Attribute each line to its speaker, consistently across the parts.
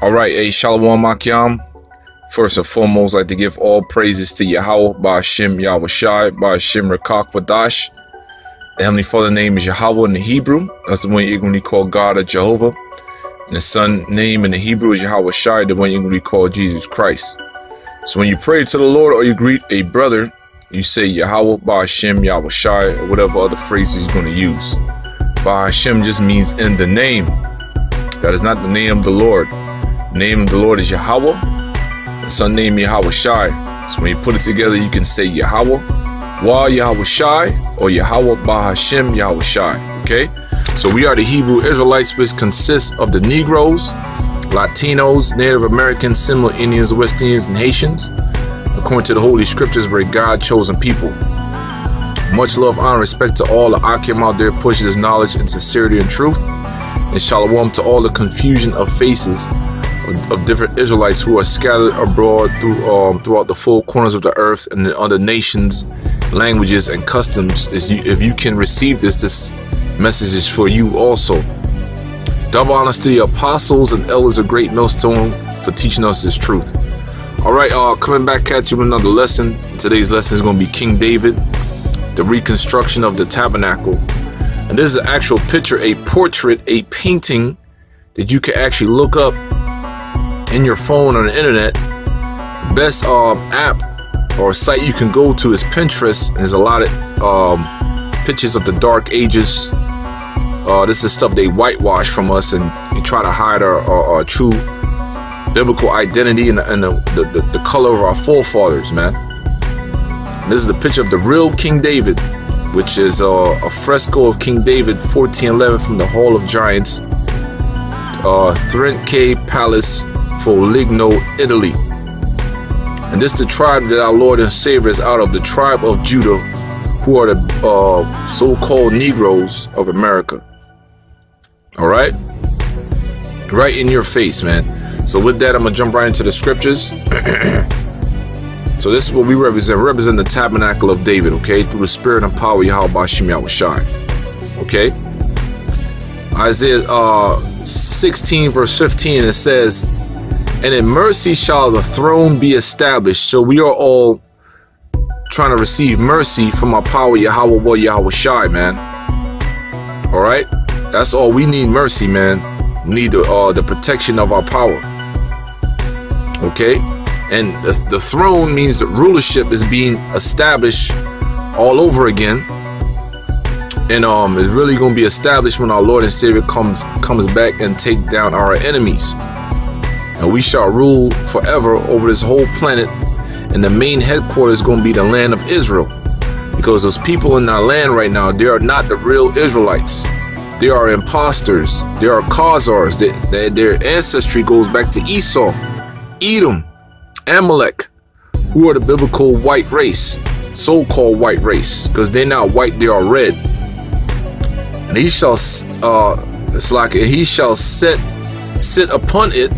Speaker 1: Alright, Shalom Akyam. First and foremost, I'd like to give all praises to Yahweh, Ba'ashem Yahushai, Ba'ashem Rekach Wadash. The Heavenly Father name is Yahweh in the Hebrew. That's the one you ignorantly call God or Jehovah. And the Son name in the Hebrew is Yahweh Shai, the one you ignorantly call Jesus Christ. So when you pray to the Lord or you greet a brother, you say Yahweh, Ba'ashem Yahushai, or whatever other phrases you're going to use. Ba'ashem just means in the name. That is not the name of the Lord. The name of the Lord is Yahweh. The Son name Yahweh Shai. So when you put it together, you can say Yahweh, Wa Yahweh Shai, or Yahweh Ba'ashem Yahweh Shai. Okay? So we are the Hebrew Israelites, which consists of the Negroes, Latinos, Native Americans, Seminole Indians, West Indians, and Haitians. According to the Holy Scriptures, we're God's chosen people. Much love, honor, respect to all the Akim out there pushing this knowledge and sincerity and truth. And shalom to all the confusion of faces of different Israelites who are scattered abroad throughout the four corners of the earth and the other nations, languages, and customs. If you can receive this message is for you also. Double honors to the apostles and elders of Great Millstone for teaching us this truth. Alright, coming back at you with another lesson. Today's lesson is going to be King David, the reconstruction of the tabernacle. And this is an actual picture, a portrait, a painting that you can actually look up in your phone on the internet. The best app or site you can go to is Pinterest. There's a lot of pictures of the Dark Ages. This is stuff they whitewash from us and try to hide our true biblical identity and the color of our forefathers, man. This is the picture of the real King David, which is a fresco of King David, 1411, from the Hall of Giants, Thrente Palace, Foligno, Italy. And this is the tribe that our Lord and Savior is out of, the tribe of Judah, who are the so-called Negroes of America. All right, right in your face, man. So with that, I'm gonna jump right into the scriptures. So this is what we represent. We represent the tabernacle of David, okay, through the spirit and power of Yahweh Ba'ashem Yahweh Shai. Okay, Isaiah 16 verse 15, it says, and in mercy shall the throne be established. So we are all trying to receive mercy from our power, Yahweh Wa Yahweh Shai, man. All right, that's all we need, mercy, man. We need the protection of our power. Okay, and the throne means that rulership is being established all over again, and it's really going to be established when our Lord and Savior comes back and take down our enemies, and we shall rule forever over this whole planet. And the main headquarters is going to be the land of Israel, because those people in our land right now, they are not the real Israelites. They are imposters. They are Khazars. Their ancestry goes back to Esau, Edom, Amalek, who are the biblical white race, so-called white race, because they're not white, they are red. And he shall sit upon it,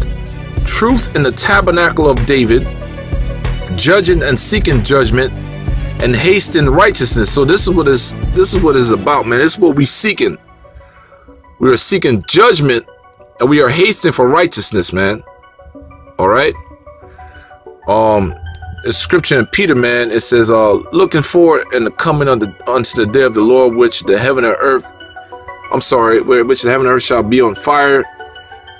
Speaker 1: truth in the tabernacle of David, judging and seeking judgment, and hastening righteousness. So this is what it's about, man. This is what we're seeking. We are seeking judgment, and we are hastening for righteousness, man. All right. The scripture in Peter, man, it says, looking forward in the coming unto the day of the Lord, which the heaven and earth, which the heaven and earth shall be on fire,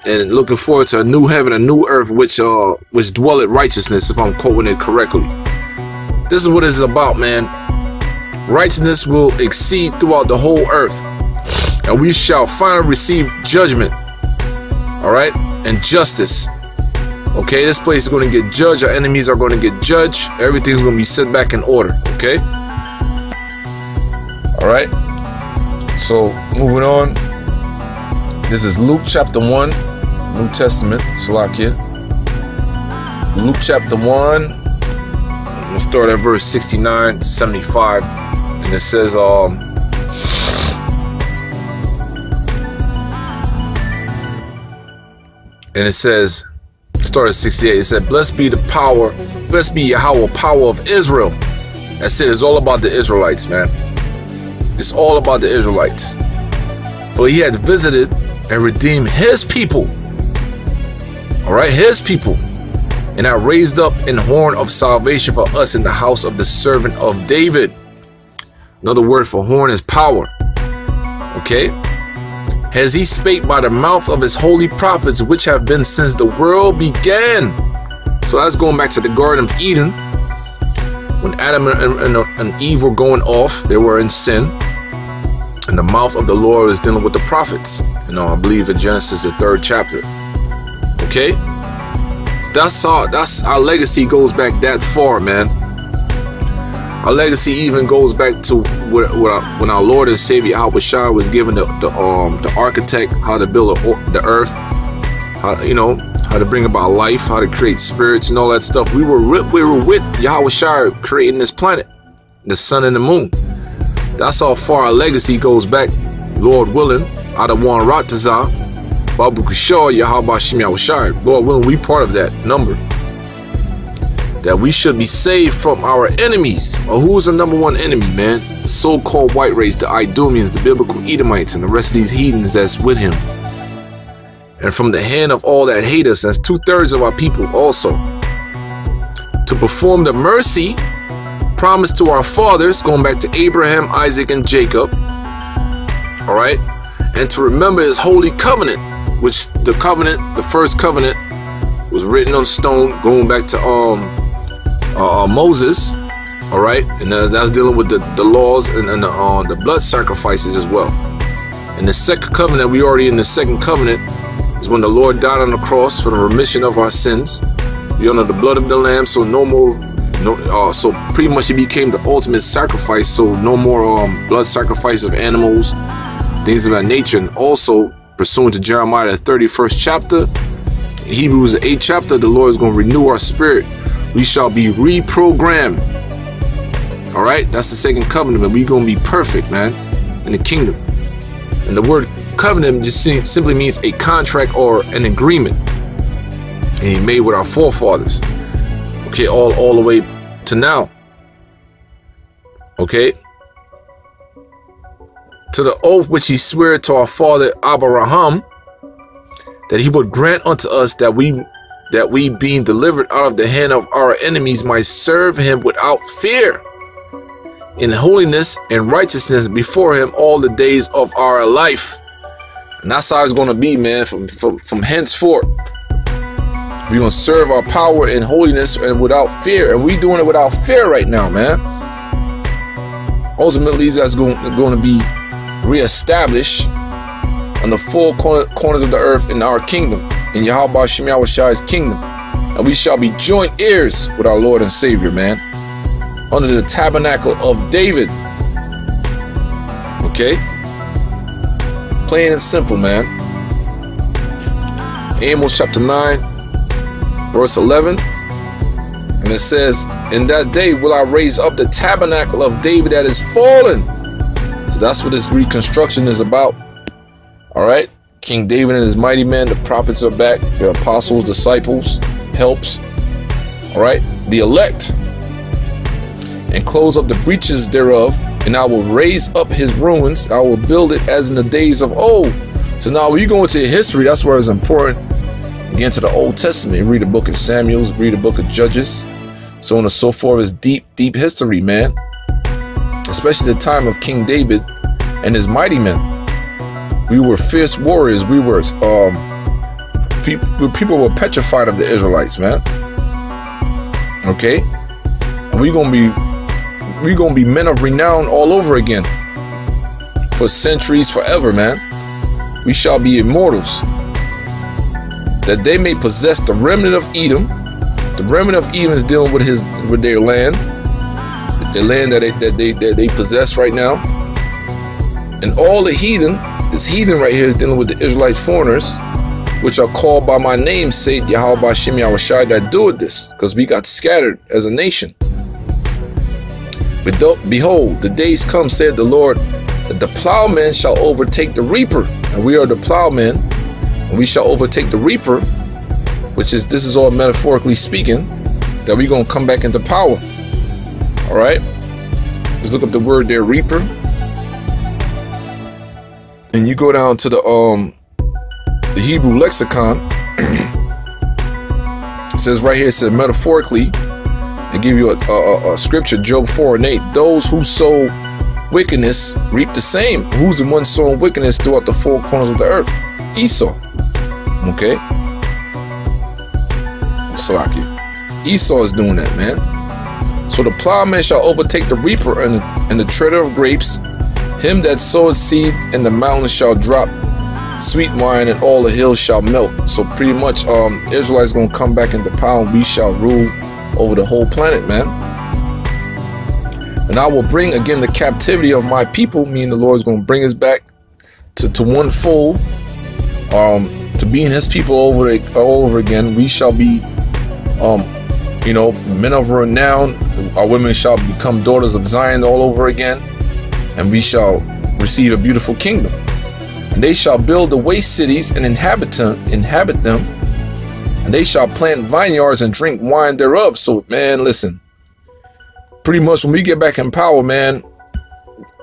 Speaker 1: and looking forward to a new heaven, a new earth, which dwelleth righteousness, if I'm quoting it correctly. This is what it's about, man. Righteousness will exceed throughout the whole earth, and we shall finally receive judgment. All right, and justice. Okay, this place is going to get judged. Our enemies are going to get judged. Everything's going to be set back in order. Okay. All right. So moving on. This is Luke chapter 1, New Testament, Salakia. Luke chapter 1. I'm gonna start at verse 69 to 75, and it says, start at 68. It said, blessed be Yahweh, power of Israel. That's it. It's all about the Israelites, man. It's all about the Israelites. For he had visited and redeemed his people. All right, his people. And I raised up an horn of salvation for us in the house of the servant of David. Another word for horn is power. Okay. As he spake by the mouth of his holy prophets, which have been since the world began. So that's going back to the Garden of Eden. When Adam and Eve were going off, they were in sin. And the mouth of the Lord is dealing with the prophets. I believe in Genesis, the 3rd chapter. Okay? That's our legacy goes back that far, man. Our legacy even goes back to when our Lord and Savior Yahweh Shai was given the architect, how to build the earth, how to bring about life, how to create spirits and all that stuff. We were with Yahweh Shai creating this planet, the sun and the moon. That's how far our legacy goes back, Lord willing, out of one Ratazah, Babu Kishar, Yahweh Shim Yahweh Shai. Lord willing, we part of that number. That we should be saved from our enemies. Well, who's the number one enemy, man? The so-called white race, the Idumeans, the biblical Edomites, and the rest of these heathens that's with him. And from the hand of all that hate us, that's 2/3 of our people also. To perform the mercy promised to our fathers, going back to Abraham, Isaac, and Jacob. All right. And to remember his holy covenant, which the first covenant was written on stone, going back to Moses. All right. And that's dealing with the laws and the blood sacrifices as well. And the second covenant, we already in the second covenant, is when the Lord died on the cross for the remission of our sins. We under the blood of the Lamb, so no more. So pretty much it became the ultimate sacrifice. So no more blood sacrifice of animals, things of that nature. And also, pursuant to Jeremiah, the 31st chapter, Hebrews, the 8th chapter, the Lord is going to renew our spirit. We shall be reprogrammed. All right, that's the second covenant, but we're going to be perfect, man, in the kingdom. And the word covenant just simply means a contract or an agreement. And he made with our forefathers. Okay, all the way to now. Okay. To the oath which he swore to our father Abraham, that he would grant unto us that we being delivered out of the hand of our enemies might serve him without fear, in holiness and righteousness before him all the days of our life. And that's how it's going to be, man, from henceforth. We're going to serve our power in holiness and without fear. And we're doing it without fear right now, man. Ultimately, that's going to be reestablished on the four corners of the earth in our kingdom, in Yahweh Shem Yahweh Shai's kingdom. And we shall be joint heirs with our Lord and Savior, man, under the tabernacle of David. Okay? Plain and simple, man. Amos chapter 9, verse 11. And it says, in that day will I raise up the tabernacle of David that is fallen. So that's what this reconstruction is about. Alright? King David and his mighty men, the prophets are back, the apostles, disciples, helps. Alright? The elect. And close up the breaches thereof, and I will raise up his ruins. I will build it as in the days of old. So now when you go into history, that's where it's important. You get into the Old Testament, you read the book of Samuel, read the book of Judges, so on and so forth. Is deep history, man. Especially the time of King David and his mighty men. We were fierce warriors. We were people were petrified of the Israelites, man. Okay, and we're gonna be men of renown all over again for centuries, forever, man. We shall be immortals, that they may possess the remnant of Edom. The remnant of Edom is dealing with their land, the land that they possess right now. And all the heathen, this heathen right here is dealing with the Israelite foreigners, which are called by my name, say Yahweh Shem Yahweh Shai, that doeth this, because we got scattered as a nation. But behold, the days come, said the Lord, that the plowman shall overtake the reaper. And we are the plowmen, and we shall overtake the reaper, which is, this is all metaphorically speaking, that we're going to come back into power. All right, let's look up the word there, reaper, and you go down to the Hebrew lexicon, It says right here, it says metaphorically, I give you a scripture, Job 4:8. Those who sow wickedness reap the same. Who's the one sowing wickedness throughout the four corners of the earth? Esau. Okay. Salaki. Esau is doing that, man. So the plowman shall overtake the reaper and the treader of grapes. Him that soweth seed in the mountains shall drop sweet wine, and all the hills shall melt. So pretty much Israelites gonna come back into power, and we shall rule over the whole planet, man. And I will bring again the captivity of my people, meaning the Lord is gonna bring us back to one fold, to being his people all over again. We shall be men of renown. Our women shall become daughters of Zion all over again, and we shall receive a beautiful kingdom. And they shall build the waste cities and inhabit them, and they shall plant vineyards and drink wine thereof. So, man, listen. Pretty much when we get back in power, man,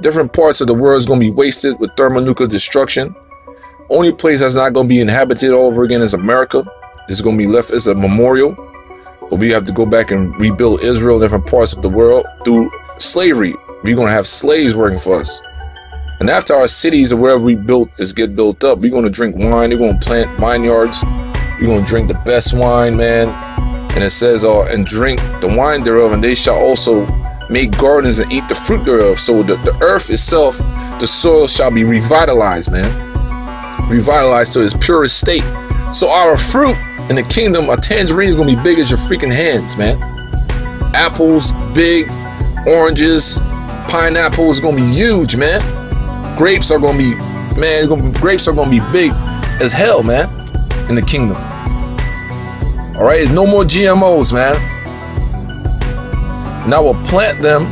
Speaker 1: different parts of the world is going to be wasted with thermonuclear destruction. Only place that's not going to be inhabited all over again is America. It's going to be left as a memorial. But we have to go back and rebuild Israel, different parts of the world, through slavery. We're going to have slaves working for us. And after our cities or wherever we get built up, we're going to drink wine. We're going to plant vineyards. We're going to drink the best wine, man. And it says, and drink the wine thereof, and they shall also make gardens and eat the fruit thereof. So the earth itself, the soil shall be revitalized, man. Revitalized to its purest state. So our fruit in the kingdom, a tangerine is going to be big as your freaking hands, man. Apples, big. Oranges, pineapples is going to be huge, man. Grapes are going to be, grapes are going to be big as hell, man, in the kingdom. All right, there's no more GMOs, man. And I will plant them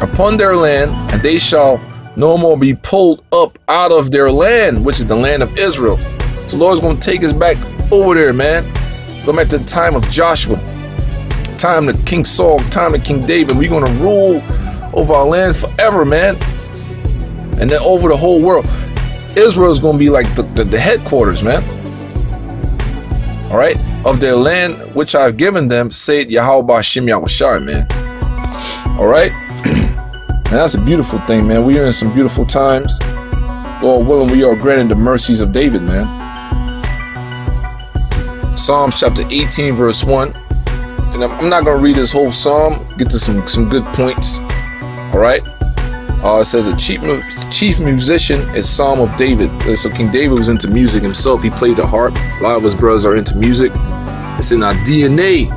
Speaker 1: upon their land, and they shall no more be pulled up out of their land, which is the land of Israel. So the Lord's going to take us back over there, man. Go back to the time of Joshua, time to King Saul, time to King David. We're going to rule over our land forever, man. And then over the whole world. Israel is going to be like the headquarters, man. All right, of their land which I've given them, said Yahweh Ba'Shem Yahushai, man. All right, and that's a beautiful thing, man. We are in some beautiful times. Lord willing, we are granted the mercies of David, man. Psalms chapter 18, verse 1. And I'm not going to read this whole psalm. Get to some good points. All right. It says a chief musician is Psalm of David. So King David was into music himself. He played the harp. A lot of his brothers are into music. It's in our DNA.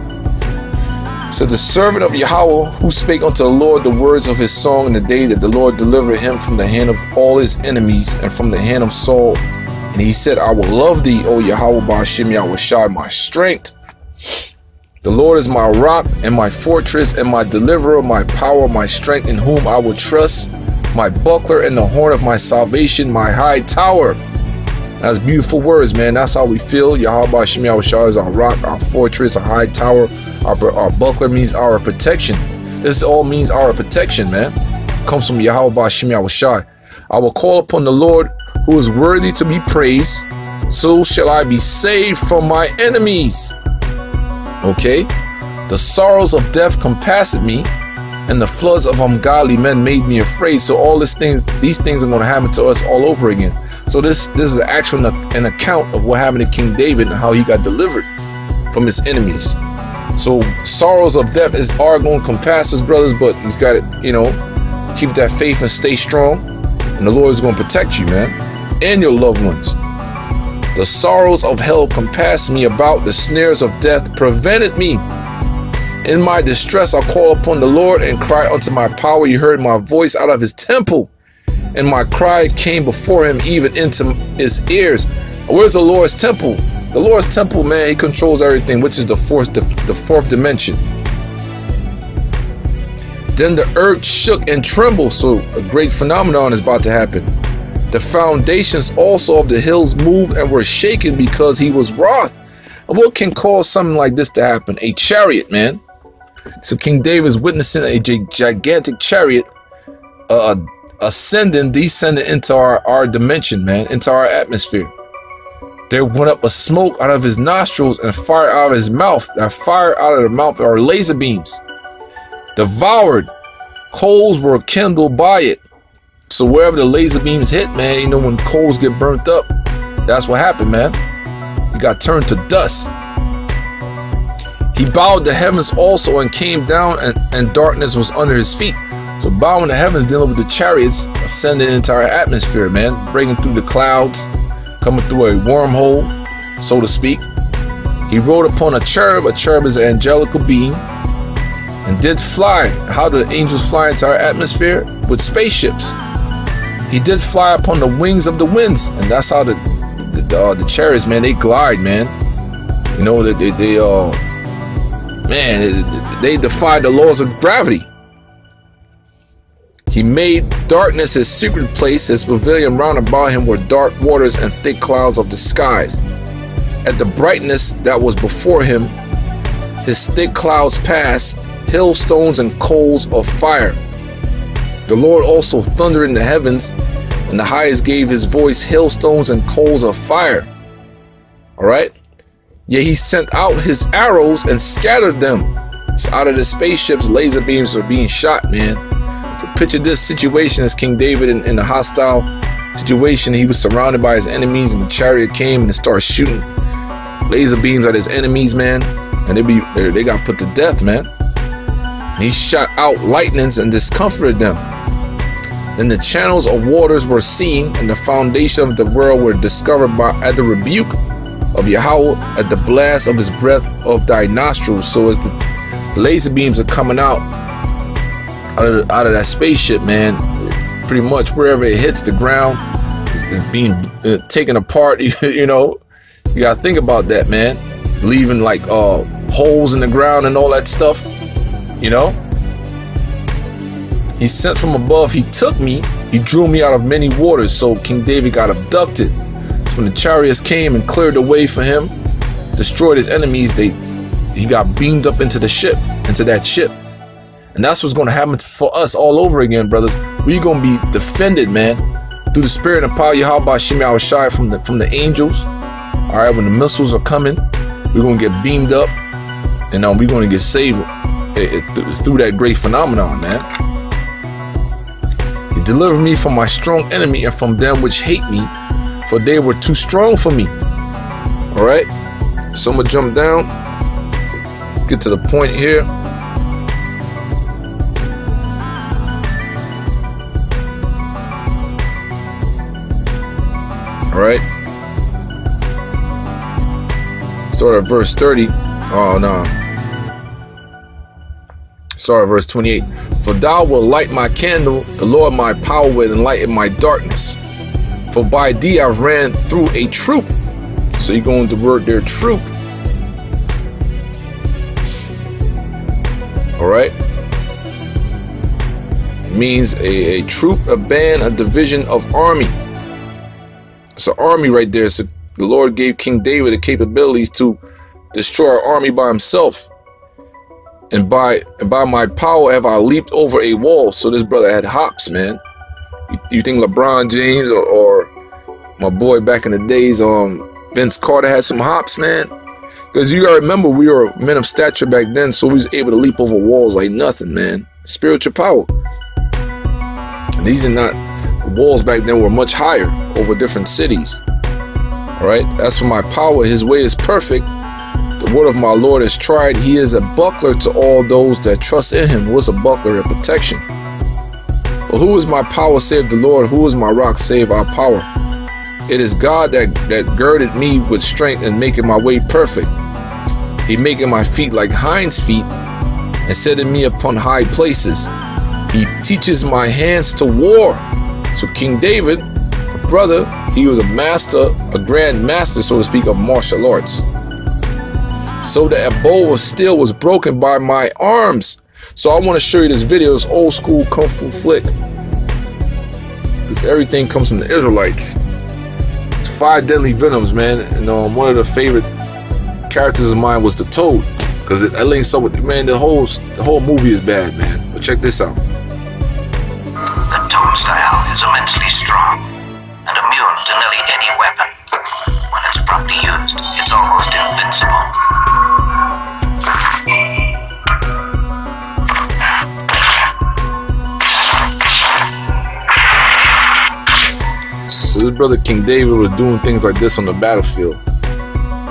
Speaker 1: It says the servant of Yahweh who spake unto the Lord the words of his song in the day that the Lord delivered him from the hand of all his enemies and from the hand of Saul. And he said, I will love thee, O Yahweh Ba'Shem Yahushai, my strength. The Lord is my rock and my fortress and my deliverer, my power, my strength, in whom I will trust, my buckler and the horn of my salvation, my high tower. That's beautiful words, man. That's how we feel. Yahweh Ba'Shem Yahushua is our rock, our fortress, our high tower. Our buckler means our protection. This all means our protection, man. It comes from Yahweh Ba'Shem Yahushua. I will call upon the Lord who is worthy to be praised. So shall I be saved from my enemies. Okay, the sorrows of death compassed me, and the floods of ungodly men made me afraid. So all these things are going to happen to us all over again. So this is actually an account of what happened to King David and how he got delivered from his enemies. So sorrows of death are going to compass his brothers, but he's got to, keep that faith and stay strong, and the Lord is going to protect you, man, and your loved ones. The sorrows of hell compassed me about, the snares of death prevented me. In my distress I called upon the Lord and cried unto my power. He heard my voice out of his temple, and my cry came before him even into his ears. Where's the Lord's temple? The Lord's temple, man, he controls everything, which is the fourth dimension. Then the earth shook and trembled. So a great phenomenon is about to happen. The foundations also of the hills moved and were shaken because he was wroth. And what can cause something like this to happen? A chariot, man. So King David is witnessing a gigantic chariot descending into our dimension, man, into our atmosphere. There went up a smoke out of his nostrils and fire out of his mouth. That fire out of the mouth are laser beams. Devoured. Coals were kindled by it. So wherever the laser beams hit, man, you know, when coals get burnt up, that's what happened, man. He got turned to dust. He bowed the heavens also and came down, and darkness was under his feet. So bowing the heavens, dealing with the chariots, ascending into our atmosphere, man, breaking through the clouds, coming through a wormhole, so to speak. He rode upon a cherub. A cherub is an angelical being, and did fly. How do the angels fly into our atmosphere? With spaceships. He did fly upon the wings of the winds, and that's how the chariots, man, they glide, man. You know that they defy the laws of gravity. He made darkness his secret place. His pavilion round about him were dark waters and thick clouds of the skies. At the brightness that was before him, his thick clouds passed, hailstones and coals of fire. The Lord also thundered in the heavens, and the highest gave his voice, hailstones and coals of fire. Alright? Yet he sent out his arrows and scattered them. So out of the spaceships, laser beams are being shot, man. So picture this situation as King David in a hostile situation. He was surrounded by his enemies, and the chariot came and started shooting laser beams at his enemies, man. And they got put to death, man. And he shot out lightnings and discomforted them. Then the channels of waters were seen, and the foundation of the world were discovered at the rebuke of Yahweh, at the blast of his breath of thy nostrils. So as the laser beams are coming out of that spaceship, man, pretty much wherever it hits the ground is being taken apart. You know, you gotta think about that, man. Leaving like holes in the ground and all that stuff. You know, he sent from above. He took me. He drew me out of many waters. So King David got abducted. So when the chariots came and cleared the way for him, destroyed his enemies, he got beamed up into that ship. And that's what's going to happen for us all over again, brothers. We're going to be defended, man, through the spirit and power of Yahweh Hashem Yahushai from the angels. All right, when the missiles are coming, we're going to get beamed up, and we're going to get saved through that great phenomenon, man. He delivered me from my strong enemy and from them which hate me, for they were too strong for me. All right, so I'm going to jump down, get to the point here. Alright. Start at verse 30. Oh no. Start at verse 28. For thou wilt light my candle, the Lord my power will enlighten my darkness. For by thee I ran through a troop. So you're going to word there, troop. Alright. It means a troop, a band, a division of army. It's an army right there. So the Lord gave King David the capabilities to destroy an army by himself. And by my power have I leaped over a wall. So this brother had hops, man. You think LeBron James or my boy back in the days, Vince Carter had some hops, man? Because you gotta remember, we were men of stature back then, so we was able to leap over walls like nothing, man. Spiritual power. And these are not. The walls back then were much higher over different cities. Alright, as for my power, his way is perfect. The word of my Lord is tried. He is a buckler to all those that trust in him. What's a buckler? A protection. For who is my power save the Lord? Who is my rock save our power? It is God that girded me with strength and making my way perfect. He making my feet like hinds feet and setting me upon high places. He teaches my hands to war. So King David, a brother, he was a master, a grand master, so to speak, of martial arts. So that a bow of steel was broken by my arms. So I want to show you this video, this old school kung fu flick. Because everything comes from the Israelites. It's 5 deadly venoms, man. And one of the favorite characters of mine was the Toad. Because it links up with, man, the whole movie is bad, man. But check this out.
Speaker 2: The turnstile is immensely strong and immune to nearly any weapon when it's properly closed. It's almost invincible.
Speaker 1: So this brother King David was doing things like this on the battlefield.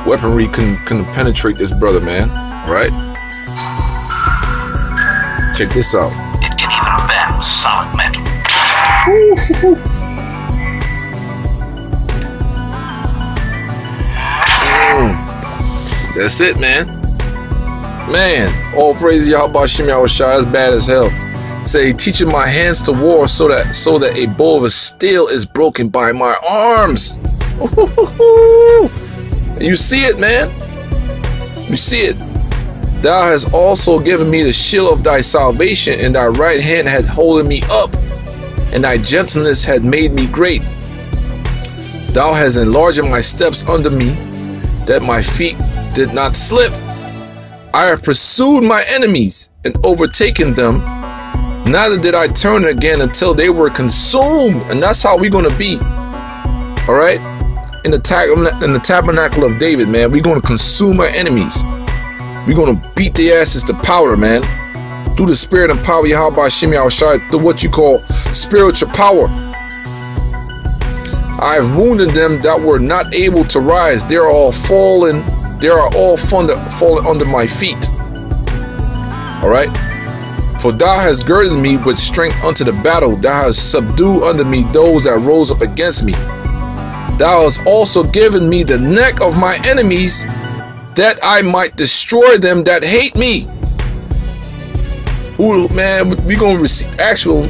Speaker 1: Weaponry couldn't penetrate this brother, man. Alright? Check this out.
Speaker 2: It can even bend solid metal.
Speaker 1: That's it, man. Man, all praise Yahweh Shem Yahushua. That's bad as hell. Say, teaching my hands to war so that a bow of steel is broken by my arms. You see it, man. You see it. Thou hast also given me the shield of thy salvation, and thy right hand had holding me up, and thy gentleness had made me great. Thou hast enlarged my steps under me, that my feet did not slip. I have pursued my enemies and overtaken them. Neither did I turn again until they were consumed. And that's how we're going to be. All right? In the tabernacle of David, man, we're going to consume our enemies. We're going to beat their asses to powder, man. Through the spirit and power of Yahweh Shem Yahushua, through what you call spiritual power. I have wounded them that were not able to rise. They are all fallen. They are all fallen under my feet. All right? For thou hast girded me with strength unto the battle. Thou hast subdued under me those that rose up against me. Thou hast also given me the neck of my enemies, that I might destroy them that hate me. Who, man, we gonna receive actual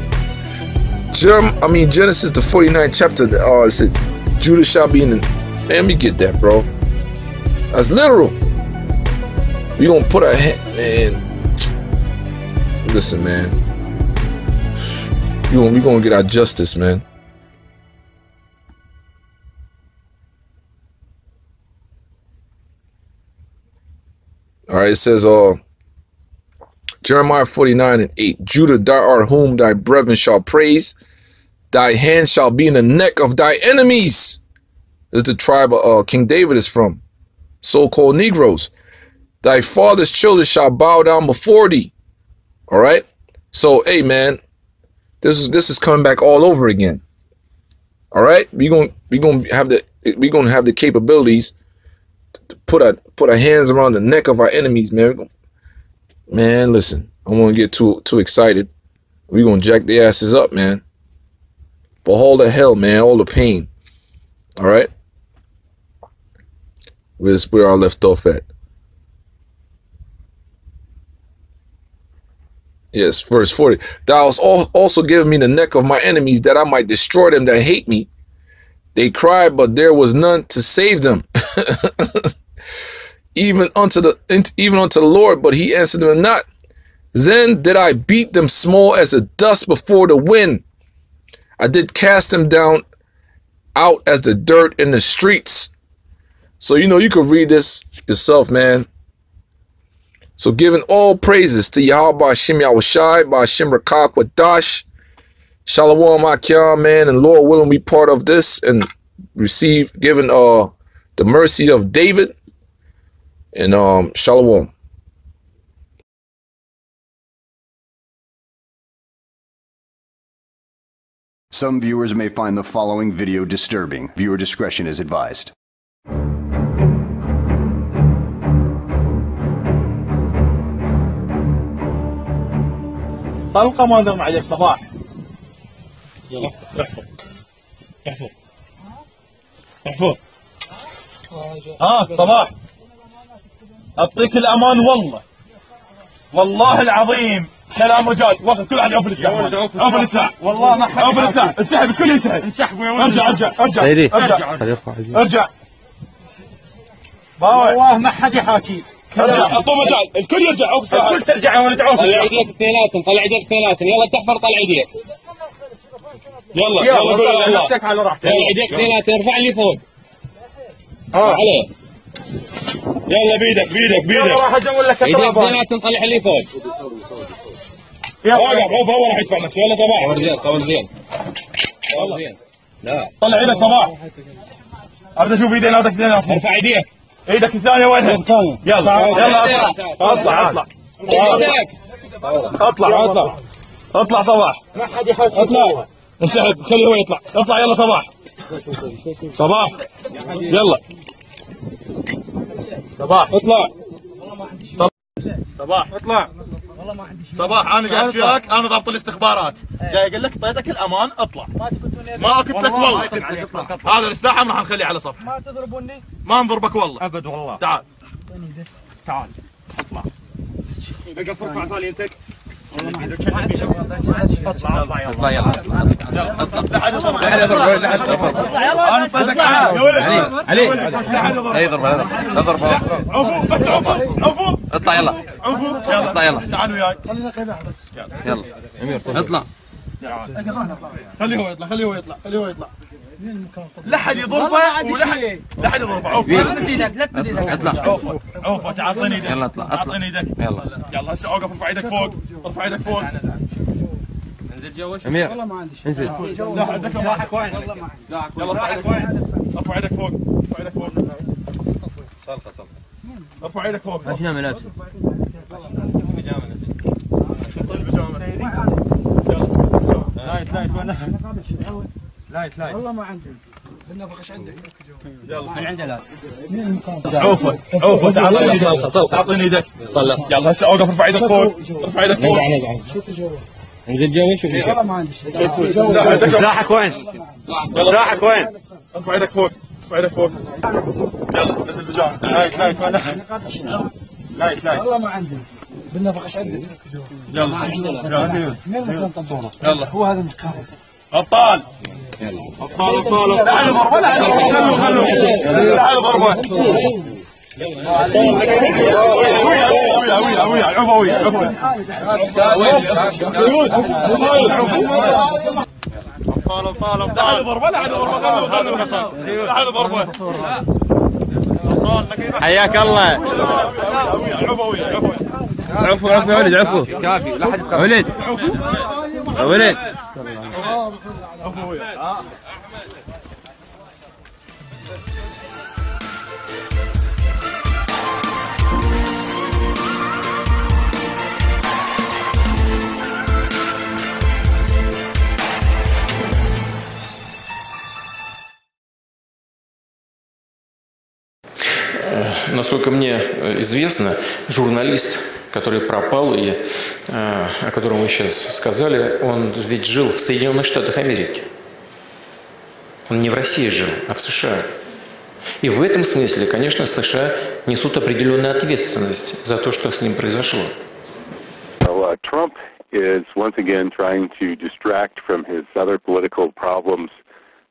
Speaker 1: Genesis the 49th chapter. It said Judah shall be in the. Man, let me get that, bro. That's literal. We gonna put our hand, man. Listen, man. We gonna get our justice, man. All right, it says, Jeremiah 49:8. Judah, thou art whom thy brethren shall praise. Thy hand shall be in the neck of thy enemies. This is the tribe of King David is from. So-called Negroes. Thy father's children shall bow down before thee. All right. So, hey, man, this is coming back all over again. All right. We're gonna have the capabilities to put our hands around the neck of our enemies, man. Man, listen, I don't want to get too excited. We're gonna jack their asses up, man. For all the hell, man, all the pain. All right. Where's where I left off at? Yes, verse 40. Thou hast also given me the neck of my enemies, that I might destroy them that hate me. They cried, but there was none to save them. even unto the Lord, but he answered them not. Then did I beat them small as the dust before the wind. I did cast them down out as the dirt in the streets. So, you could read this yourself, man. So giving all praises to Yahweh Shem Yahushai, by Shem Rakak Wadash, Shalom Akyam, man, and Lord willing we part of this and receive, given the mercy of David, and Shalom.
Speaker 3: Some viewers may find the following video disturbing. Viewer discretion is advised.
Speaker 4: طلقة ما دام عليك صباح. يلا احفظ احفظ احفظ. صباح اعطيك الامان والله العظيم كلام جاد. وقف كل واحد يعوف السلاح. عوف السلاح والله ما حد عوف السلاح. انسحب الكل ينسحب. انسحبوا يا ولد. ارجع والله ما حد يحاكي. اعطوه مجال الكل يرجع. عوف السلاح الكل ترجع يا ولد. عوف طلع ايديك اثنيناتهم. طلع ايديك اثنيناتهم. يلا تحفر. طلع ايديك. يلا قول نفسك على راحتك. طلع ايديك اثنيناتهم. ارفع لي فوق. عليه. يلا بيدك راح ازول لك ايديك اثنيناتهم. طلع لي فوق. واقف هو راح يدفع نفسه. يلا صباح. صور زين لا طلع ايدك صباح. اريد اشوف ايدين هذاك اثنين. ارفع ايديك. ايدك الثانيه وينها؟ الثانيه. يلا اطلع. اطلع صباح.
Speaker 5: ما حد يحط.
Speaker 4: اطلع. انسحب خليه هو يطلع. اطلع يلا صباح. يلا صباح اطلع. صباح اطلع. صباح انا جاي احكي وياك، انا ضابط الاستخبارات، جاي اقول لك اعطيتك الامان اطلع. ما قلت لك والله. هذا السلاح راح نخليه على صف.
Speaker 5: ما تضربوني.
Speaker 4: ما نضربك والله
Speaker 5: ابد والله.
Speaker 4: تعال
Speaker 5: اطلع.
Speaker 4: اقف ارفع ثانيتك.
Speaker 5: اطلع يلا.
Speaker 4: لا حد يضرب. انا اعطيتك يا ولد.
Speaker 5: علي لا يضرب. لا ضرب.
Speaker 4: عفو بس عفو.
Speaker 5: اطلع يلا.
Speaker 4: عفو
Speaker 5: اطلع يلا.
Speaker 4: تعال وياي.
Speaker 5: يلا اطلع.
Speaker 4: خليه هو يطلع. لا حد يضربه لا حد يضربه. عفو.
Speaker 5: اطلع.
Speaker 4: عفو تعال اعطيني ايدك.
Speaker 5: يلا اطلع.
Speaker 4: اعطيني ايدك. يلا هسه اوقف. ارفع ايدك فوق.
Speaker 5: انزل جوش. امير والله ما عندي شيء. انزل.
Speaker 4: لا عندك راحك وين؟ يلا ارفع ايدك وين؟ ارفع ايدك فوق.
Speaker 5: سلطه.
Speaker 4: ارفع ايدك فوق.
Speaker 5: اشياء ملابسه.
Speaker 4: بيجامه نسيت. حط البيجامه. لايت
Speaker 5: والله ما عندي. بدنا بقش عندك.
Speaker 4: يلا
Speaker 5: من عند لا.
Speaker 4: عوفه تعال صلخه. اعطيني ايدك. يلا هسه اوقف. ارفع ايدك فوق.
Speaker 5: شوف جوا. انزل جوا. شوف
Speaker 4: والله ما عندي شيء.
Speaker 5: سلاحك وين؟ سلاحك وين؟
Speaker 4: ارفع ايدك فوق. يلا نزل بيجامه. لايت
Speaker 5: والله ما عندي. بدنا بقش عندك.
Speaker 4: يلا
Speaker 5: هو هذا المكان.
Speaker 4: ابطال. تعال ضربه. تعال ضربه.
Speaker 5: حياك الله. عفو يا ولد. عفو كافي. لا حد يتقرب. ولد.
Speaker 6: Насколько мне известно, журналист, который пропал и о котором вы сейчас сказали, он ведь жил в Соединенных Штатах Америки. Он не в России жил, а в США. И в этом смысле, конечно, США несут определенную ответственность за то, что с ним произошло.
Speaker 7: Trump is once again trying to distract from his other political problems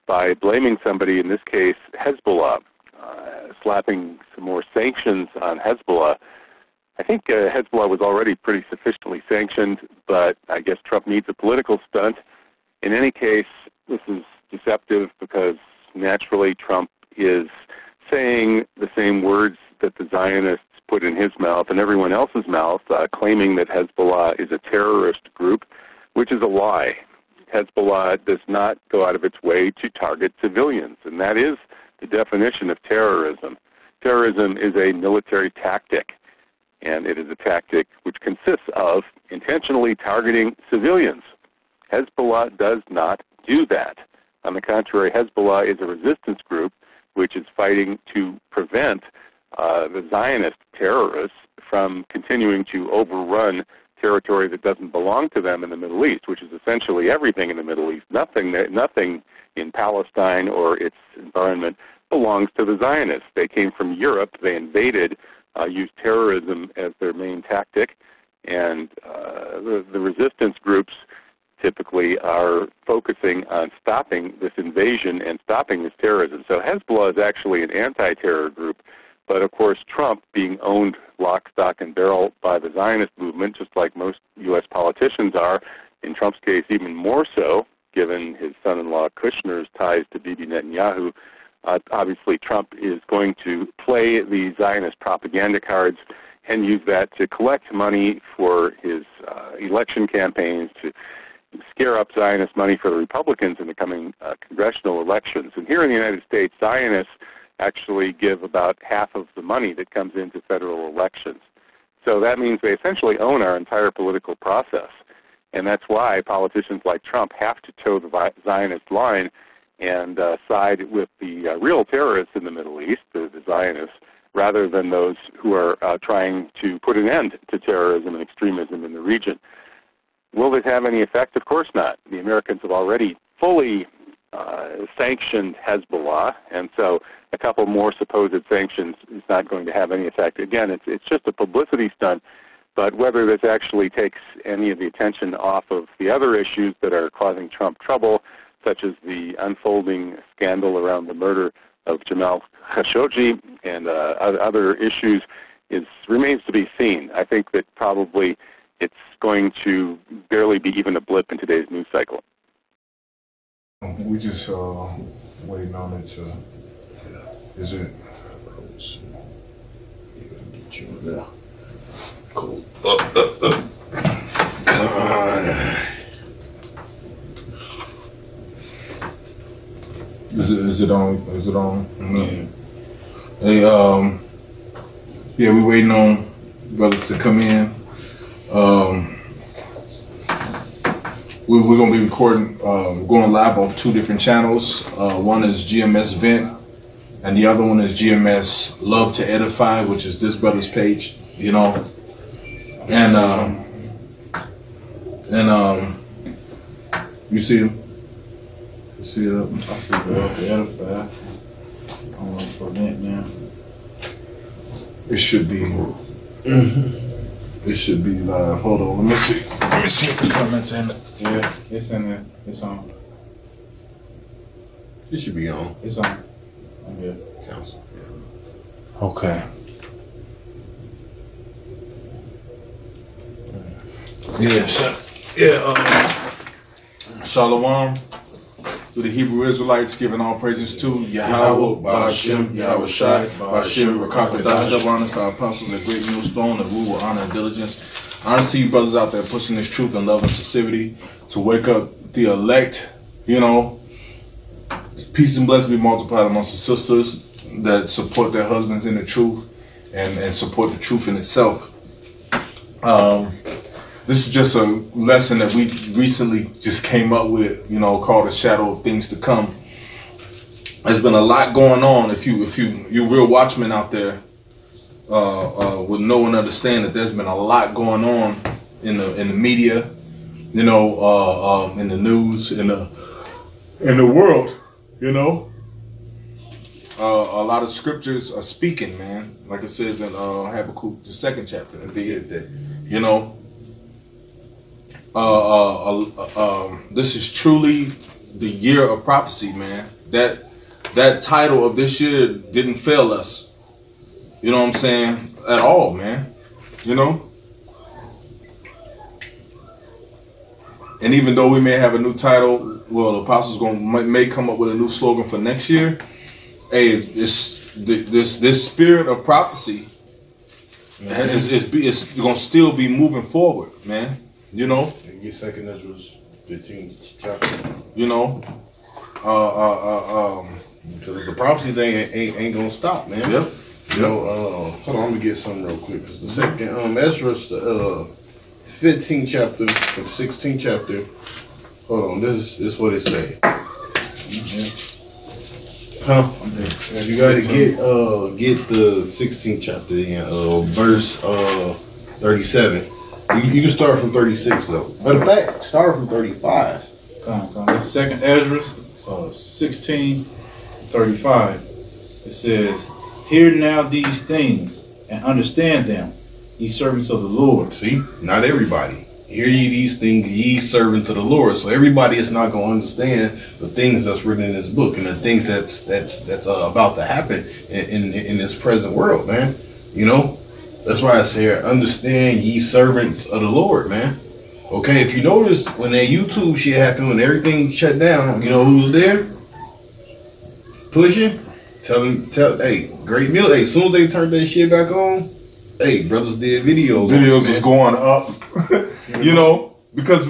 Speaker 7: by blaming somebody, in this case Hezbollah, slapping some more sanctions on Hezbollah. I think Hezbollah was already pretty sufficiently sanctioned, but I guess Trump needs a political stunt. In any case, this is deceptive because naturally Trump is saying the same words that the Zionists put in his mouth and everyone else's mouth, claiming that Hezbollah is a terrorist group, which is a lie. Hezbollah does not go out of its way to target civilians, and that is the definition of terrorism. Terrorism is a military tactic, and it is a tactic which consists of intentionally targeting civilians. Hezbollah does not do that. On the contrary, Hezbollah is a resistance group which is fighting to prevent the Zionist terrorists from continuing to overrun territory that doesn't belong to them in the Middle East, which is essentially everything in the Middle East. Nothing in Palestine or its environment belongs to the Zionists. They came from Europe. They invaded, used terrorism as their main tactic, and the resistance groups typically are focusing on stopping this invasion and stopping this terrorism. So Hezbollah is actually an anti-terror group, but of course Trump, being owned lock, stock, and barrel by the Zionist movement, just like most U.S. politicians are, in Trump's case even more so, given his son-in-law Kushner's ties to Bibi Netanyahu, obviously Trump is going to play the Zionist propaganda cards and use that to collect money for his election campaigns, to scare up Zionist money for the Republicans in the coming congressional elections. And here in the United States, Zionists actually give about half of the money that comes into federal elections. So that means they essentially own our entire political process. And that's why politicians like Trump have to toe the Zionist line and side with the real terrorists in the Middle East, the Zionists, rather than those who are trying to put an end to terrorism and extremism in the region. Will this have any effect? Of course not. The Americans have already fully sanctioned Hezbollah, and so a couple more supposed sanctions is not going to have any effect. Again, it's just a publicity stunt, but whether this actually takes any of the attention off of the other issues that are causing Trump trouble, such as the unfolding scandal around the murder of Jamal Khashoggi and other issues, remains to be seen. I think that probably it's going to barely be even a blip in today's news cycle.
Speaker 1: We just waiting on it to. Is it? Cool. Is it on? Is it on? Yeah. Hey, yeah, we waiting on brothers to come in. We're gonna be recording, going live on 2 different channels. One is GMS Vent, and the other one is GMS Love to Edify, which is this brother's page, you know. And you see him? You see it up?
Speaker 8: I see the Love to Edify. I want to prevent now.
Speaker 1: It should be. It should be live. Hold on, let me see. Let me see if the comments in.
Speaker 8: Yeah, it's in there. It's on.
Speaker 9: It should be on.
Speaker 8: It's on. I'm here.
Speaker 9: Council. Yeah.
Speaker 1: Okay. Yeah. Shalom to the Hebrew Israelites, giving all praises to Yahweh, Ba'ashem, Yahweh Shai, Ba'ashem, Rakakadash, double honors to our apostles at Great Millstone, that rule with honor and diligence. Honors to you brothers out there pushing this truth and love and sincerity to wake up the elect, you know. Peace and blessing be multiplied amongst the sisters that support their husbands in the truth and support the truth in itself. This is just a lesson that we recently just came up with, you know, called A Shadow of Things to Come. There's been a lot going on. If you real watchmen out there would know and understand that there's been a lot going on in the media, you know, in the news, in the world, you know. A lot of scriptures are speaking, man. Like it says in Habakkuk, the 2nd chapter, you know. This is truly the year of prophecy, man. That title of this year didn't fail us. You know what I'm saying? At all, man. You know? And even though we may have a new title, well, the apostles may come up with a new slogan for next year. Hey, this spirit of prophecy is going to still be moving forward, man. You know,
Speaker 9: get 2nd Ezra's 15th chapter.
Speaker 1: You know,
Speaker 9: because the prophecy thing ain't gonna stop, man.
Speaker 1: Yep.
Speaker 9: You know, hold on, let me get something real quick. Cause the 2nd Ezra's 15th chapter, or 16th chapter. Hold on, this is what it say. Huh? You gotta get the 16th chapter in verse 37. You can start from 36 though. Matter of fact, start from 35.
Speaker 8: Come. That's 2nd Ezra 16:35. It says, "Hear now these things and understand them, ye servants of the Lord."
Speaker 9: See, not everybody. Hear ye these things, ye servants of the Lord. So everybody is not going to understand the things that's written in this book and the things that's about to happen in this present world, man. You know. That's why I say, understand ye servants of the Lord, man. Okay, if you notice, when that YouTube shit happened, when everything shut down, you know who was there? Pushing. Hey, great meal. Hey, as soon as they turned that shit back on, hey, brothers did videos.
Speaker 1: Videos was going up. You know,
Speaker 9: Because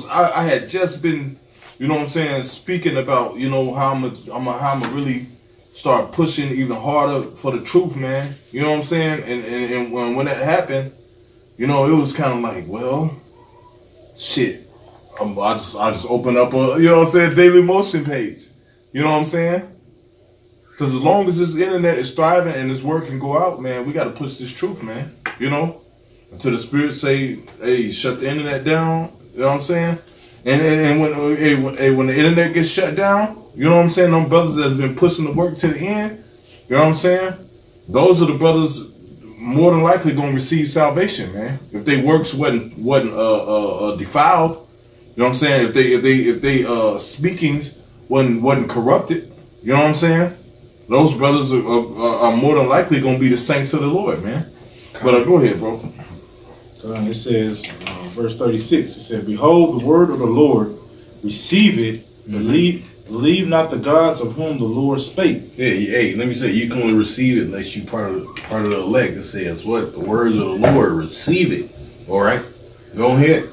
Speaker 9: I had just been, you know what I'm saying, speaking about, you know, how I'm really start pushing even harder for the truth, man. You know what I'm saying? And when that happened, you know, it was kind of like, well, shit. I just opened up a, you know what I'm saying, Daily Motion page. You know what I'm saying? Because as long as this internet is thriving and this word can go out, man, we got to push this truth, man. You know? Until the Spirit say, hey, shut the internet down. You know what I'm saying? And when the internet gets shut down, you know what I'm saying? Them brothers that's been pushing the work to the end, you know what I'm saying? Those are the brothers more than likely gonna receive salvation, man. If their works wasn't defiled, you know what I'm saying? If they speakings wasn't corrupted, you know what I'm saying? Those brothers are more than likely gonna be the saints of the Lord, man. But go ahead, bro.
Speaker 8: It says, verse 36, it said, behold the word of the Lord, receive it, believe not the gods of whom the Lord spake.
Speaker 9: Hey, let me say, you can only receive it unless you part of the elect. It says what? The words of the Lord, receive it. All right? Go ahead.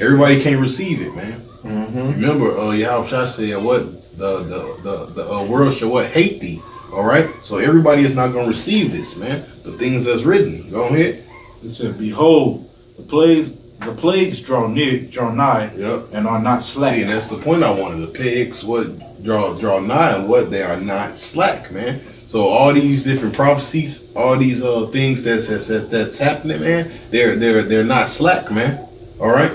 Speaker 9: Everybody can't receive it, man. Mm-hmm. Remember, Yahweh said what? The world shall what? Hate thee. All right? So everybody is not going to receive this, man. The things that's written. Go ahead.
Speaker 8: It said, behold, the plagues draw nigh,
Speaker 9: yep,
Speaker 8: and are not slack.
Speaker 9: See, and that's the point I wanted. The pigs what draw nigh, and what they are not slack, man. So all these different prophecies, all these things that's happening, man, they're not slack, man. All right.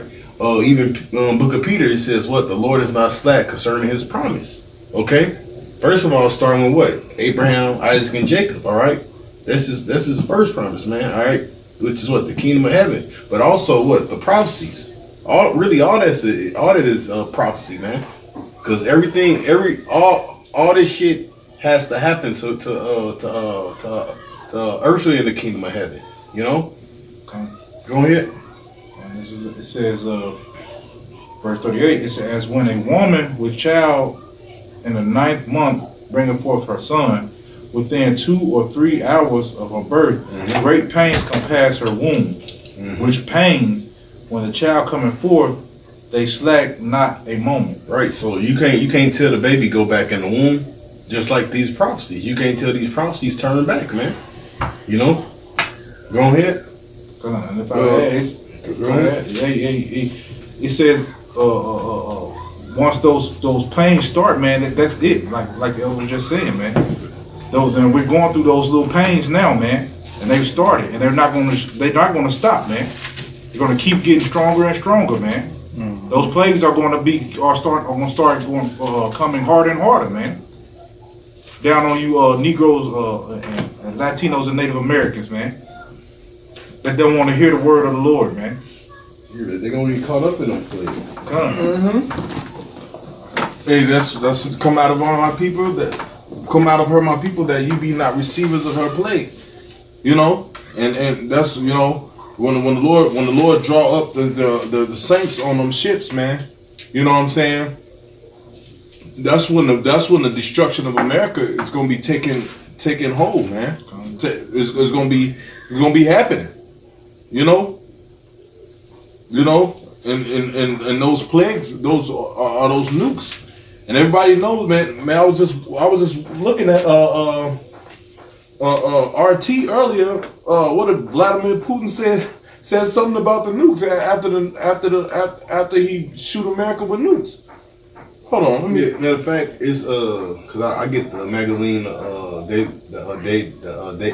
Speaker 9: Even Book of Peter, it says what? The Lord is not slack concerning His promise. Okay. First of all, starting with what? Abraham, Isaac, and Jacob. All right. This is the first promise, man. All right. Which is what? The kingdom of heaven. But also what? The prophecies. All that is prophecy, man. Because all this shit has to happen to earthly in the kingdom of heaven. You know?
Speaker 8: Okay.
Speaker 9: Go ahead.
Speaker 8: And it says, verse 38, it says, as when a woman with child in the 9th month bringeth forth her son, within 2 or 3 hours of her birth, great pains compass her womb, which pains, when the child cometh forth, they slack not a moment.
Speaker 9: Right. So you can't tell the baby go back in the womb, just like these prophecies. You can't tell these prophecies turn back, man. You know. Go ahead.
Speaker 8: And if it says once those pains start, man, that's it. Like the elder was just saying, man. Then we're going through those little pains now, man, and they've started, and they're not going to stop, man. They're going to keep getting stronger and stronger, man. Those plagues are going to start coming harder and harder, man. Down on you Negroes and Latinos and Native Americans, man, that don't want to hear the word of the Lord, man.
Speaker 9: They're going to get caught up in them plagues.
Speaker 4: Hey, that's come out of all my people that. Come out of her, my people, that you be not receivers of her plagues. You know, and that's, you know, when the Lord draw up the saints on them ships, man. You know what I'm saying? That's when the destruction of America is going to be taking hold, man. It's going to be happening. You know, and those plagues, those are those nukes. And everybody knows, man. I was just looking at RT earlier. What did Vladimir Putin said something about the nukes after he shoot America with nukes. Hold on.
Speaker 9: Matter of fact, it's because I get the magazine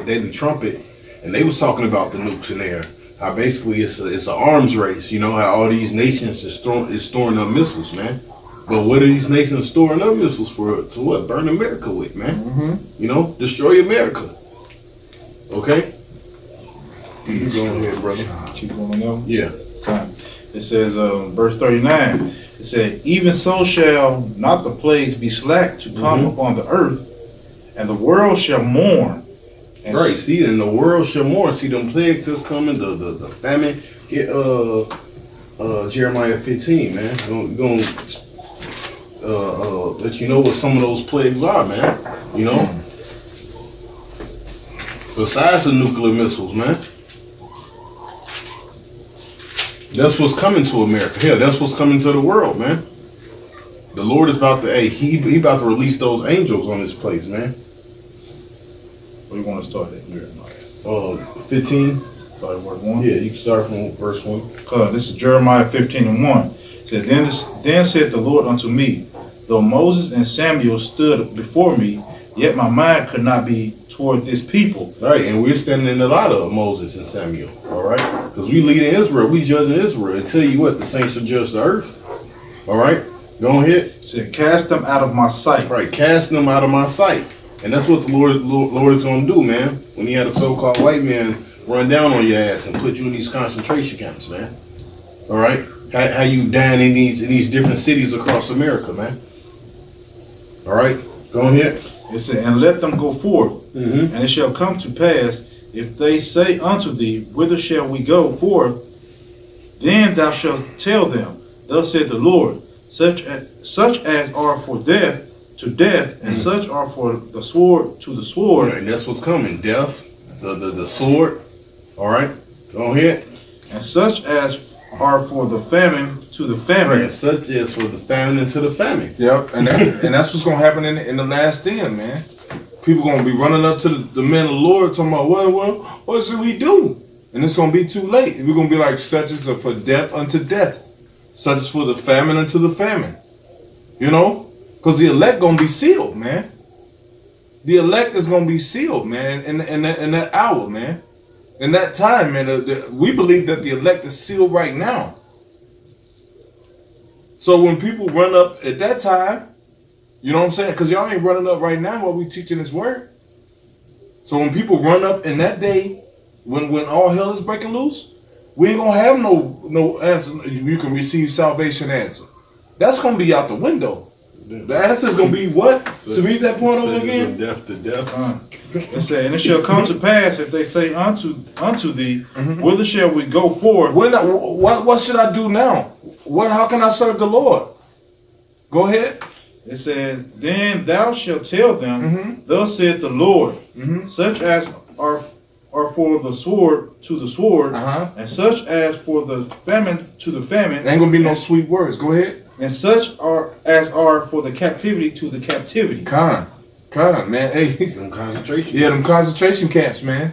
Speaker 9: Daily Trumpet, and they was talking about the nukes in there. How basically it's an arms race. You know how all these nations is storing up missiles, man. But what are these nations storing up missiles for? To what? Burn America with, man. You know, destroy America. Okay? Go ahead, brother.
Speaker 8: Keep going on.
Speaker 9: Yeah.
Speaker 8: It says, verse 39. It said, even so shall not the plagues be slack to come upon the earth, and the world shall mourn.
Speaker 9: Right. See, and the world shall mourn. See them plagues that's coming. The famine. Jeremiah 15, man. Going let you know what some of those plagues are, man. You know, besides the nuclear missiles, man. That's what's coming to America. Hell, that's what's coming to the world, man. The Lord is about to, he about to release those angels on this place, man.
Speaker 8: Where you want to start at?
Speaker 9: 15.
Speaker 8: Start at verse 1?
Speaker 9: Yeah, you can start from verse 1.
Speaker 8: This is Jeremiah 15:1. It said, then said the Lord unto me, though Moses and Samuel stood before me, yet my mind could not be toward this people.
Speaker 9: All right, and we're standing in the light of Moses and Samuel, all right? Because we leading Israel, we judging Israel. And tell you what, the saints shall judge the earth. All right, go ahead.
Speaker 8: It said, cast them out of my sight.
Speaker 9: Right, cast them out of my sight. And that's what the Lord is going to do, man. When he had a so-called white man run down on your ass and put you in these concentration camps, man. All right, how you dying in these different cities across America, man. All right, go ahead.
Speaker 8: It said, and let them go forth, and it shall come to pass, if they say unto thee, whither shall we go forth? Then thou shalt tell them, thus said the Lord, such as are for death to death, and such are for the sword to the sword.
Speaker 9: Right, and that's what's coming, death, the sword. All right, go ahead.
Speaker 8: And such as are for the famine to the famine.
Speaker 9: Right, such as for the famine to the famine.
Speaker 10: Yep, and that's what's gonna happen in the last end, man. People gonna be running up to the men of the Lord talking about, well, what should we do? And it's gonna be too late. We're gonna be like, such as for death unto death, such as for the famine unto the famine. You know, because the elect gonna be sealed, man. The elect is gonna be sealed, man, in that hour, man. In that time, man, we believe that the elect is sealed right now. So when people run up at that time, you know what I'm saying? Because y'all ain't running up right now while we teaching this word. So when people run up in that day, when all hell is breaking loose, we ain't gonna have no answer. You can receive salvation answer. That's gonna be out the window. The answer is gonna be what? So read that point over again.
Speaker 9: Death to death.
Speaker 8: It said, and it shall come to pass if they say unto thee, whither shall we go forth?
Speaker 10: What should I do now? How can I serve the Lord? Go ahead.
Speaker 8: It says, then thou shalt tell them, thus saith the Lord, such as are for the sword to the sword, and such as for the famine to the famine.
Speaker 10: Ain't gonna be no sweet words. Go ahead.
Speaker 8: And such as are for the captivity to the captivity.
Speaker 10: Kind, man. Hey,
Speaker 9: them concentration.
Speaker 10: Yeah, them concentration camps, man.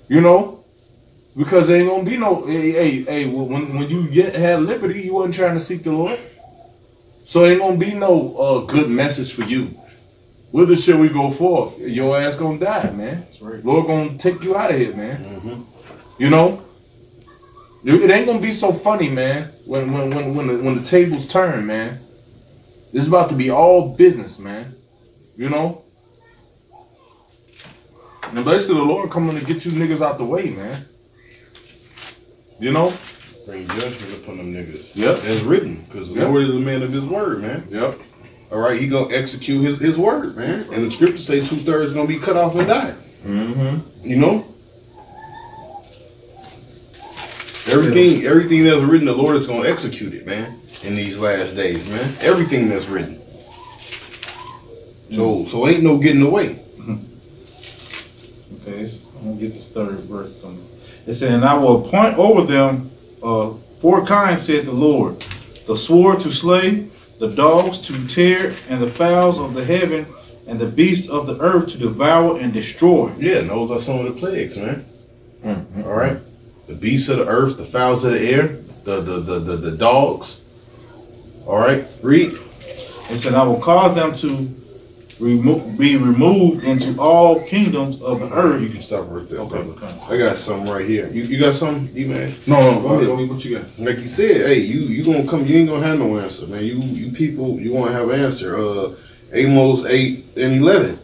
Speaker 10: You know, because there ain't gonna be no. Hey. When you had liberty, you wasn't trying to seek the Lord, so there ain't gonna be no good message for you. Whither shall we go forth? Your ass gonna die, man.
Speaker 8: That's right. Lord
Speaker 10: gonna take you out of here, man. You know. It ain't gonna be so funny, man. When the tables turn, man. It's about to be all business, man. You know. And basically, the Lord coming to get you niggas out the way, man. You know.
Speaker 9: Bring judgment upon them niggas.
Speaker 10: Yep.
Speaker 9: That's written, because the Lord is a man of his word, man.
Speaker 10: Yep.
Speaker 9: All right, he gonna execute his word, man. And the scriptures say 2/3 gonna be cut off and die. You know. Everything that's written, the Lord is gonna execute it, man. In these last days, man. Everything that's written. So ain't no getting away.
Speaker 8: Okay, I'm gonna get this third verse from it. It said, and I will appoint over them 4 kinds, said the Lord: the sword to slay, the dogs to tear, and the fowls of the heaven, and the beasts of the earth to devour and destroy.
Speaker 9: Yeah, and those are some of the plagues, man. All right. The beasts of the earth, the fowls of the air, the dogs. All right, read.
Speaker 8: It said, I will cause them to be removed into all kingdoms of the earth.
Speaker 9: You can stop right there.
Speaker 8: Okay.
Speaker 9: I got something right here. You got something, E-Man?
Speaker 10: No, go ahead. What you got?
Speaker 9: Like you said, hey, you gonna come, you ain't gonna have no answer, man. You people, you wanna have an answer. Amos 8:11.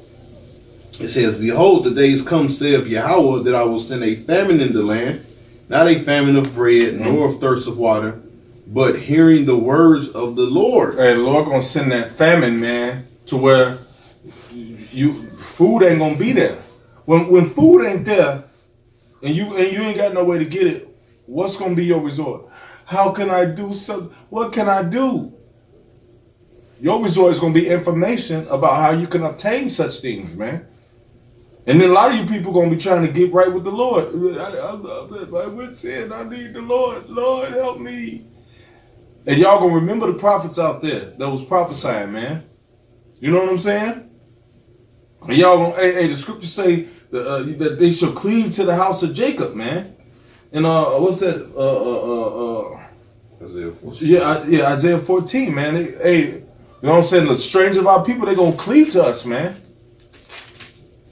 Speaker 9: It says, behold, the days come, saith Yahweh, that I will send a famine in the land, not a famine of bread, nor of thirst of water, but hearing the words of the Lord.
Speaker 10: Hey, the Lord gonna send that famine, man, to where food ain't gonna be there. When food ain't there, and you ain't got no way to get it, what's gonna be your resort? How can I do something? What can I do? Your resort is gonna be information about how you can obtain such things, man. And then a lot of you people gonna be trying to get right with the Lord. I went saying I need the Lord. Lord, help me. And y'all gonna remember the prophets out there that was prophesying, man. You know what I'm saying? And y'all gonna, hey, the scriptures say that they shall cleave to the house of Jacob, man. And what's that?
Speaker 9: Isaiah 14.
Speaker 10: Yeah, Isaiah 14, man. Hey, you know what I'm saying? The strange of our people, they gonna cleave to us, man.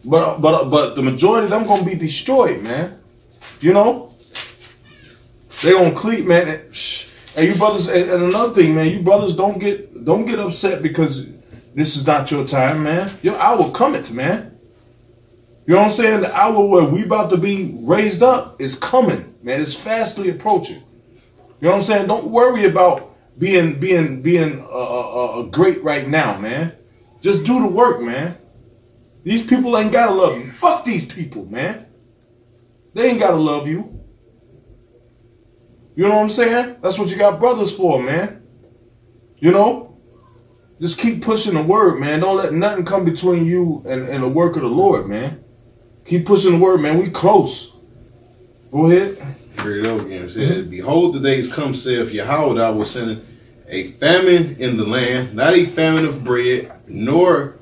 Speaker 10: But the majority of them gonna be destroyed, man. You know, they gonna cleave, man. And you brothers, and another thing, man, you brothers don't get upset because this is not your time, man. Your hour cometh, man. You know what I'm saying? The hour where we about to be raised up is coming, man. It's fastly approaching. You know what I'm saying? Don't worry about being great right now, man. Just do the work, man. These people ain't gotta love you. Fuck these people, man. They ain't gotta love you. You know what I'm saying? That's what you got brothers for, man. You know? Just keep pushing the word, man. Don't let nothing come between you and the work of the Lord, man. Keep pushing the word, man. We close. Go ahead.
Speaker 9: Read it over again. It says, behold, the days come, saith Yahweh, I will send a famine in the land, not a famine of bread, nor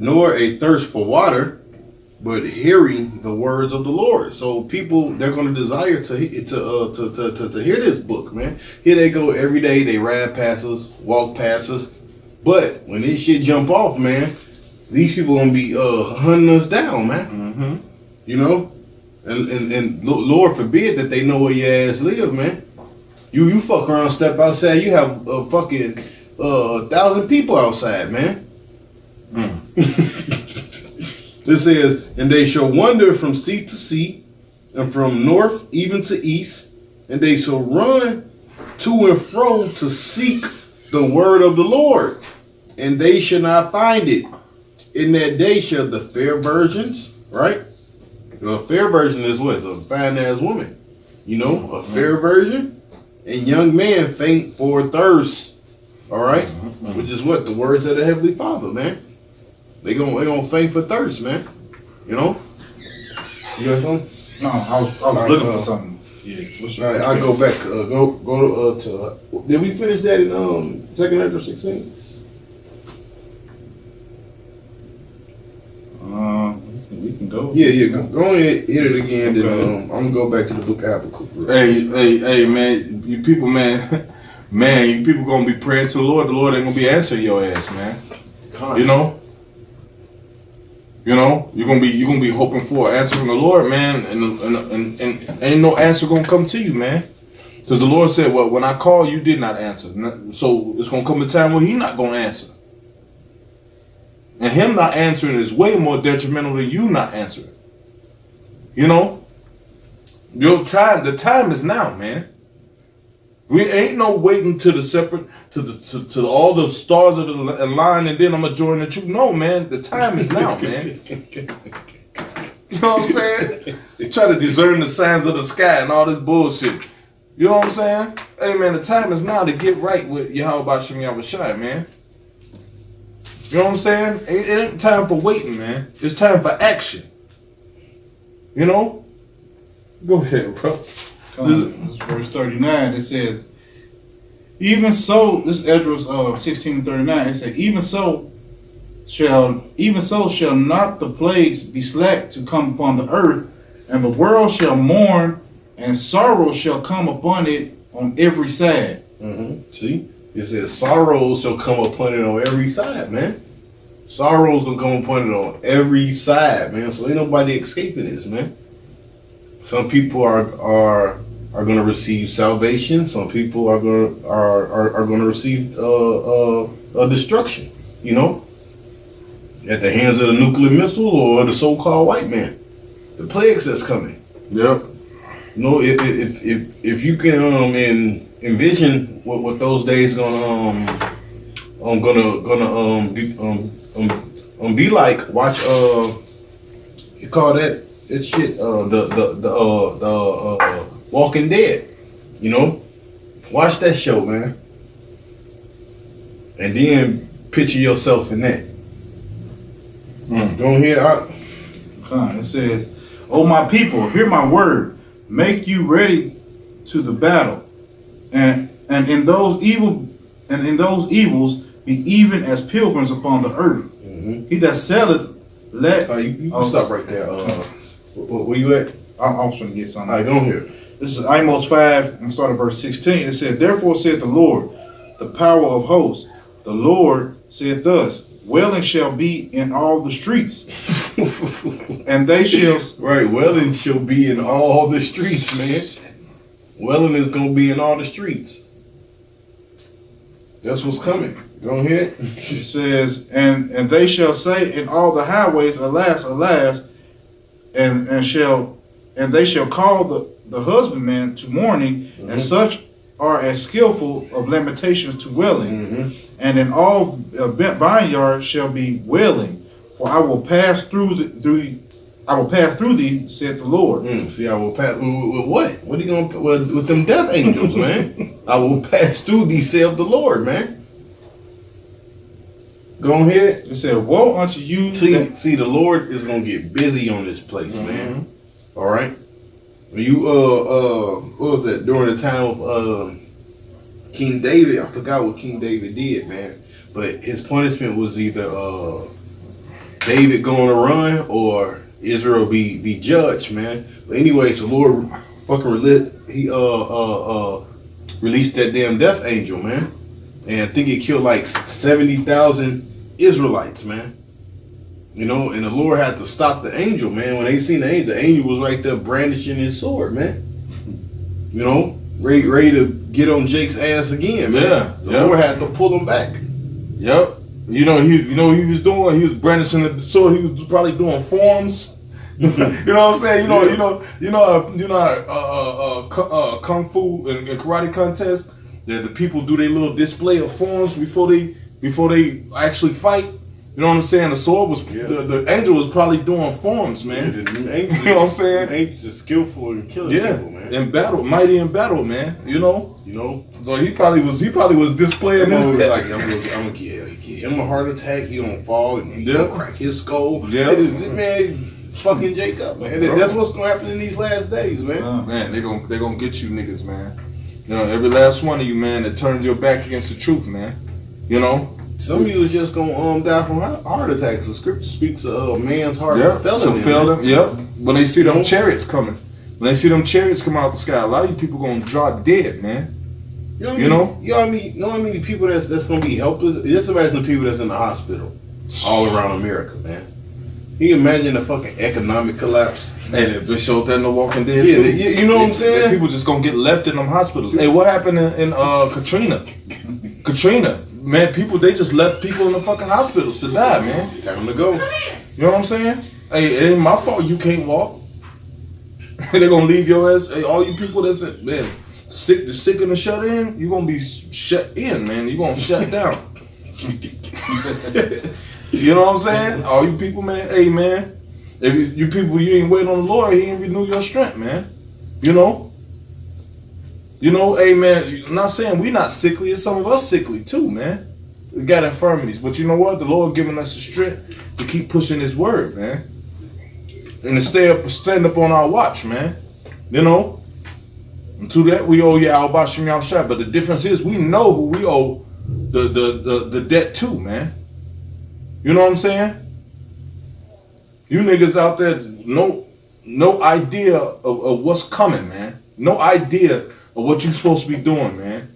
Speaker 9: a thirst for water, but hearing the words of the Lord. So people, they're going to desire to hear this book, man. Here they go every day. They ride past us, walk past us. But when this shit jump off, man, these people gonna be hunting us down, man.
Speaker 10: Mm-hmm.
Speaker 9: You know, and Lord forbid that they know where your ass live, man. You fuck around, step outside, you have fucking 1,000 people outside, man. This says, and they shall wander from sea to sea, and from north even to east, and they shall run to and fro to seek the word of the Lord, and they shall not find it. In that day shall the fair virgins, right? A fair virgin is what? It's a fine ass woman. You know, a fair virgin and young man faint for thirst. All right? Which is what? The words of the Heavenly Father, man. They gonna faint for thirst, man. You know? You got something?
Speaker 8: No, I was looking for something. Yeah.
Speaker 9: All right, I'll go back. Go to. Did we finish that in 2nd Ezra 16?
Speaker 8: We can go.
Speaker 9: Yeah. Go ahead, hit it again. Then I'm gonna go back to the book of Habakkuk.
Speaker 10: Hey, man, you people, man, you people gonna be praying to the Lord. The Lord ain't gonna be answering your ass, man. You know, you're gonna be hoping for an answer from the Lord, man, and ain't no answer gonna come to you, man. Because the Lord said, well, when I call, you did not answer. So it's gonna come a time where He not gonna answer. And Him not answering is way more detrimental than you not answering. You know? The time is now, man. We ain't no waiting to the separate to all the stars of the line and then I'm gonna join the truth. No, man, the time is now, man. You know what I'm saying? Try to discern the signs of the sky and all this bullshit. You know what I'm saying? Hey, man, the time is now to get right with Yahweh B'Shem Yahushai, man. You know what I'm saying? It ain't time for waiting, man. It's time for action. You know? Go ahead, bro.
Speaker 8: This is verse 39. It says, even so, this is Esdras 16:39. It says, even so shall not the plagues be slack to come upon the earth, and the world shall mourn, and sorrow shall come upon it on every side.
Speaker 9: See? It says sorrows shall come upon it on every side, man. Sorrows gonna come upon it on every side, man. So ain't nobody escaping this, man. Some people are gonna receive salvation. Some people are gonna receive destruction. You know, at the hands of the nuclear missile or the so-called white man. The plagues that's coming.
Speaker 10: Yep.
Speaker 9: You know, if you can envision what those days gonna be like. Watch you call that shit the Walking Dead. You know, watch that show, man, and then picture yourself in that. Go ahead,
Speaker 8: It says, "O my people, hear my word. Make you ready to the battle, and in those evils be even as pilgrims upon the earth. He that selleth, let."
Speaker 9: You stop right there. Where you at?
Speaker 8: I was trying to get something.
Speaker 9: All right, go on here.
Speaker 8: This is Amos 5, and start at verse 16. It says, "Therefore saith the Lord, the power of hosts, the Lord saith thus, wailing shall be in all the streets, and they shall..."
Speaker 9: Right, wailing shall be in all the streets, man. Wailing is gonna be in all the streets. That's what's coming. Go ahead.
Speaker 8: It says, and they shall say in all the highways, alas, alas, and they shall call the husbandman to mourning, and such are as skillful of lamentations to wailing, and in all vineyards shall be wailing, for I will pass through thee, saith the Lord.
Speaker 9: See, I will pass with what? What are you gonna with them death angels, man? I will pass through thee, saith the Lord, man. Go ahead.
Speaker 8: It said, "Woe unto you."
Speaker 9: See, the Lord is gonna get busy on this place, man. All right. You what was that during the time of King David? I forgot what King David did, man. But his punishment was either David going to run or Israel be judged, man. But anyways, the Lord fucking released that damn death angel, man, and I think it killed like 70,000 Israelites, man. You know, and the Lord had to stop the angel, man. When they seen the angel was right there brandishing his sword, man. You know, ready to get on Jake's ass again, man.
Speaker 10: Yeah.
Speaker 9: The Lord had to pull him back.
Speaker 10: Yep. You know he was doing. He was brandishing the sword. He was probably doing forms. You know what I'm saying? Kung Fu and karate contest. The people do their little display of forms before they actually fight. You know what I'm saying? The sword was the angel was probably doing forms, man. You know what I'm saying?
Speaker 9: Angels are skillful in killing people, man.
Speaker 10: In battle, mighty in battle, man. You know. So he probably was displaying his.
Speaker 9: Like I'm gonna give him a heart attack. He gonna fall and he gonna crack his skull.
Speaker 10: Yeah,
Speaker 9: man. Fucking Jacob, man. That's what's gonna happen in these last days, man.
Speaker 10: Man, they gonna get you niggas, man. You know, every last one of you, man, that turns your back against the truth, man. You know.
Speaker 9: Some of you is just gonna die from heart attacks. The scripture speaks of a man's heart failing.
Speaker 10: Yep. When they see them chariots coming, when they see them chariots come out the sky, a lot of you people gonna drop dead, man. You know how
Speaker 9: many people that's gonna be helpless? Just imagine the people that's in the hospital all around America, man. Can you imagine the fucking economic collapse?
Speaker 10: Hey, they showed that in The Walking Dead
Speaker 9: too.
Speaker 10: You know what I'm saying? People just gonna get left in them hospitals. Hey, what happened in Katrina? Katrina, man, they just left people in the fucking hospitals to die, man.
Speaker 9: Time to go.
Speaker 10: You know what I'm saying? Hey, it ain't my fault you can't walk. They're gonna leave your ass. Hey, all you people that's man sick and shut in, you gonna be shut in, man. You gonna shut down. You know what I'm saying? All you people, man. Hey, man. If you people, you ain't waiting on the Lord, He ain't renew your strength, man. You know. Hey, man. I'm not saying we not sickly. It's some of us sickly too, man. We got infirmities, but you know what? The Lord giving us the strength to keep pushing His word, man, and to stand up on our watch, man. You know. And to that we owe Yahweh Bashim Yahushua. But the difference is we know who we owe the debt to, man. You know what I'm saying? You niggas out there, no idea of what's coming, man. No idea of what you're supposed to be doing, man.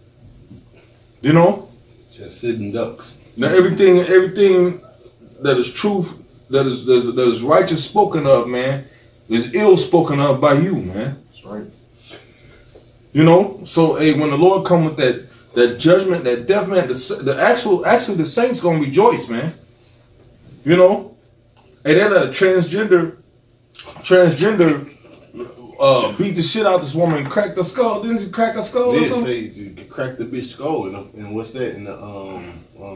Speaker 10: You know?
Speaker 9: Just sitting ducks.
Speaker 10: Now everything that is truth, that is righteous spoken of, man, is ill spoken of by you, man.
Speaker 8: That's right.
Speaker 10: You know? So hey, when the Lord come with that judgment, that death, man, actually the saints gonna rejoice, man. You know? Hey, they let a transgender beat the shit out of this woman and crack the skull. Didn't he crack her skull or something?
Speaker 9: They crack the bitch skull and what's that in the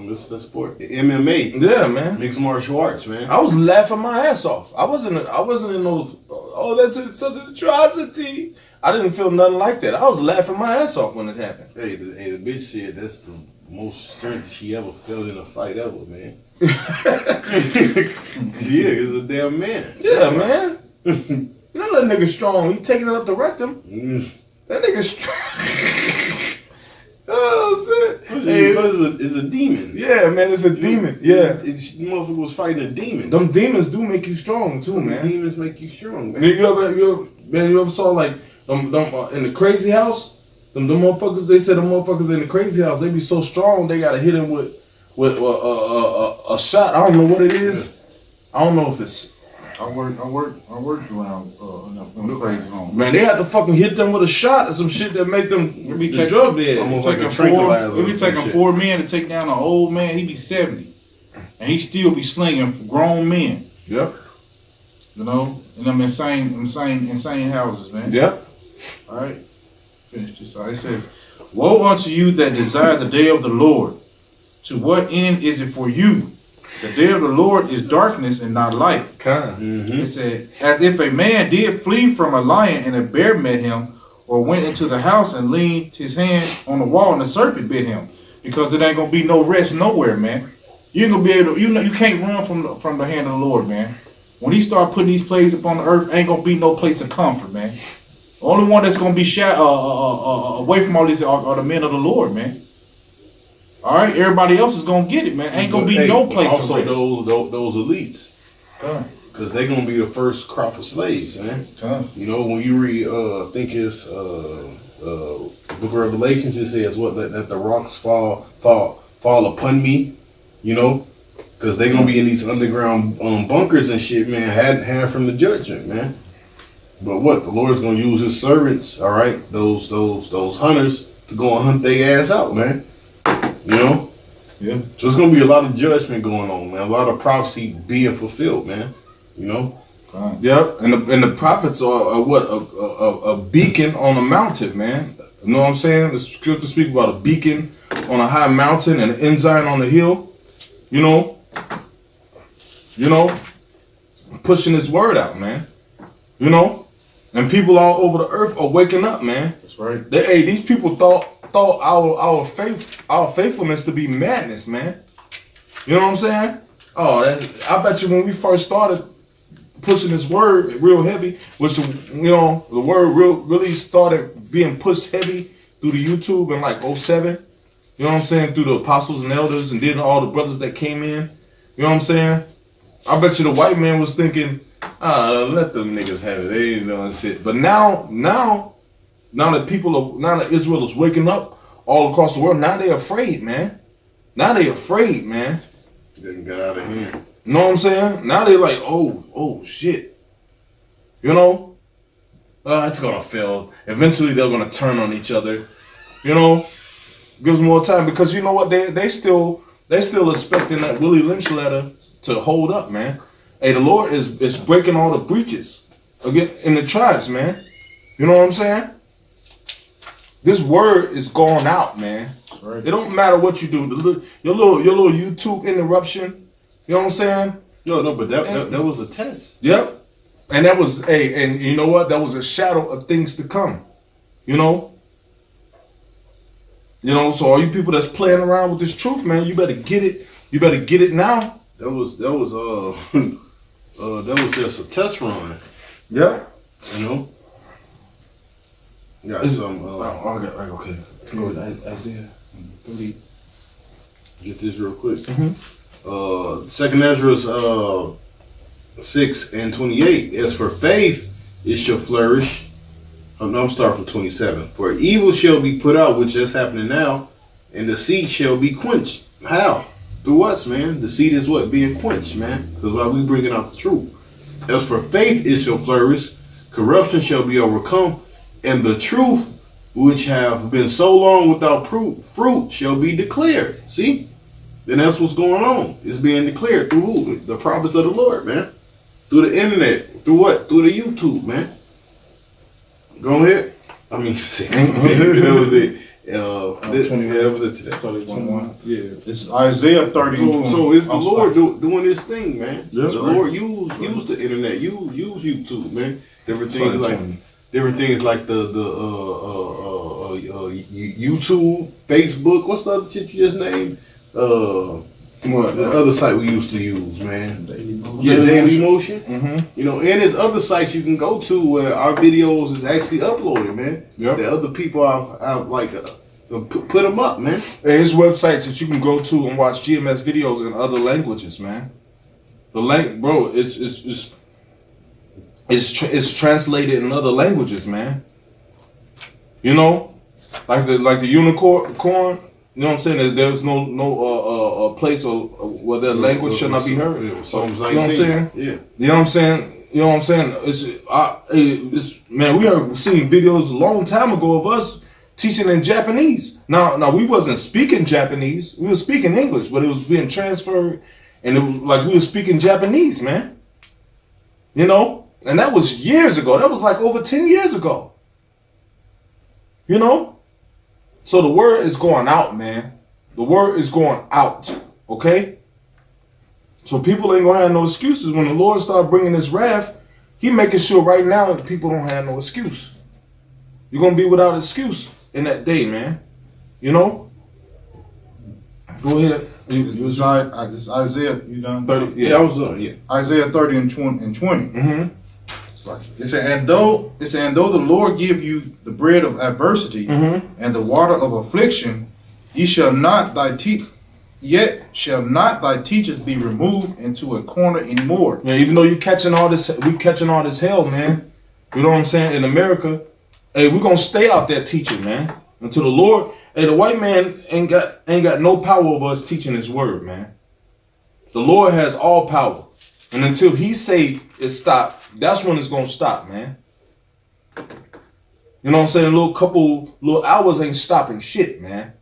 Speaker 9: what's the sport? MMA.
Speaker 10: Yeah, man.
Speaker 9: Mixed martial arts, man.
Speaker 10: I was laughing my ass off. I wasn't in those. Oh, that's such an atrocity. I didn't feel nothing like that. I was laughing my ass off when it happened.
Speaker 9: Hey, the bitch said that's the most strength she ever felt in a fight ever, man. Yeah, he's a damn man.
Speaker 10: Yeah, man. You know that nigga strong. He taking it up the rectum. That nigga strong. Oh, shit.
Speaker 9: It's a demon.
Speaker 10: Yeah, man, it's a demon. Yeah.
Speaker 9: Motherfucker was fighting a demon.
Speaker 10: Them demons do make you strong, too, man.
Speaker 9: Demons make you strong, man.
Speaker 10: You ever saw, like, them in the crazy house? Them motherfuckers, they said the motherfuckers in the crazy house, they be so strong, they gotta hit him with a shot. I don't know what it is. I don't know if it's.
Speaker 8: I worked around in the crazy home.
Speaker 10: Man, they had to fucking hit them with a shot or some shit that make them the drug dead.
Speaker 9: Almost like a tranquilizer.
Speaker 8: It be taking 4 men to take down an old man. He be 70, and he still be slinging grown men.
Speaker 10: Yep.
Speaker 8: You know, in them insane houses, man.
Speaker 10: Yep.
Speaker 8: All right. Finish this out. It says, "Woe unto you that desire the day of the Lord. To what end is it for you? The day of the Lord is darkness and not light." It said, "As if a man did flee from a lion and a bear met him, or went into the house and leaned his hand on the wall and a serpent bit him." Because it ain't gonna be no rest nowhere, man. You ain't gonna be able to, you can't run from the hand of the Lord, man. When he start putting these plagues upon the earth, ain't gonna be no place of comfort, man. The only one that's gonna be away from all this are the men of the Lord, man. All right, everybody else is gonna get it, man. Ain't gonna be no place.
Speaker 9: Also, those elites, because they're gonna be the first crop of slaves, man. You know, when you read, I think it's Book of Revelations, it says what that the rocks fall upon me. You know, because they're gonna be in these underground bunkers and shit, man. Had from the judgment, man. But what the Lord's gonna use His servants, all right, those hunters to go and hunt their ass out, man. You know?
Speaker 8: Yeah.
Speaker 9: So it's gonna be a lot of judgment going on, man. A lot of prophecy being fulfilled, man. You know?
Speaker 10: Yep. And the prophets are what a beacon on a mountain, man. You know what I'm saying? The scripture speaks about a beacon on a high mountain and an ensign on the hill. You know, pushing His word out, man. You know, and people all over the earth are waking up, man.
Speaker 8: That's right.
Speaker 10: These people thought our faithfulness to be madness, man. You know what I'm saying? Oh, I bet you when we first started pushing this word real heavy, which, you know, the word really started being pushed heavy through the YouTube in like 07. You know what I'm saying? Through the apostles and elders, and then all the brothers that came in. You know what I'm saying? I bet you the white man was thinking, let them niggas have it. They ain't doing shit. But now that Israel is waking up all across the world, now they're afraid, man. They
Speaker 9: Getting got out of hand.
Speaker 10: You know what I'm saying? Now they're like, oh shit. You know? It's gonna fail. Eventually they're gonna turn on each other. You know? Gives more time, because you know what? They still expecting that Willie Lynch letter to hold up, man. Hey, the Lord is breaking all the breaches again in the tribes, man. You know what I'm saying? This word is going out, man. Right. It don't matter what you do. Your little YouTube interruption. You know what I'm saying?
Speaker 9: No, but that was a test.
Speaker 10: Yep. And that was and you know what? That was a shadow of things to come. You know. So all you people that's playing around with this truth, man, you better get it. You better get it now.
Speaker 9: That was just a test run.
Speaker 10: Yeah.
Speaker 9: You know. Got some.
Speaker 10: Okay. Go ahead, Isaiah 30.
Speaker 9: Get this real quick. 2nd Ezra 6:28. As for faith, it shall flourish. I'm starting from 27. For evil shall be put out, which is happening now, and the seed shall be quenched. How? Through what, man? The seed is what? Being quenched, man. Because why we bringing out the truth. As for faith, it shall flourish. Corruption shall be overcome, and the truth, which have been so long without fruit, shall be declared. See? Then that's what's going on. It's being declared through who? The prophets of the Lord, man. Through the internet. Through what? Through the YouTube, man. Go ahead. I mean, that was it. That was it today.
Speaker 8: 21. Yeah. It's Isaiah 30.
Speaker 9: So it's the Lord doing this thing, man.
Speaker 10: That's
Speaker 9: the
Speaker 10: right.
Speaker 9: Lord use the internet. Use YouTube, man. Different things like the YouTube, Facebook. What's the other shit you just named? What the other site we used to use, man?
Speaker 10: Yeah,
Speaker 9: Daily Motion.
Speaker 10: Mm-hmm.
Speaker 9: You know, and there's other sites you can go to where our videos is actually uploaded, man.
Speaker 10: Yep.
Speaker 9: The other people have like put them up, man.
Speaker 10: There's websites that you can go to and watch GMS videos in other languages, man. Bro, it's translated in other languages, man. You know, like the unicorn. You know what I'm saying? There's no place where their language should not be heard.
Speaker 9: Psalms 19.
Speaker 10: You know what I'm saying?
Speaker 9: Yeah.
Speaker 10: You know what I'm saying? You know what I'm saying? It's man, we have seen videos a long time ago of us teaching in Japanese. Now we wasn't speaking Japanese. We were speaking English, but it was being transferred, and it was like we were speaking Japanese, man. You know? And that was years ago. That was like over 10 years ago. You know? So the word is going out, man. The word is going out. Okay? So people ain't gonna have no excuses. When the Lord start bringing his wrath, he making sure right now that people don't have no excuse. You're gonna be without excuse in that day, man. You know? Go ahead.
Speaker 8: This is Isaiah. You done?
Speaker 10: 30.
Speaker 9: Yeah, I was done. Yeah.
Speaker 8: Isaiah 30 and 20.
Speaker 10: Mm-hmm.
Speaker 8: It said, and though the Lord give you the bread of adversity and the water of affliction, shall not thy teachers be removed into a corner anymore.
Speaker 10: Yeah, even though we catching all this hell, man. You know what I'm saying? In America, hey, we're gonna stay out there teaching, man. Until the Lord, hey, the white man ain't got no power over us teaching his word, man. The Lord has all power. And until he say it stop, that's when it's gonna stop, man. You know what I'm saying? Little hours ain't stopping shit, man.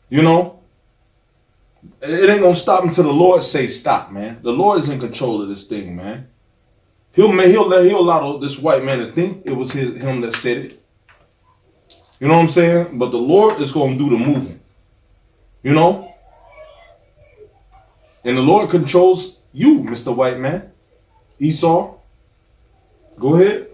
Speaker 10: You know? It ain't gonna stop until the Lord say stop, man. The Lord is in control of this thing, man. He'll allow this white man to think it was him that said it. You know what I'm saying? But the Lord is gonna do the moving. You know? And the Lord controls you, Mr. White Man. Esau. Go ahead.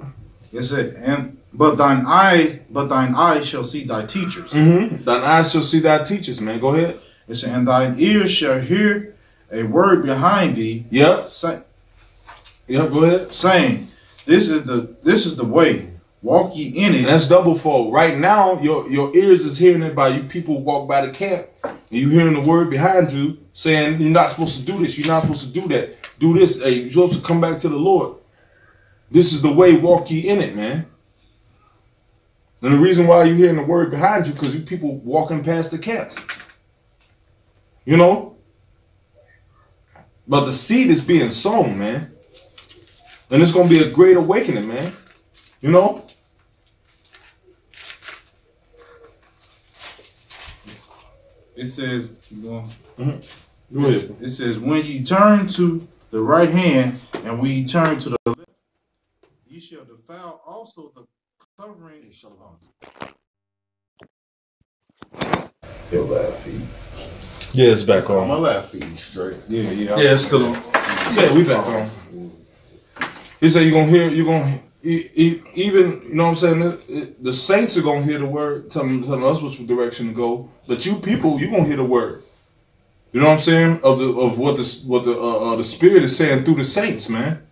Speaker 8: It said, but thine eyes shall see thy teachers.
Speaker 10: Mm-hmm. Thine eyes shall see thy teachers, man. Go ahead.
Speaker 8: It said, and thine ears shall hear a word behind thee.
Speaker 10: Yeah. Go ahead.
Speaker 8: Saying, this is the way. Walk ye in it.
Speaker 10: And that's double fold. Right now, your ears is hearing it by you people walk by the camp. And you hearing the word behind you saying you're not supposed to do this. You're not supposed to do that. Do this. Hey, you're supposed to come back to the Lord. This is the way. Walk ye in it, man. And the reason why you're hearing the word behind you because you people walking past the camps. You know? But the seed is being sown, man. And it's going to be a great awakening, man. You know?
Speaker 8: It says, keep going.
Speaker 10: Mm-hmm. Go ahead.
Speaker 8: It says, when ye turn to the right hand and when ye turn to the left, ye shall defile also the covering.
Speaker 9: Your left feet.
Speaker 10: Yeah, it's back on.
Speaker 9: My left feet straight.
Speaker 8: Yeah.
Speaker 10: Yeah, it's still on. Yeah, we back on. He said you're gonna even, you know what I'm saying, the saints are gonna hear the word telling us which direction to go, but you people, you're gonna hear the word. You know what I'm saying? Of what the Spirit is saying through the saints, man.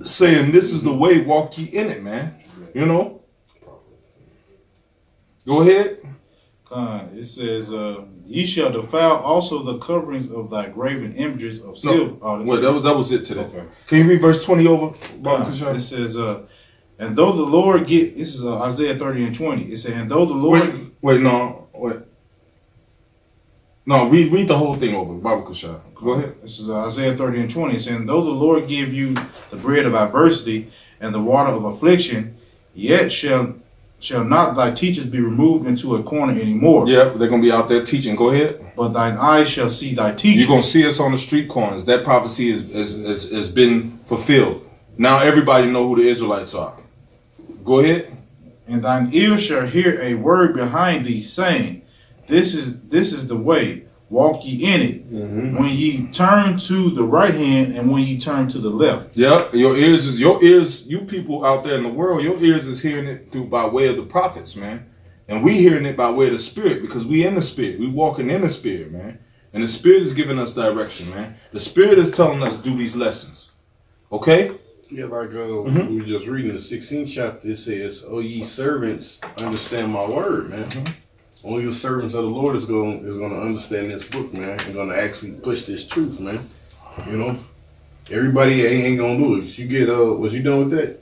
Speaker 10: Saying this is the way, walk ye in it, man. You know? Go ahead.
Speaker 8: It says, ye shall defile also the coverings of thy graven images of silver.
Speaker 10: No, that was it today.
Speaker 8: Okay.
Speaker 10: Can you read verse 20 over?
Speaker 8: It says, and though the Lord this is Isaiah 30 and 20. It says, and though the Lord.
Speaker 10: Wait. No, read the whole thing over. Bible Kushai. Go ahead.
Speaker 8: This is Isaiah 30 and 20. It says, and though the Lord give you the bread of adversity and the water of affliction, yet shall not thy teachers be removed into a corner anymore.
Speaker 10: Yeah, they're going to be out there teaching. Go ahead.
Speaker 8: But thine eyes shall see thy teachers.
Speaker 10: You're going to see us on the street corners. That prophecy has been fulfilled. Now everybody know who the Israelites are. Go ahead.
Speaker 8: And thine ears shall hear a word behind thee, saying, This is the way, walk ye in it. Mm-hmm. When ye turn to the right hand and when ye turn to the left.
Speaker 10: Yeah, your ears, you people out there in the world, your ears is hearing it by way of the prophets, man. And we hearing it by way of the Spirit because we in the Spirit. We walking in the Spirit, man. And the Spirit is giving us direction, man. The Spirit is telling us to do these lessons. Okay?
Speaker 9: Yeah, like we were just reading the 16th chapter. It says, "O ye servants, understand my word, man." Only the servants of the Lord is going to understand this book, man, and going to actually push this truth, man. You know, everybody ain't going to do it. You get was you done with that?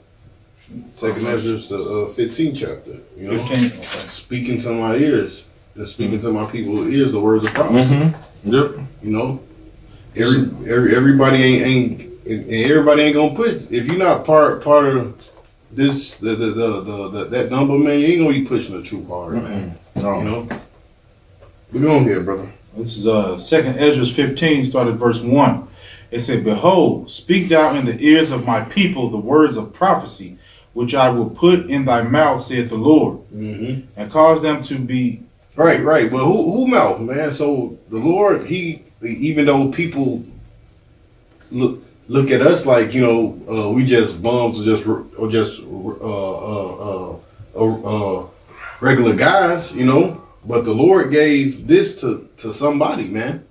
Speaker 9: Second Ezra, the 15th chapter. You know, 15. Speaking to my ears, and speaking to my people's ears, the words of prophecy.
Speaker 10: Yep.
Speaker 9: You know, everybody ain't. And everybody ain't gonna push. If you're not part of this, that number, man, you ain't gonna be pushing the truth hard, man. No. You know. We're going here, brother.
Speaker 8: This is Second Ezra 15, started verse 1. It said, "Behold, speak thou in the ears of my people the words of prophecy, which I will put in thy mouth, saith the Lord, and cause them to be."
Speaker 9: Right. But who mouth, man? So the Lord, even though people look at us like, you know, we just bums or just regular guys, you know. But the Lord gave this to somebody, man.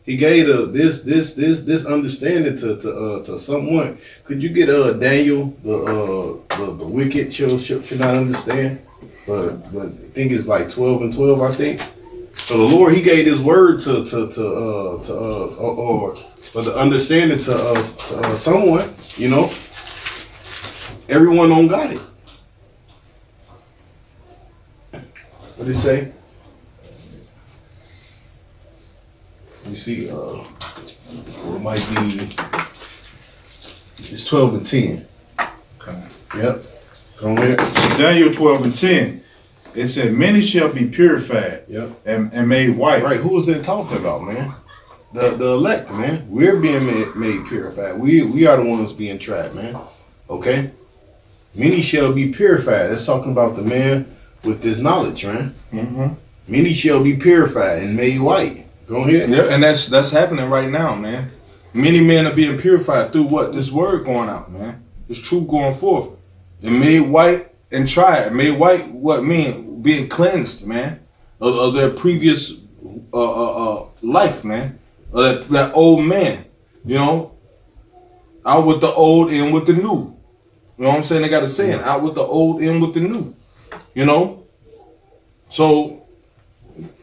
Speaker 9: He gave this understanding to someone. Could you get Daniel, the wicked should not understand, but I think it's like 12 and 12, I think. So the Lord, He gave His word or for the understanding to someone, you know. Everyone don't got it. What did it say? You see, it might be, it's 12 and 10.
Speaker 8: Okay.
Speaker 9: Yep. Go ahead.
Speaker 8: Daniel 12 and 10. It said, "Many shall be purified, and made white."
Speaker 9: Right. Who is it talking about, man? The elect, man. We're being made purified. We are the ones being tried, man. Okay? Many shall be purified. That's talking about the man with this knowledge, man. Many shall be purified and made white. Go ahead.
Speaker 10: Yeah, and that's happening right now, man. Many men are being purified through what? This word going out, man. This truth going forth. And made white and tried. Made white, what mean? Being cleansed, man, of their previous life, man. That old man, you know, out with the old, in with the new. You know what I'm saying? They got a saying, out with the old, in with the new. You know? So,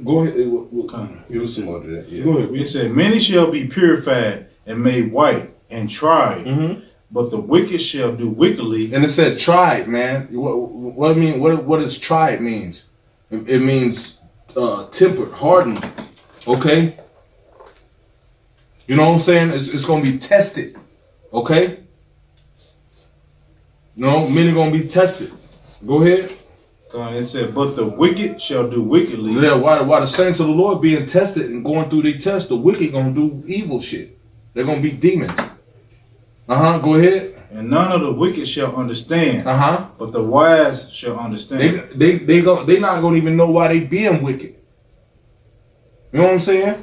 Speaker 10: go ahead. What kind of?
Speaker 9: Give us some more of that. Yeah.
Speaker 8: Go ahead. It said, "Many shall be purified and made white and tried, but the wicked shall do wickedly."
Speaker 10: And it said tried, man. What I mean? What does tried means? It means tempered, hardened. Okay. You know what I'm saying? It's gonna be tested. Okay. No, many gonna be tested. Go ahead.
Speaker 8: It said, "But the wicked shall do wickedly."
Speaker 10: Yeah. Why the saints of the Lord being tested and going through their tests, the wicked gonna do evil shit. They're gonna be demons. Go ahead.
Speaker 8: "And none of the wicked shall understand. But the wise shall understand."
Speaker 10: They not gonna even know why they being wicked. You know what I'm saying?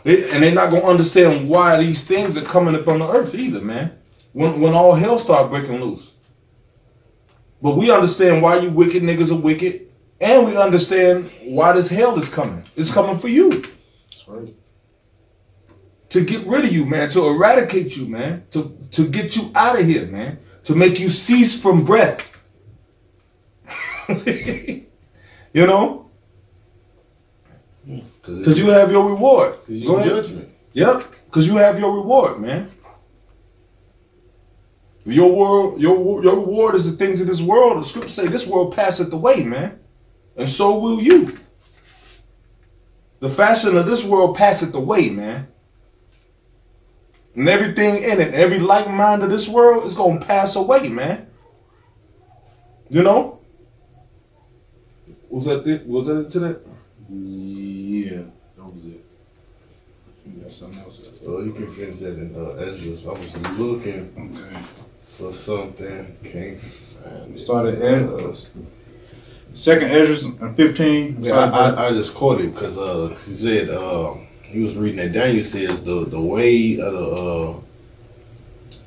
Speaker 10: And they're not gonna understand why these things are coming up on the earth either, man. When all hell start breaking loose. But we understand why you wicked niggas are wicked, and we understand why this hell is coming. It's coming for you.
Speaker 8: That's right.
Speaker 10: To get rid of you, man. To eradicate you, man. To get you out of here, man. To make you cease from breath. You know? Because you have your reward.
Speaker 9: Because your judgment.
Speaker 10: Yep. Because you have your reward, man. Your reward is the things of this world. The scriptures say this world passeth away, man. And so will you. The fashion of this world passeth away, man. And everything in it, every like mind of this world is going to pass away, man. You know? Was that it? Was that it to that?
Speaker 8: Yeah, that was it. You got something else?
Speaker 9: You can finish that in Ezra. I was looking for something. Can't find it.
Speaker 8: Started at Second Ezra 15.
Speaker 9: Yeah, I just quoted it because he said he was reading that Daniel says the way of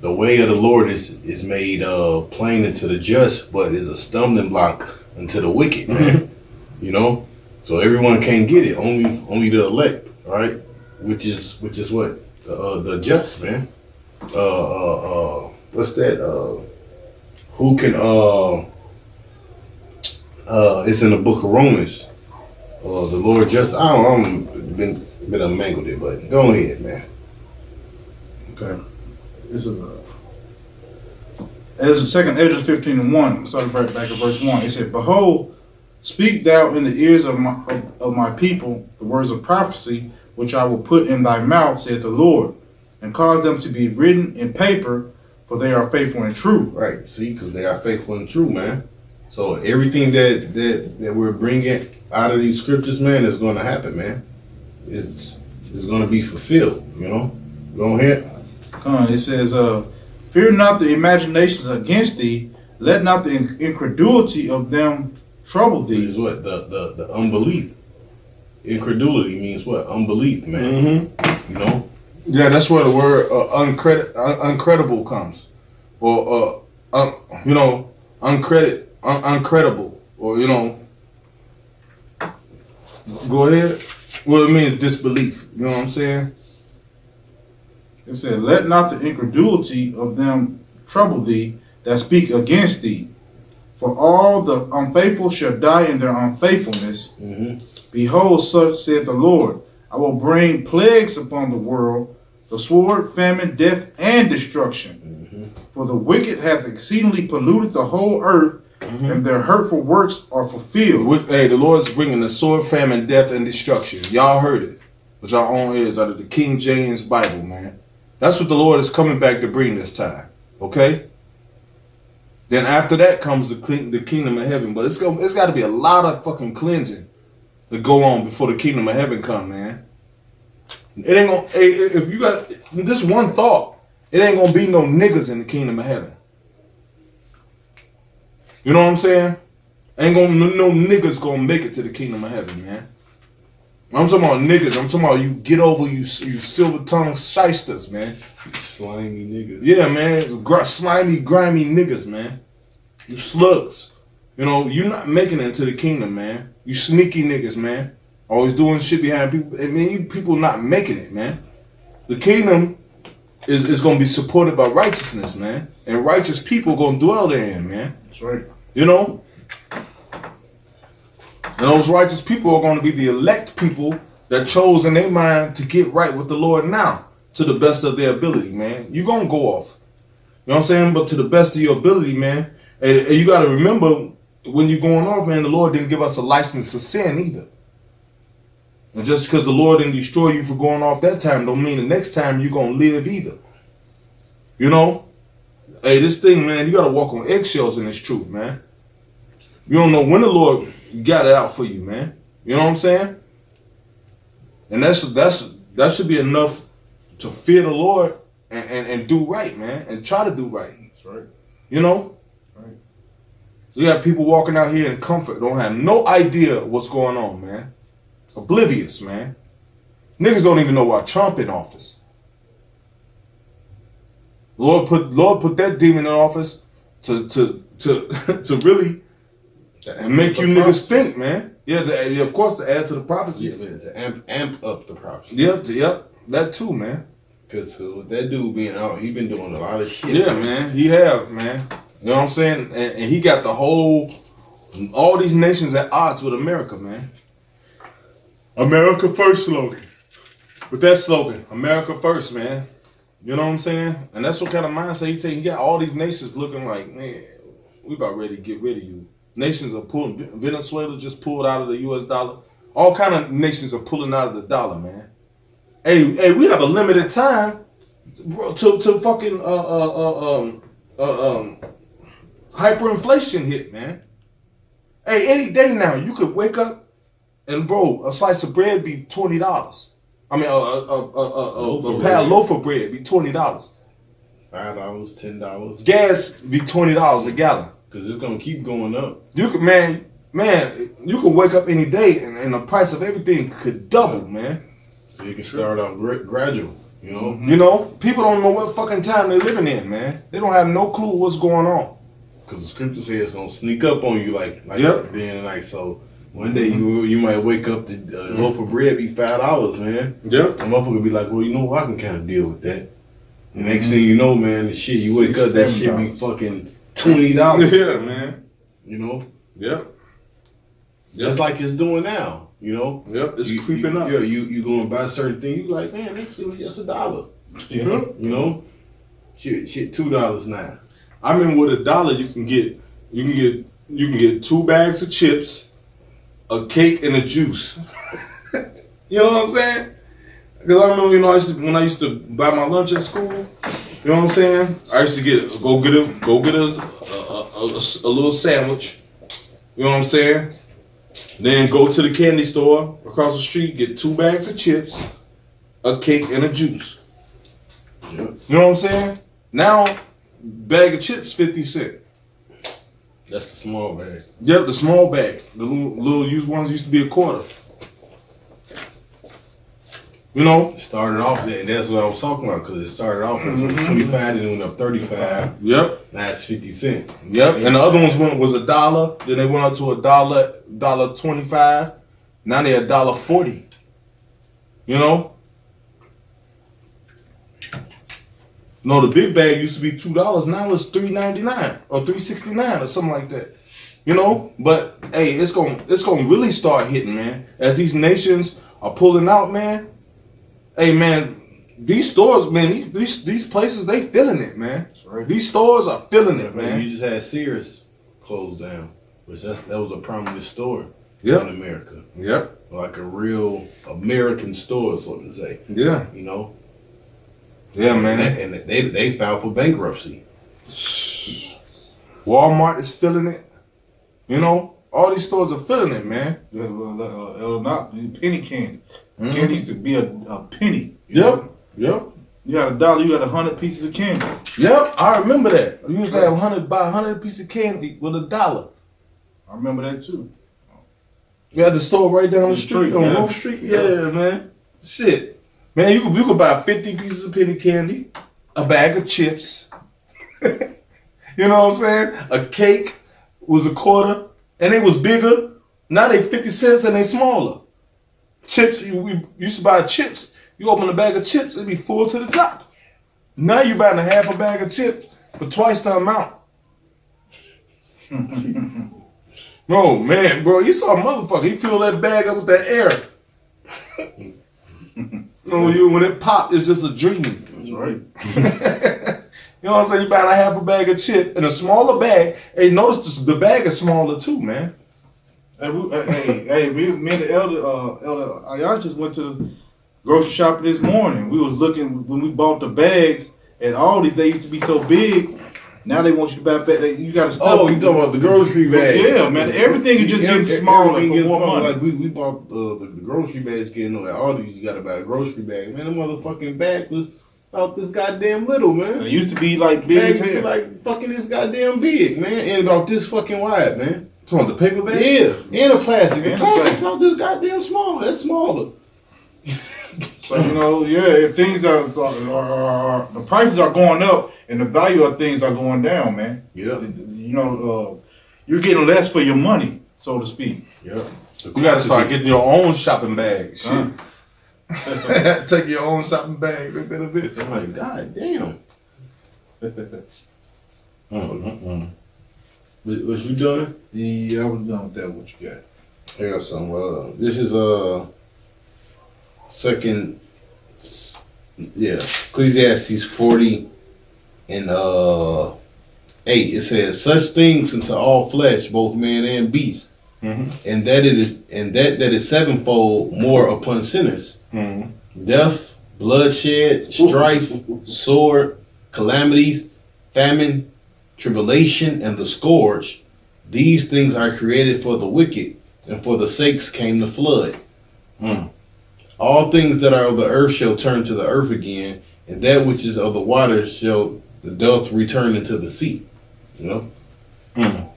Speaker 9: the Lord is made plain unto the just, but is a stumbling block unto the wicked, man. You know, so everyone can't get it. Only the elect, right? Which is what the just, man. What's that? Who can? It's in the book of Romans. The Lord just. I don't been mangled it, but go ahead, man.
Speaker 8: Okay. This is Ezra 15:1. Starting right back at verse 1. It said, "Behold, speak thou in the ears of my people the words of prophecy, which I will put in thy mouth, saith the Lord, and cause them to be written in paper, for they are faithful and true."
Speaker 9: Right. See, because they are faithful and true, man. So everything that we're bringing out of these scriptures, man, is going to happen, man. It's going to be fulfilled. You know. Go ahead.
Speaker 8: It says, "Fear not the imaginations against thee. Let not the incredulity of them trouble thee."
Speaker 9: Is what the unbelief. Incredulity means what? Unbelief, man.
Speaker 10: Mm-hmm.
Speaker 9: You know.
Speaker 10: Yeah, that's where the word uncredible comes, or uncredible, or Go ahead. Well, it means disbelief. You know what I'm saying?
Speaker 8: It said, "Let not the incredulity of them trouble thee that speak against thee. For all the unfaithful shall die in their unfaithfulness.
Speaker 9: Mm-hmm.
Speaker 8: Behold, such saith the Lord, I will bring plagues upon the world, the sword, famine, death, and destruction.
Speaker 9: Mm-hmm.
Speaker 8: For the wicked hath exceedingly polluted the whole earth, and their hurtful works are fulfilled."
Speaker 10: Hey, the Lord's bringing the sword, famine, death, and destruction. Y'all heard it with your own ears out of the King James Bible, man. That's what the Lord is coming back to bring this time. Okay? Then after that comes the kingdom of heaven. But it's got to be a lot of fucking cleansing to go on before the kingdom of heaven come, man. It ain't gonna. If you got this one thought, it ain't gonna be no niggas in the kingdom of heaven. You know what I'm saying? Ain't gonna no niggas gonna make it to the kingdom of heaven, man. I'm talking about niggas. I'm talking about you get over you silver tongued shysters, man.
Speaker 9: Slimy niggas.
Speaker 10: Yeah, man. Slimy, grimy niggas, man. You slugs. You know, you're not making it into the kingdom, man. You sneaky niggas, man. Always doing shit behind people. I mean, you people not making it, man. The kingdom is going to be supported by righteousness, man. And righteous people going to dwell therein, man.
Speaker 8: That's right.
Speaker 10: You know? And those righteous people are going to be the elect people that chose in their mind to get right with the Lord now, to the best of their ability, man. You're going to go off. You know what I'm saying? But to the best of your ability, man. And you got to remember, when you're going off, man, the Lord didn't give us a license to sin either. And just because the Lord didn't destroy you for going off that time don't mean the next time you're going to live either. You know? Hey, this thing, man, you got to walk on eggshells in this truth, man. You don't know when the Lord got it out for you, man. You know what I'm saying? And that should be enough to fear the Lord and do right, man. And try to do right.
Speaker 8: That's right.
Speaker 10: You know?
Speaker 8: Right.
Speaker 10: You got people walking out here in comfort, don't have no idea what's going on, man. Oblivious, man. Niggas don't even know why Trump in office. Lord put that demon in office to really make you niggas think, man. Yeah, of course, to add to the prophecy.
Speaker 9: Yeah, to amp up the prophecy.
Speaker 10: Yep, that too, man.
Speaker 9: Because with that dude being out, he been doing a lot of shit.
Speaker 10: Yeah, man, he have, man. You know what I'm saying? And he got all these nations at odds with America, man. America first slogan. With that slogan, America first, man. You know what I'm saying? And that's what kind of mindset he's taking. He got all these nations looking like, man, we about ready to get rid of you. Nations are pulling. Venezuela just pulled out of the U.S. dollar. All kind of nations are pulling out of the dollar, man. Hey, we have a limited time to fucking hyperinflation hit, man. Hey, any day now you could wake up and bro, a slice of bread be $20. I mean, a loaf of bread be $20.
Speaker 9: $5, $10.
Speaker 10: Gas be $20 a gallon.
Speaker 9: Cause it's gonna keep going up.
Speaker 10: You can, man, you can wake up any day and the price of everything could double, man.
Speaker 9: So you can start out gradual, you know.
Speaker 10: You know, people don't know what fucking time they're living in, man. They don't have no clue what's going on.
Speaker 9: Cause the scripture says it's gonna sneak up on you, like
Speaker 10: yep.
Speaker 9: being like so. One day you might wake up to a loaf of bread be $5, man.
Speaker 10: Yep.
Speaker 9: A motherfucker be like, well, you know what? I can kind of deal with that. The next thing you know, man, the shit you wake up, that shit be fucking $20.
Speaker 10: Yeah, man.
Speaker 9: You know.
Speaker 10: Yep.
Speaker 9: Just like it's doing now. You know.
Speaker 10: Yep. It's creeping up.
Speaker 9: Yeah. You going to buy certain things. You like, man, that shit was just $1.
Speaker 10: Yeah.
Speaker 9: You know. Shit, $2 now.
Speaker 10: I mean, with $1 you can get 2 bags of chips, a cake, and a juice. You know what I'm saying? Because I remember, you know, when I used to buy my lunch at school, you know what I'm saying? I used to go get a little sandwich. You know what I'm saying? Then go to the candy store across the street, get 2 bags of chips, a cake, and a juice.
Speaker 9: Yep.
Speaker 10: You know what I'm saying? Now, bag of chips 50 cents.
Speaker 9: That's the small bag.
Speaker 10: Yep, the small bag. The little used ones used to be $0.25. You know?
Speaker 9: It started off there, and that's what I was talking about, because it started off as 25, then it went up 35.
Speaker 10: Yep.
Speaker 9: Now it's 50 cents.
Speaker 10: Yep. And the other ones was $1. Then they went up to $1.25. Now they're $1.40. You know? No, the big bag used to be $2. Now it's $3.99 or $3.69 or something like that. You know, but hey, it's gonna really start hitting, man. As these nations are pulling out, man. Hey, man, these stores, man, these places, they feeling it, man. That's right. These stores are feeling it, man.
Speaker 9: You just had Sears closed down, which that was a prominent store in America.
Speaker 10: Yep.
Speaker 9: Like a real American store, so to say.
Speaker 10: Yeah.
Speaker 9: You know.
Speaker 10: Yeah, man.
Speaker 9: And they filed for bankruptcy.
Speaker 10: Walmart is feeling it. You know, all these stores are feeling it, man.
Speaker 8: Penny candy. Candy used to be a penny.
Speaker 10: Yep.
Speaker 8: You got $1, you got 100 pieces of candy.
Speaker 10: Yep, I remember that. You used to have buy 100 pieces of candy with $1.
Speaker 8: I remember that too.
Speaker 10: You had the store right down the street on Roof Street. Yeah, man. Shit. Man, you could buy 50 pieces of penny candy, a bag of chips. You know what I'm saying? A cake was $0.25, and it was bigger. Now they 50 cents and they smaller. Chips, we used to buy chips. You open a bag of chips, it'd be full to the top. Now you buying a half a bag of chips for twice the amount. No, man, bro, you saw a motherfucker. He filled that bag up with that air. When it popped, it's just a dream.
Speaker 8: That's right.
Speaker 10: You know what I'm saying? You buying a half a bag of chips in a smaller bag. Hey, notice the bag is smaller too, man.
Speaker 8: Me and the elder Ayash just went to the grocery shop this morning. We was looking when we bought the bags at Aldi's. They used to be so big. Now they want you to buy back. You got to stop.
Speaker 9: Oh, you talking about the grocery bags?
Speaker 8: Yeah, man. Everything is just getting smaller for more money.
Speaker 9: Like we bought the grocery bags getting at Aldi's. You got to buy a grocery bag. Man, the motherfucking bag was about this goddamn little, man.
Speaker 8: It used to be like big as hell.
Speaker 9: Like fucking this goddamn big, man, and about this fucking wide, man.
Speaker 10: Talking about the paper bag?
Speaker 9: Yeah, and a plastic. The plastic about this goddamn small. That's smaller.
Speaker 8: So you know, things are the prices are going up and the value of things are going down, man.
Speaker 9: Yeah.
Speaker 8: You know, you're getting less for your money, so to speak.
Speaker 9: Yeah.
Speaker 10: You got to start getting your own shopping bags. Shit. Take your own shopping bags. Ain't that a bitch?
Speaker 9: I'm like, god damn. What you doing?
Speaker 8: Yeah, I was done with that. What you got?
Speaker 9: I got some. This is second. Yeah, Ecclesiastes 40 and 8. It says, "Such things unto all flesh, both man and beast, and that is sevenfold more upon sinners. Death, bloodshed, strife, sword, calamities, famine, tribulation, and the scourge. These things are created for the wicked, and for the sakes came the flood. All things that are of the earth shall turn to the earth again, and that which is of the water shall the doth return into the sea." You know?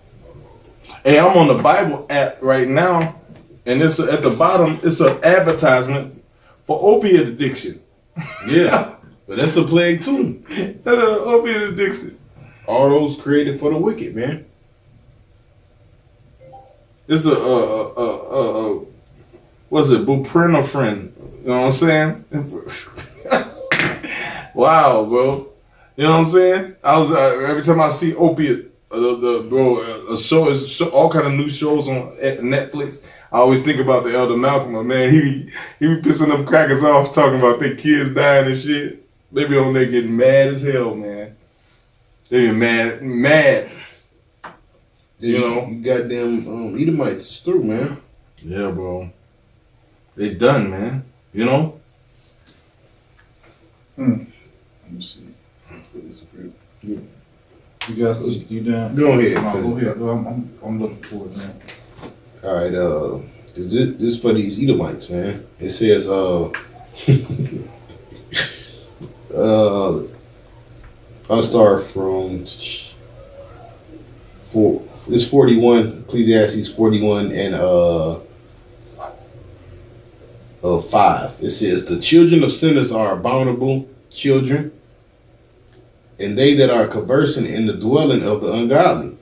Speaker 10: Hey, I'm on the Bible app right now, and it's at the bottom. It's an advertisement for opiate addiction.
Speaker 9: Yeah, but that's a plague too.
Speaker 10: That's an opiate addiction.
Speaker 9: All those created for the wicked, man.
Speaker 10: It's what's it, buprenorphine? You know what I'm saying? Wow, bro. You know what I'm saying? I was every time I see opiate, a show is all kind of new shows on Netflix. I always think about the Elder Malcolm. Man, he be pissing them crackers off talking about their kids dying and shit. They be on there getting mad as hell, man. They be mad. You know,
Speaker 9: you goddamn Edomites is through, man.
Speaker 10: Yeah, bro. They done, man. You know.
Speaker 8: Let me see. You guys, you done?
Speaker 9: Go ahead.
Speaker 8: No, go ahead. I'm looking for it, man.
Speaker 9: All right, this is for these Edomites, man. It says, I'll start from it's 41, Ecclesiastes 41 and 5. It says, the children of sinners are abominable children, and they that are conversant in the dwelling of the ungodly.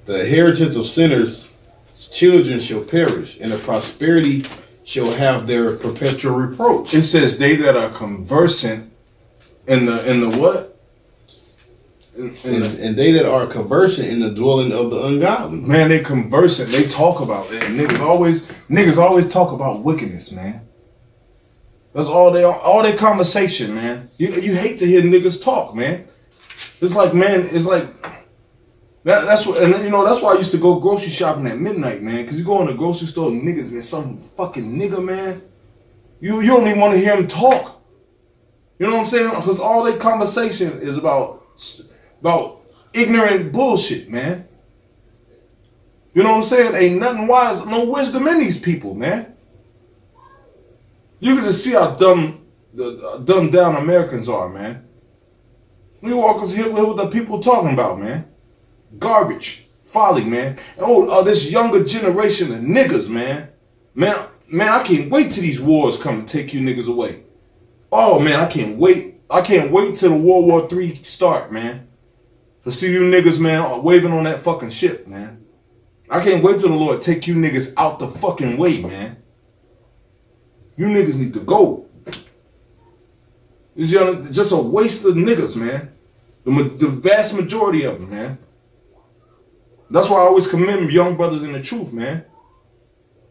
Speaker 9: The inheritance of sinners' children shall perish, and the prosperity shall have their perpetual reproach.
Speaker 10: It says they that are conversant in the what?
Speaker 9: And they that are conversant in the dwelling of the ungodly.
Speaker 10: Man, they conversant. They talk about it. Niggas always talk about wickedness, man. That's all their conversation, man. You hate to hear niggas talk, man. It's like, man, it's like that's what, and you know, that's why I used to go grocery shopping at midnight, man. Because you go in the grocery store, niggas get some fucking nigga, man. You don't even want to hear them talk. You know what I'm saying? Because all their conversation is about ignorant bullshit, man. You know what I'm saying? Ain't nothing wise, no wisdom in these people, man. You can just see how dumbed down Americans are, man. You walk here what the people talking about, man. Garbage, folly, man. This younger generation of niggas, man. Man, I can't wait till these wars come and take you niggas away. Oh man, I can't wait. I can't wait till the World War III start, man. To see you niggas, man, waving on that fucking ship, man. I can't wait till the Lord take you niggas out the fucking way, man. You niggas need to go. It's just a waste of niggas, man. The vast majority of them, man. That's why I always commend young brothers in the truth, man.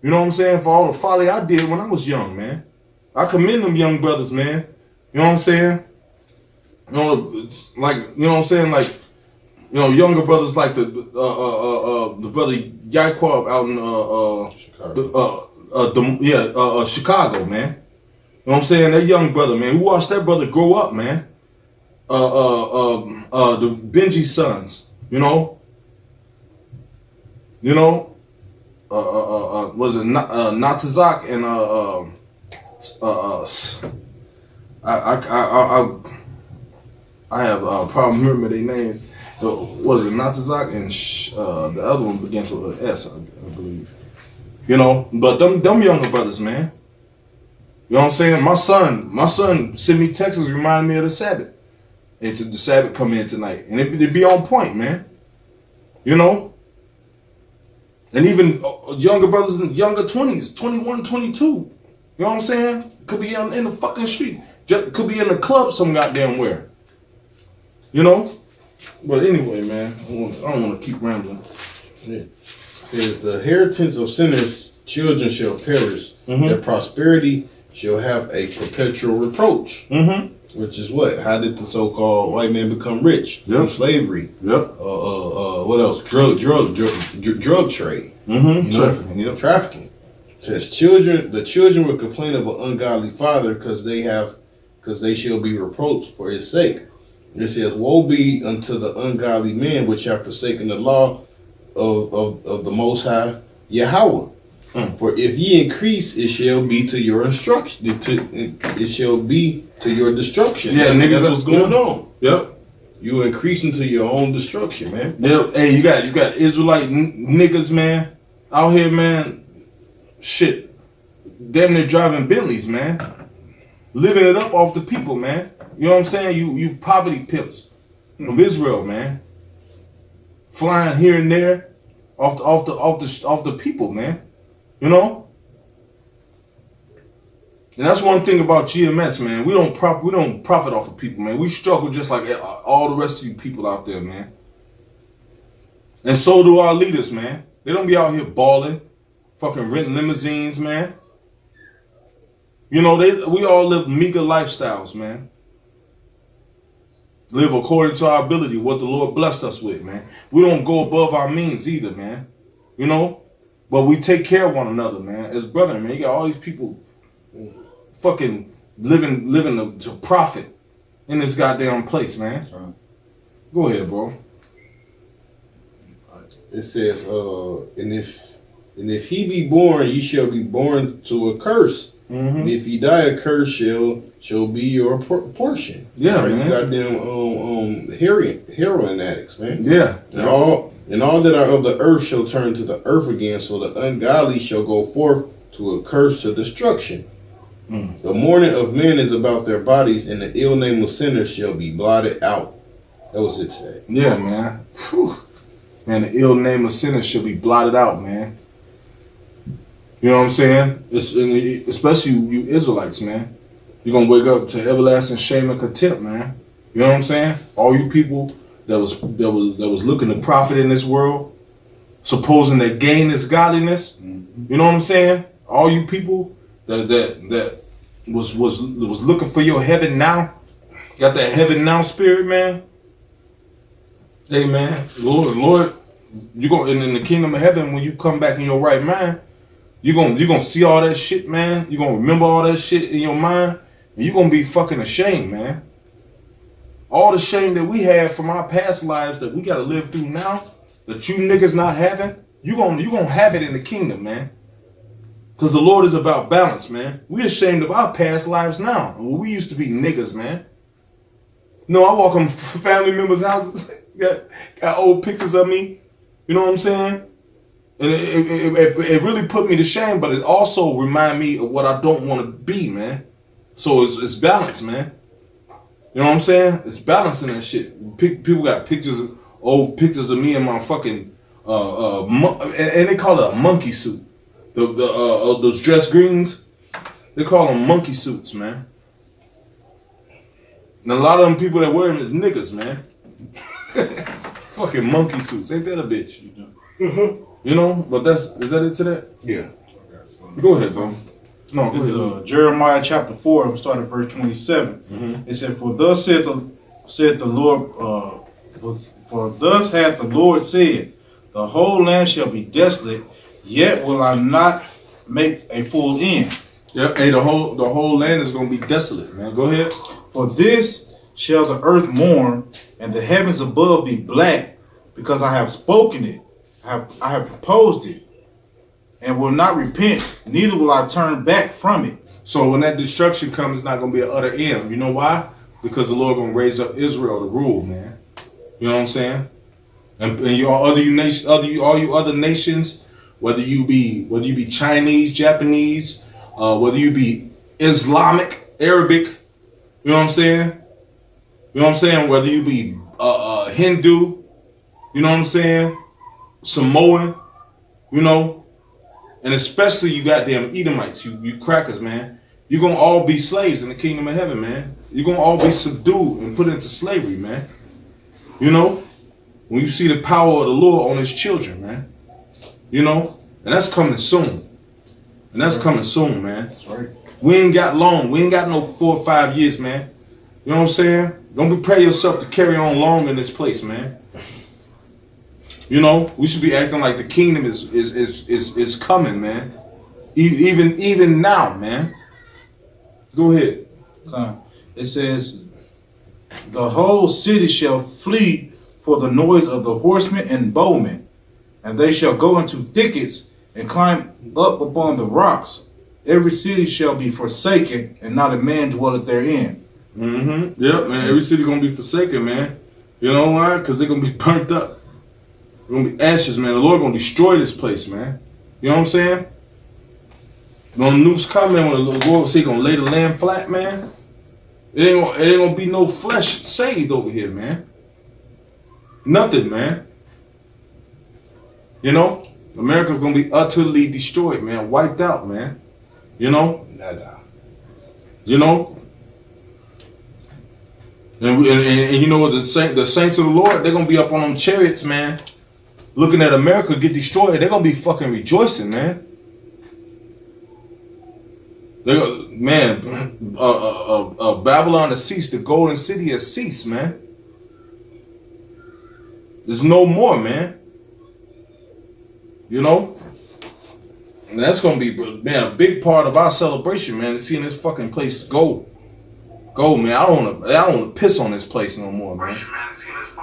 Speaker 10: You know what I'm saying? For all the folly I did when I was young, man. I commend them young brothers, man. You know what I'm saying? You know, like, you know what I'm saying? Like, you know, younger brothers like the brother Yaquab out in Chicago, man. You know what I'm saying? That young brother, man. We watched that brother grow up, man. The Benji sons, you know. You know, was it Natazak and I have a problem remembering their names. Was it Natazak and the other one began to S, I believe. You know, but them younger brothers, man. You know what I'm saying? My son sent me texts reminding me of the Sabbath. And the Sabbath come in tonight, and it be on point, man. You know. And even younger brothers in younger 20s, 21, 22. You know what I'm saying? Could be in the fucking street. Could be in the club some goddamn where. You know? But anyway, man, I don't want to keep rambling.
Speaker 9: It says, the inheritance of sinners' children shall perish. Their prosperity shall have a perpetual reproach. Which is what? How did the so-called white man become rich? Through slavery. What else? Drug trade.
Speaker 10: Trafficking.
Speaker 9: Trafficking. It says the children will complain of an ungodly father because they shall be reproached for his sake. It says, woe be unto the ungodly man which have forsaken the law of the Most High Yahweh. For if ye increase, it shall be to your instruction. It shall be to your destruction.
Speaker 10: Yeah, niggas,
Speaker 9: that's what's going on.
Speaker 10: Yep.
Speaker 9: You increasing to your own destruction, man.
Speaker 10: Yep. Hey, you got Israelite niggas, man, out here, man. Shit, damn near driving Bentleys, man. Living it up off the people, man. You know what I'm saying? You poverty pimps of Israel, man. Flying here and there. off the people, man. You know. And that's one thing about GMS, man. We don't profit off of people, man. We struggle just like all the rest of you people out there, man. And so do our leaders, man. They don't be out here balling, fucking renting limousines, man. You know, we all live meager lifestyles, man. Live according to our ability, what the Lord blessed us with, man. We don't go above our means either, man. You know? But we take care of one another, man. As brethren, man. You got all these people fucking living to profit in this goddamn place, man. Go ahead, bro.
Speaker 9: It says, and if he be born, ye shall be born to a curse. And if he die, a curse shall be your portion.
Speaker 10: Yeah,
Speaker 9: right?
Speaker 10: man.
Speaker 9: You goddamn heroin addicts, man.
Speaker 10: Yeah.
Speaker 9: And all that are of the earth shall turn to the earth again, so the ungodly shall go forth to a curse to destruction. The mourning of men is about their bodies, and the ill name of sinners shall be blotted out. That was it today.
Speaker 10: Yeah, man. Whew. Man, the ill name of sinners shall be blotted out, man. You know what I'm saying? Especially you Israelites, man. You're gonna wake up to everlasting shame and contempt, man. You know what I'm saying? All you people that was looking to profit in this world, supposing that gain is godliness. You know what I'm saying? All you people that was looking for your heaven now, got that heaven now spirit, man. Hey, man, Lord, you go in the kingdom of heaven when you come back in your right mind. You're gonna see all that shit, man. You're gonna remember all that shit in your mind, and you're gonna be fucking ashamed, man. All the shame that we had from our past lives that we gotta live through now, that you niggas not having, you gonna have it in the kingdom, man. Cause the Lord is about balance, man. We ashamed of our past lives now. We used to be niggas, man. No, I walk on family members' houses, got old pictures of me. You know what I'm saying? And it really put me to shame, but it also remind me of what I don't want to be, man. So it's balance, man. You know what I'm saying? It's balancing that shit. People got old pictures of me in my fucking and they call it a monkey suit. Those dress greens, they call them monkey suits, man. And a lot of them people that wear them is niggas, man. Fucking monkey suits, ain't that a bitch? You know, but is that it to that?
Speaker 9: Yeah.
Speaker 10: Go ahead, bro. No,
Speaker 8: this is Jeremiah chapter 4. I'm starting at verse 27. It said, "For thus saith the Lord, for thus hath the Lord said, the whole land shall be desolate, yet will I not make a full end."
Speaker 10: Yeah, hey, the whole land is gonna be desolate, man. Go ahead.
Speaker 8: "For this shall the earth mourn, and the heavens above be black, because I have spoken it, I have proposed it, and will not repent, neither will I turn back from it."
Speaker 10: So when that destruction comes, it's not gonna be an utter end. You know why? Because the Lord gonna raise up Israel to rule, man. You know what I'm saying? And all you other nations, whether you be Chinese, Japanese, whether you be Islamic, Arabic, you know what I'm saying? You know what I'm saying? Whether you be Hindu, you know what I'm saying? Samoan, you know, and especially you goddamn Edomites, you crackers, man. You're gonna all be slaves in the kingdom of heaven, man. You're gonna all be subdued and put into slavery, man. You know, when you see the power of the Lord on his children, man. You know, and that's coming soon. And that's coming soon, man.
Speaker 8: That's right.
Speaker 10: We ain't got long. We ain't got no 4 or 5 years, man. You know what I'm saying? Don't prepare yourself to carry on long in this place, man. You know, we should be acting like the kingdom is coming, man. Even now, man. Go ahead.
Speaker 8: It says, "The whole city shall flee for the noise of the horsemen and bowmen, and they shall go into thickets and climb up upon the rocks. Every city shall be forsaken, and not a man dwelleth therein."
Speaker 10: Yep, man. Every city gonna be forsaken, man. You know why? Because they're gonna be burnt up. They're gonna be ashes, man. The Lord gonna destroy this place, man. You know what I'm saying? When the news come, man, when the Lord say he gonna lay the land flat, man, it ain't gonna be no flesh saved over here, man. Nothing, man. You know, America's gonna be utterly destroyed, man, wiped out, man. You know, you know, and you know what, the saints of the Lord, they're gonna be up on them chariots, man, looking at America get destroyed. They're gonna be fucking rejoicing, man. Babylon has ceased. The golden city has ceased, man. There's no more, man. You know, and that's gonna be, man, a big part of our celebration, man. Is seeing this fucking place go, man. I don't wanna piss on this place no more, man.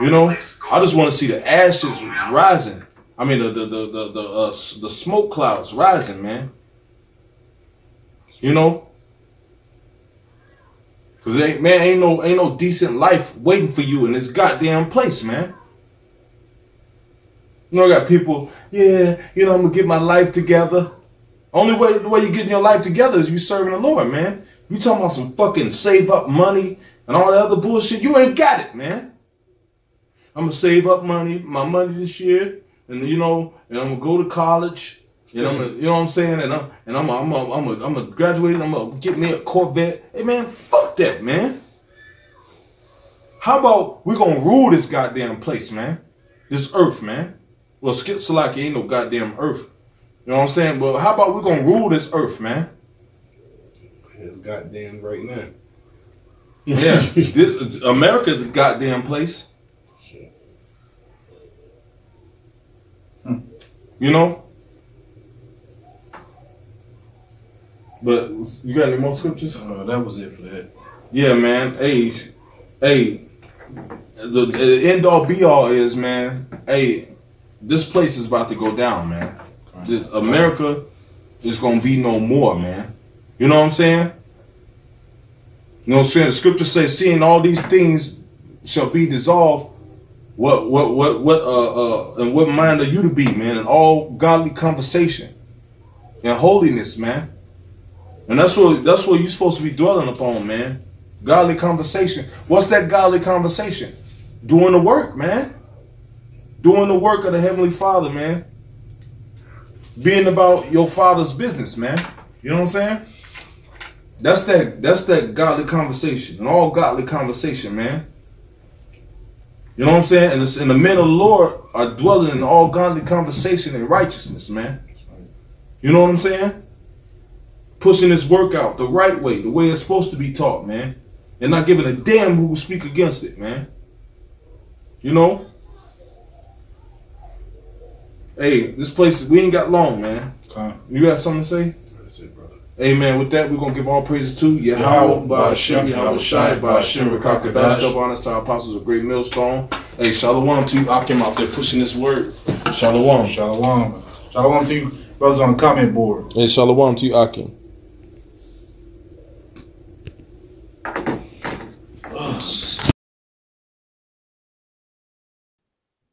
Speaker 10: You know, I just want to see the ashes rising. I mean, the smoke clouds rising, man. You know, cause ain't no decent life waiting for you in this goddamn place, man. You know, I got people, yeah, you know, I'm gonna get my life together. The way you getting your life together is you serving the Lord, man. You talking about some fucking save up money and all that other bullshit. You ain't got it, man. I'm gonna save up my money this year, and you know, and I'm gonna go to college. And I'm gonna, you know what I'm saying? And I'm gonna graduate. I'm gonna get me a Corvette. Hey man, fuck that, man. How about we gonna rule this goddamn place, man? This earth, man. Well, Salaki ain't no goddamn earth. You know what I'm saying? But how about we gonna rule this earth, man?
Speaker 9: It's goddamn right now.
Speaker 10: Yeah, this America's a goddamn place.
Speaker 9: Shit.
Speaker 10: You know. But you got any more scriptures?
Speaker 8: That was it for that.
Speaker 10: Yeah, man. Hey, the end all be all is, man. Hey, this place is about to go down, man. This America is gonna be no more, man. You know what I'm saying? You know what I'm saying? The scripture says, "Seeing all these things shall be dissolved, and what mind are you to be, man? In all godly conversation and holiness, man." And that's what you're supposed to be dwelling upon, man. Godly conversation. What's that godly conversation? Doing the work, man. Doing the work of the Heavenly Father, man. Being about your Father's business, man. You know what I'm saying? That's that godly conversation. And all godly conversation, man. You know what I'm saying? And the men of the Lord are dwelling in all godly conversation and righteousness, man. You know what I'm saying? Pushing this work out the right way, the way it's supposed to be taught, man. And not giving a damn who will speak against it, man. You know? Hey, this place, we ain't got long, man. You got something to say?
Speaker 9: That's it, brother.
Speaker 10: Hey, man, with that, we're going to give all praises to Yahweh, Ba'ashem, Yahweh Shai, Ba'ashem, Rakakadash. Double honors to our apostles of Great Millstone. Hey, shalom to you, Akim, out there pushing this word. Shalom.
Speaker 8: Shalom. Shalom to you, brothers on the comment board.
Speaker 10: Hey, shalom to you, Akim.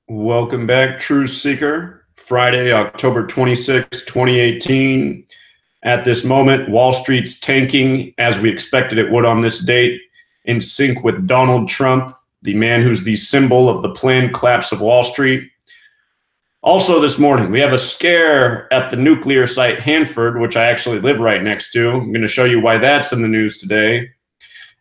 Speaker 11: Welcome back, Truth Seeker. Friday, October 26, 2018. At this moment, Wall Street's tanking as we expected it would on this date, in sync with Donald Trump, the man who's the symbol of the planned collapse of Wall Street. Also this morning, we have a scare at the nuclear site Hanford, which I actually live right next to. I'm going to show you why that's in the news today.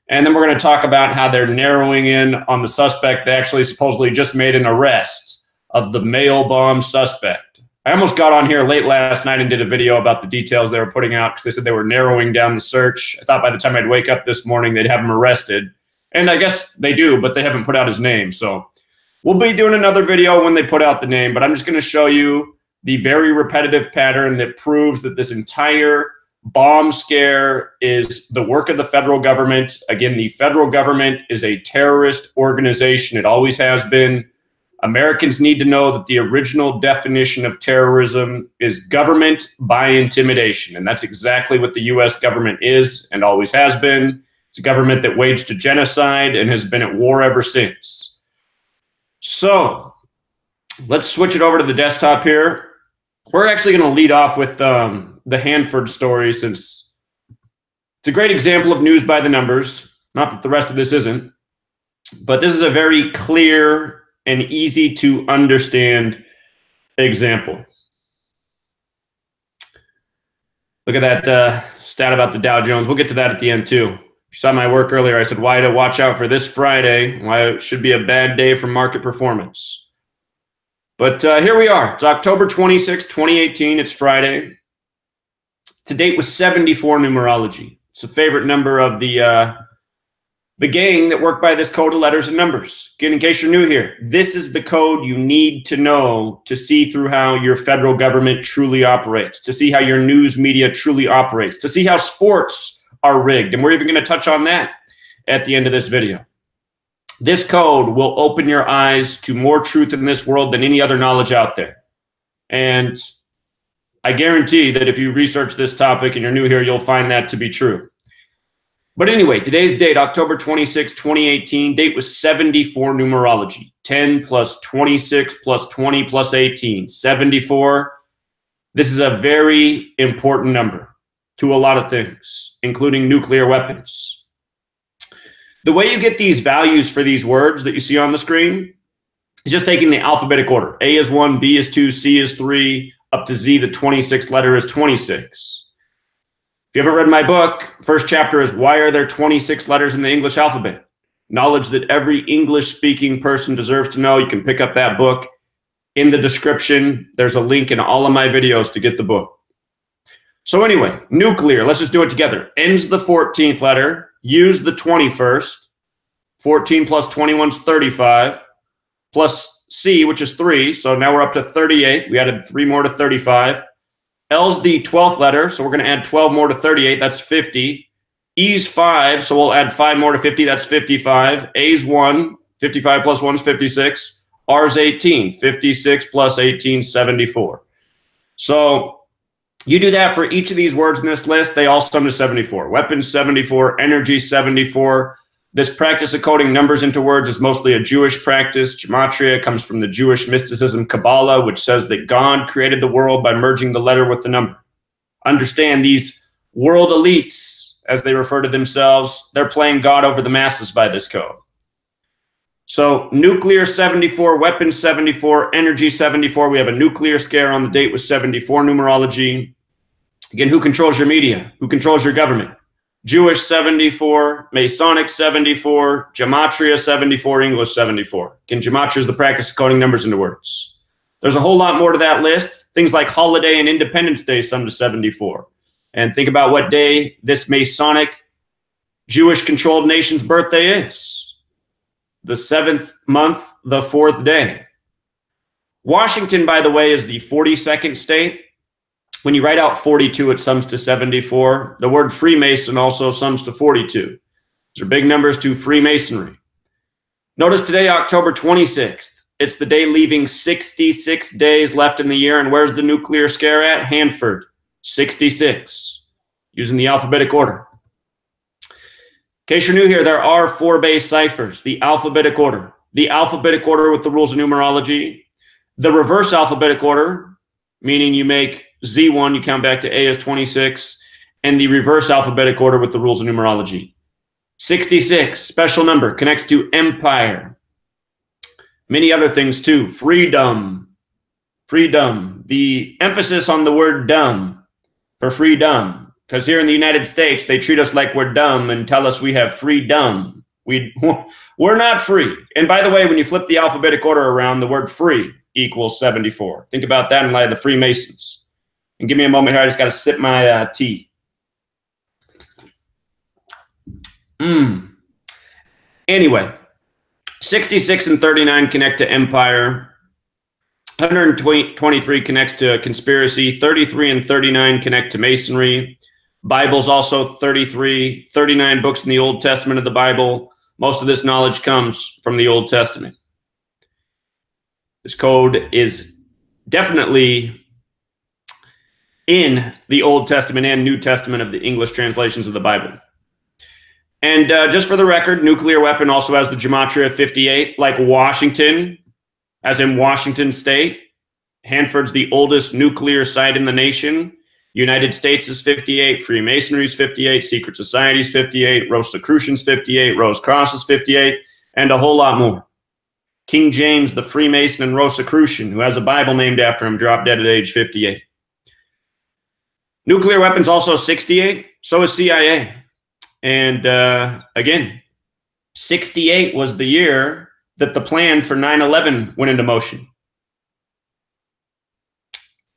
Speaker 11: And then we're going to talk about how they're narrowing in on the suspect. They actually supposedly just made an arrest of the mail bomb suspect. I almost got on here late last night and did a video about the details they were putting out because they said they were narrowing down the search. I thought by the time I'd wake up this morning, they'd have him arrested. And I guess they do, but they haven't put out his name. So we'll be doing another video when they put out the name, but I'm just going to show you the very repetitive pattern that proves that this entire bomb scare is the work of the federal government. Again, the federal government is a terrorist organization. It always has been. Americans need to know that the original definition of terrorism is government by intimidation. And that's exactly what the U.S. government is and always has been. It's a government that waged a genocide and has been at war ever since. So let's switch it over to the desktop here. We're actually going to lead off with the Hanford story, since it's a great example of news by the numbers. Not that the rest of this isn't, but this is a very clear and easy to understand example. Look at that stat about the Dow Jones. We'll get to that at the end too. If you saw my work earlier, I said why to watch out for this Friday, why it should be a bad day for market performance. But here we are. It's October 26, 2018. It's Friday. To date was 74 numerology. It's a favorite number of the gang that work by this code of letters and numbers. Again, in case you're new here, this is the code you need to know to see through how your federal government truly operates, to see how your news media truly operates, to see how sports are rigged. And we're even going to touch on that at the end of this video. This code will open your eyes to more truth in this world than any other knowledge out there. And I guarantee that if you research this topic and you're new here, you'll find that to be true. But anyway, today's date, October 26, 2018, date was 74 numerology. 10 plus 26 plus 20 plus 18, 74. This is a very important number to a lot of things, including nuclear weapons. The way you get these values for these words that you see on the screen is just taking the alphabetic order. A is 1, B is 2, C is 3, up to Z, the 26th letter is 26. If you haven't read my book, first chapter is why are there 26 letters in the English alphabet? Knowledge that every English-speaking person deserves to know. You can pick up that book in the description. There's a link in all of my videos to get the book. So anyway, nuclear, let's just do it together. N's the 14th letter, U's the 21st, 14 plus 21 is 35, plus C, which is 3, so now we're up to 38. We added 3 more to 35. L's the 12th letter, so we're going to add 12 more to 38, that's 50. E's 5, so we'll add 5 more to 50, that's 55. A's 1, 55 plus 1 is 56. R's 18, 56 plus 18, 74. So you do that for each of these words in this list, they all sum to 74. Weapons 74, energy 74. This practice of coding numbers into words is mostly a Jewish practice. Gematria comes from the Jewish mysticism Kabbalah, which says that God created the world by merging the letter with the number. Understand these world elites, as they refer to themselves, they're playing God over the masses by this code. So nuclear 74, weapons 74, energy 74. We have a nuclear scare on the date with 74 numerology. Again, who controls your media? Who controls your government? Jewish 74, Masonic 74, Gematria 74, English 74. Again, Gematria is the practice of coding numbers into words. There's a whole lot more to that list. Things like holiday and Independence Day sum to 74. And think about what day this Masonic Jewish-controlled nation's birthday is. The 7th month, the 4th day. Washington, by the way, is the 42nd state. When you write out 42, it sums to 74. The word Freemason also sums to 42. These are big numbers to Freemasonry. Notice today, October 26th. It's the day leaving 66 days left in the year. And where's the nuclear scare at? Hanford, 66, using the alphabetic order. In case you're new here, there are 4 base ciphers. The alphabetic order with the rules of numerology, the reverse alphabetic order, meaning you make Z1, you count back to A as 26, and the reverse alphabetic order with the rules of numerology. 66, special number, connects to empire. Many other things too. Freedom. Freedom. The emphasis on the word dumb for freedom. Because here in the United States, they treat us like we're dumb and tell us we have freedom. We're not free. And by the way, when you flip the alphabetic order around, the word free equals 74. Think about that in light of the Freemasons. And give me a moment here. I just got to sip my tea. Anyway, 66 and 39 connect to empire. 123 connects to conspiracy. 33 and 39 connect to masonry. Bible's also 33, 39 books in the Old Testament of the Bible. Most of this knowledge comes from the Old Testament. This code is definitely in the Old Testament and New Testament of the English translations of the Bible. And just for the record, nuclear weapon also has the gematria 58, like Washington, as in Washington State. Hanford's the oldest nuclear site in the nation. United States is 58, Freemasonry's 58, Secret Society's 58, Rosicrucian's 58, Rose Cross is 58, and a whole lot more. King James, the Freemason, and Rosicrucian, who has a Bible named after him, dropped dead at age 58. Nuclear weapons also 68, so is CIA. And again, 68 was the year that the plan for 9/11 went into motion.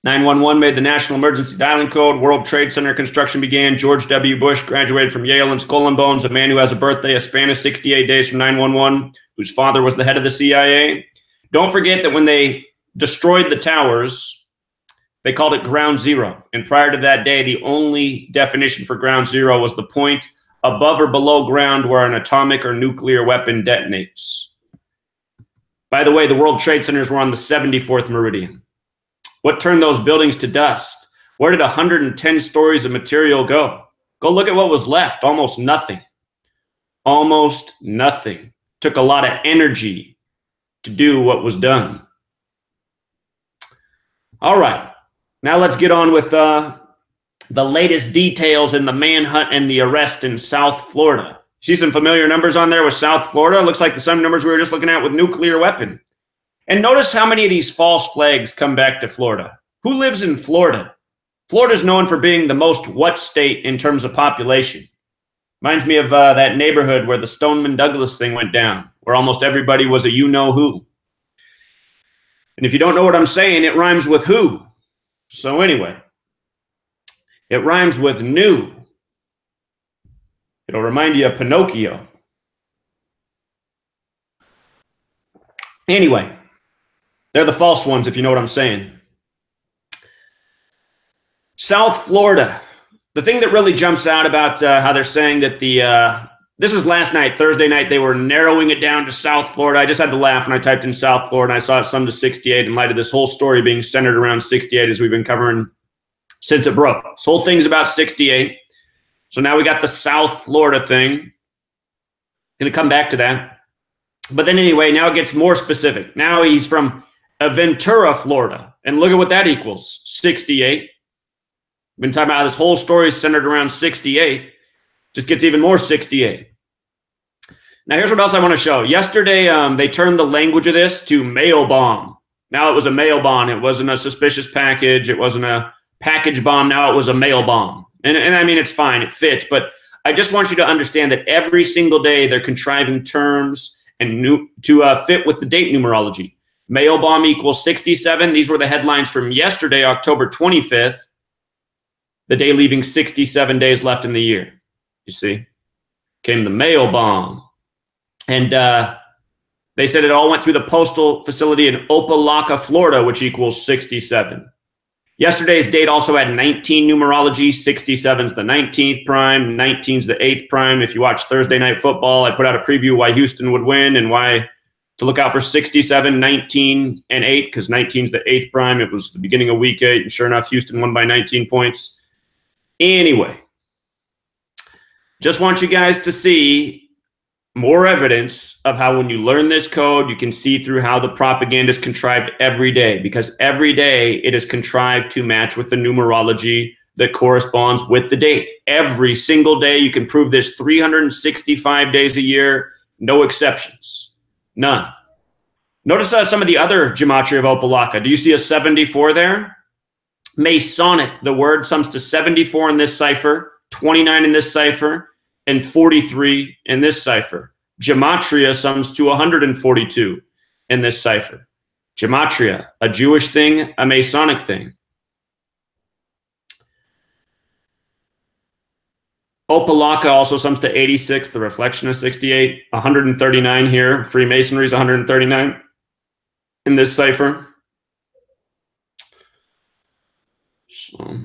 Speaker 11: 911 made the National Emergency Dialing Code. World Trade Center construction began. George W. Bush graduated from Yale and Skull and Bones. A man who has a birthday a span of 68 days from 911, whose father was the head of the CIA. Don't forget that when they destroyed the towers, they called it Ground Zero. And prior to that day, the only definition for Ground Zero was the point above or below ground where an atomic or nuclear weapon detonates. By the way, the World Trade Centers were on the 74th meridian. What turned those buildings to dust? Where did 110 stories of material go? Go look at what was left. Almost nothing. Almost nothing. Took a lot of energy to do what was done. All right. Now let's get on with the latest details in the manhunt and the arrest in South Florida. See some familiar numbers on there with South Florida? Looks like the same numbers we were just looking at with nuclear weapon. And notice how many of these false flags come back to Florida. Who lives in Florida? Florida's known for being the most what state in terms of population? Reminds me of that neighborhood where the Stoneman Douglas thing went down, where almost everybody was a you-know-who. And if you don't know what I'm saying, it rhymes with who. So anyway, it rhymes with new. It'll remind you of Pinocchio. Anyway, they're the false ones, if you know what I'm saying. South Florida. The thing that really jumps out about how they're saying that this is last night, Thursday night, they were narrowing it down to South Florida. I just had to laugh when I typed in South Florida, and I saw it summed to 68 in light of this whole story being centered around 68 as we've been covering since it broke. This whole thing's about 68. So now we got the South Florida thing. Going to come back to that. But then anyway, now it gets more specific. Now he's from Ventura, Florida. And look at what that equals, 68. Been talking about how this whole story is centered around 68. Just gets even more 68. Now here's what else I want to show. Yesterday, they turned the language of this to mail bomb. Now it was a mail bomb. It wasn't a suspicious package. It wasn't a package bomb. Now it was a mail bomb. And I mean, it's fine. It fits. But I just want you to understand that every single day they're contriving terms and to fit with the date numerology. Mail bomb equals 67. These were the headlines from yesterday, October 25th, the day leaving 67 days left in the year. You see, came the mail bomb. And they said it all went through the postal facility in Opelika, Florida, which equals 67. Yesterday's date also had 19 numerology. 67's the 19th prime, 19's the 8th prime. If you watch Thursday Night Football, I put out a preview why Houston would win and why to look out for 67, 19, and 8, because 19's the 8th prime. It was the beginning of week 8, and sure enough, Houston won by 19 points. Anyway, just want you guys to see more evidence of how when you learn this code, you can see through how the propaganda is contrived every day, because every day it is contrived to match with the numerology that corresponds with the date. Every single day, you can prove this 365 days a year, no exceptions, none. Notice some of the other gematria of Opelika. Do you see a 74 there? Masonic, the word sums to 74 in this cipher, 29 in this cipher, and 43 in this cipher. Gematria sums to 142 in this cipher. Gematria, a Jewish thing, a Masonic thing. Opelika also sums to 86, the reflection of 68, 139 here. Freemasonry is 139 in this cipher. So,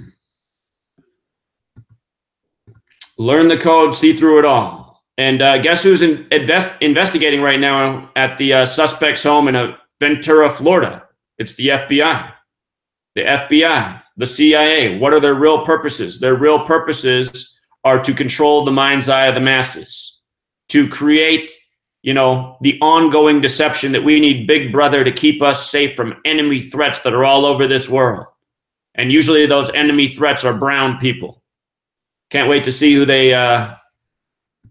Speaker 11: learn the code, see through it all. And guess who's investigating right now at the suspect's home in Ventura, Florida? It's the FBI. The FBI, the CIA. What are their real purposes? Their real purposes are to control the mind's eye of the masses, to create, the ongoing deception that we need Big Brother to keep us safe from enemy threats that are all over this world. And usually those enemy threats are brown people. Can't wait to see who they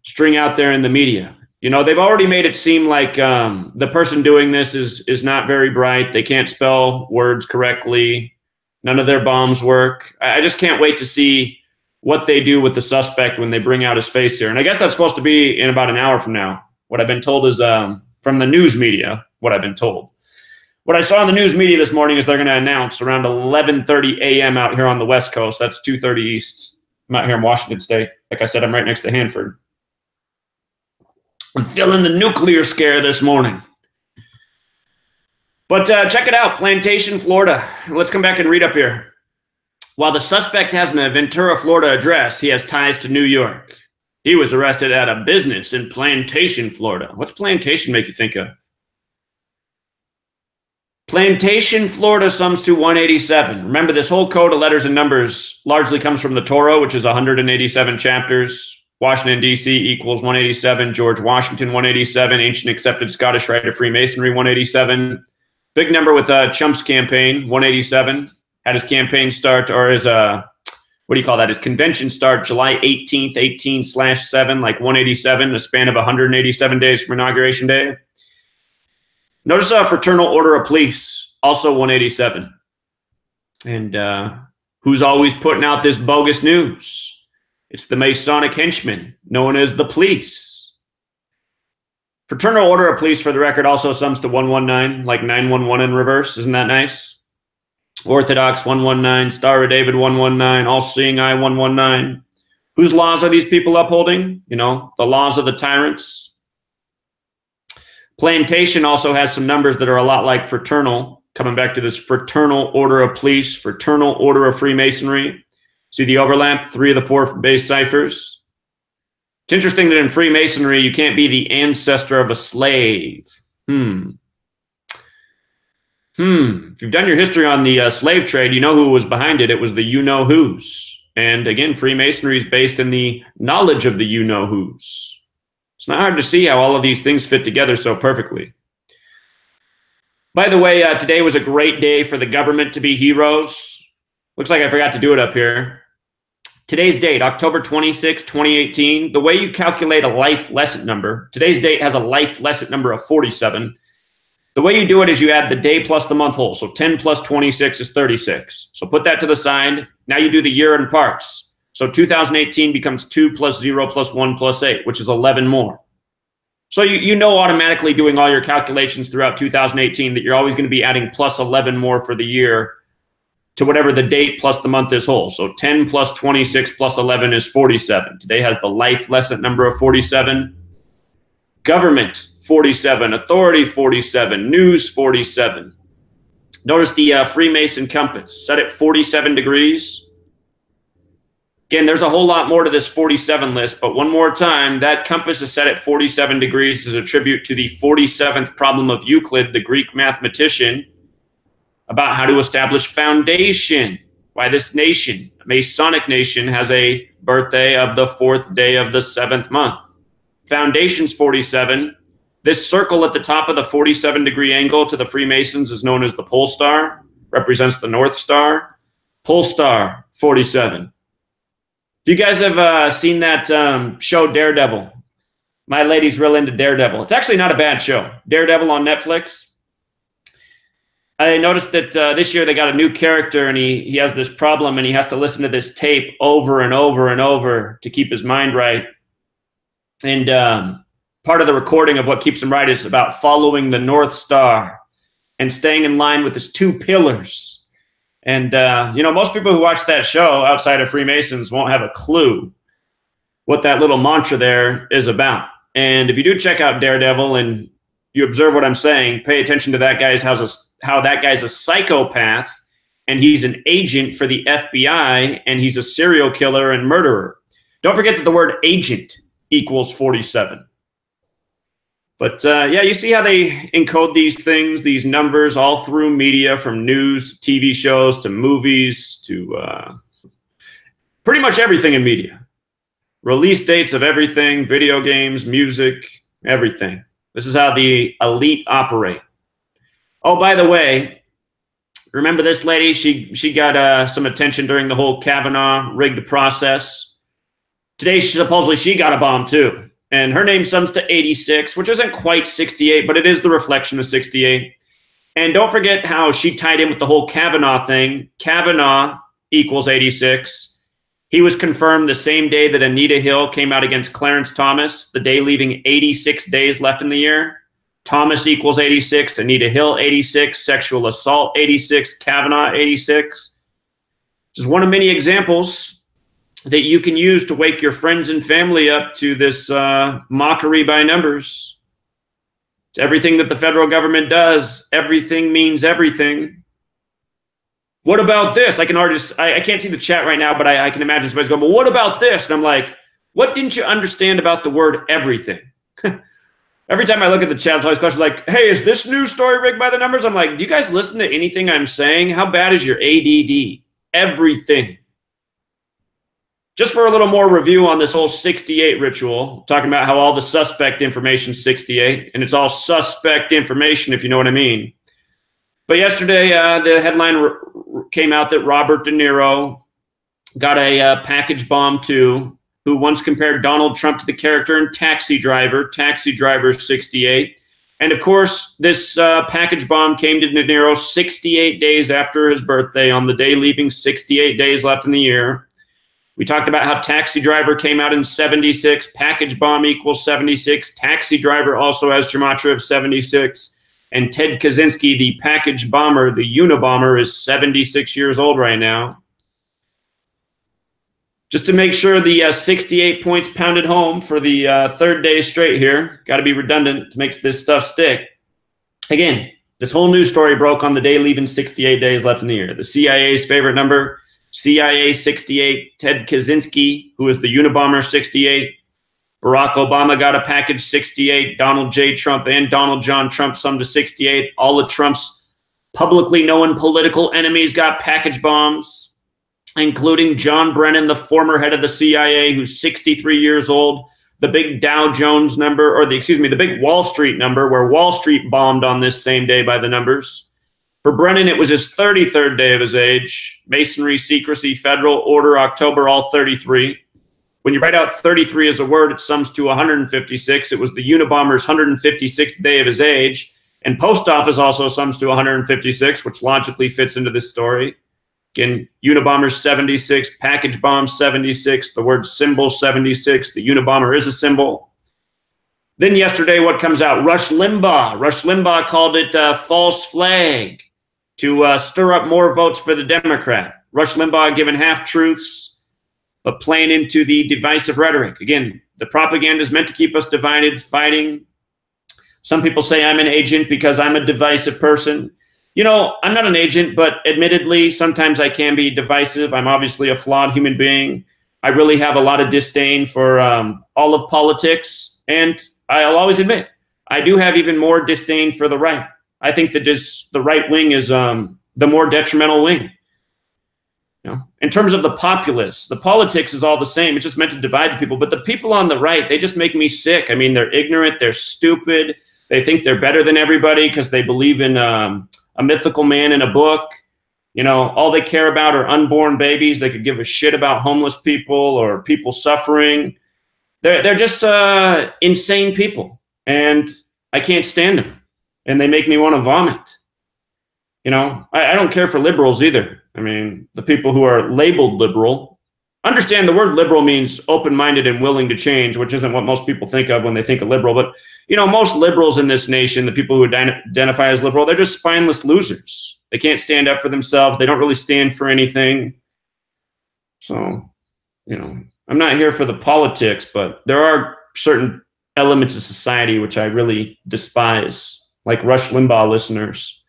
Speaker 11: string out there in the media. You know, they've already made it seem like the person doing this is not very bright. They can't spell words correctly. None of their bombs work. I just can't wait to see what they do with the suspect when they bring out his face here. And I guess that's supposed to be in about an hour from now. What I've been told is from the news media, what I've been told. What I saw in the news media this morning is they're going to announce around 11:30 a.m. out here on the West Coast. That's 2:30 East. I'm out here in Washington State. Like I said, I'm right next to Hanford. I'm feeling the nuclear scare this morning. But check it out, Plantation, Florida. Let's come back and read up here. While the suspect has a Ventura, Florida address, he has ties to New York. He was arrested at a business in Plantation, Florida. What's Plantation make you think of? Plantation, Florida sums to 187. Remember, this whole code of letters and numbers largely comes from the Torah, which is 187 chapters. Washington, D.C. equals 187. George Washington, 187. Ancient accepted Scottish Rite of Freemasonry, 187. Big number with Chump's campaign, 187. Had his campaign start, or his, what do you call that? His convention start July 18th, 18/7, like 187, the span of 187 days from Inauguration Day. Notice Fraternal Order of Police, also 187. And who's always putting out this bogus news? It's the Masonic henchmen, known as the police. Fraternal Order of Police, for the record, also sums to 119, like 911 in reverse. Isn't that nice? Orthodox 119, Star of David 119, All-Seeing Eye 119. Whose laws are these people upholding? You know, the laws of the tyrants. Plantation also has some numbers that are a lot like fraternal. Coming back to this Fraternal Order of Police, Fraternal Order of Freemasonry. See the overlap? 3 of the 4 base ciphers. It's interesting that in Freemasonry, you can't be the ancestor of a slave. If you've done your history on the slave trade, you know who was behind it. It was the you-know-whos. And again, Freemasonry is based in the knowledge of the you-know-whos. It's not hard to see how all of these things fit together so perfectly. By the way, today was a great day for the government to be heroes. Looks like I forgot to do it up here. Today's date, October 26, 2018. The way you calculate a life lesson number, today's date has a life lesson number of 47. The way you do it is you add the day plus the month whole. So 10 plus 26 is 36. So put that to the side. Now you do the year in parts. So 2018 becomes 2 plus 0 plus 1 plus 8, which is 11 more. So you know automatically doing all your calculations throughout 2018 that you're always going to be adding plus 11 more for the year to whatever the date plus the month is whole. So 10 plus 26 plus 11 is 47. Today has the life lesson number of 47. Government, 47. Authority, 47. News, 47. Notice the Freemason compass, set at 47 degrees. Again, there's a whole lot more to this 47 list, but one more time, that compass is set at 47 degrees as a tribute to the 47th problem of Euclid, the Greek mathematician, about how to establish foundation. Why this nation, a Masonic nation, has a birthday of the 4th day of the 7th month. Foundation's 47. This circle at the top of the 47-degree angle to the Freemasons is known as the pole star, represents the North Star. Pole star, 47. If you guys have seen that show Daredevil, my lady's real into Daredevil. It's actually not a bad show. Daredevil on Netflix. I noticed that this year they got a new character, and he has this problem, and he has to listen to this tape over and over and over to keep his mind right. And part of the recording of what keeps him right is about following the North Star and staying in line with his 2 pillars. And, you know, most people who watch that show outside of Freemasons won't have a clue what that little mantra there is about. And if you do check out Daredevil and you observe what I'm saying, pay attention to that guy's how that guy's a psychopath, and he's an agent for the FBI, and he's a serial killer and murderer. Don't forget that the word agent equals 47. But yeah, you see how they encode these things, these numbers, all through media, from news, TV shows, to movies, to pretty much everything in media. Release dates of everything, video games, music, everything. This is how the elite operate. Oh, by the way, remember this lady? She got some attention during the whole Kavanaugh rigged process. Today, supposedly she got a bomb too. And her name sums to 86, which isn't quite 68, but it is the reflection of 68. And don't forget how she tied in with the whole Kavanaugh thing. Kavanaugh equals 86. He was confirmed the same day that Anita Hill came out against Clarence Thomas, the day leaving 86 days left in the year. Thomas equals 86, Anita Hill 86, sexual assault 86, Kavanaugh 86. Just one of many examples that you can use to wake your friends and family up to this mockery by numbers. It's everything that the federal government does. Everything means everything. What about this? I can't see the chat right now, but I can imagine somebody's going, well, what about this? And I'm like, what didn't you understand about the word everything? Every time I look at the chat, it's always questions like, hey, is this news story rigged by the numbers? I'm like, do you guys listen to anything I'm saying? How bad is your ADD? Everything. Just for a little more review on this whole 68 ritual, talking about how all the suspect information is 68, and it's all suspect information, if you know what I mean. But yesterday, the headline came out that Robert De Niro got a package bomb too, who once compared Donald Trump to the character in Taxi Driver 68. And of course, this package bomb came to De Niro 68 days after his birthday, on the day leaving 68 days left in the year. We talked about how Taxi Driver came out in 76, package bomb equals 76, Taxi Driver also has gematria of 76, and Ted Kaczynski, the package bomber, the Unabomber, is 76 years old right now. Just to make sure the 68 points pounded home for the third day straight here. Got to be redundant to make this stuff stick. Again, this whole news story broke on the day leaving 68 days left in the year. The CIA's favorite number, CIA 68, Ted Kaczynski, who is the Unabomber, 68. Barack Obama got a package 68. Donald J. Trump and Donald John Trump summed to 68. All of Trump's publicly known political enemies got package bombs, including John Brennan, the former head of the CIA, who's 63 years old. The big Dow Jones number, or the big Wall Street number, where Wall Street bombed on this same day by the numbers. For Brennan, it was his 33rd day of his age. Masonry, secrecy, federal, order, October, all 33. When you write out 33 as a word, it sums to 156. It was the Unabomber's 156th day of his age. And post office also sums to 156, which logically fits into this story. Again, Unabomber's 76, package bomb 76, the word symbol 76. The Unabomber is a symbol. Then yesterday, what comes out? Rush Limbaugh. Rush Limbaugh called it false flag to stir up more votes for the Democrat. Rush Limbaugh given half-truths, but playing into the divisive rhetoric. Again, the propaganda is meant to keep us divided, fighting. Some people say I'm an agent because I'm a divisive person. You know, I'm not an agent, but admittedly, sometimes I can be divisive. I'm obviously a flawed human being. I really have a lot of disdain for all of politics, and I'll always admit, I do have even more disdain for the right. I think that the right wing is the more detrimental wing. You know, in terms of the populace, the politics is all the same. It's just meant to divide the people. But the people on the right, they just make me sick. I mean, they're ignorant. They're stupid. They think they're better than everybody because they believe in a mythical man in a book. You know, all they care about are unborn babies. They could give a shit about homeless people or people suffering. They're just insane people, and I can't stand them, and they make me want to vomit. You know, I don't care for liberals either. I mean, the people who are labeled liberal, understand the word liberal means open-minded and willing to change, which isn't what most people think of when they think of liberal. But, you know, most liberals in this nation, the people who identify as liberal, they're just spineless losers. They can't stand up for themselves. They don't really stand for anything. So, you know, I'm not here for the politics, but there are certain elements of society which I really despise, like Rush Limbaugh listeners.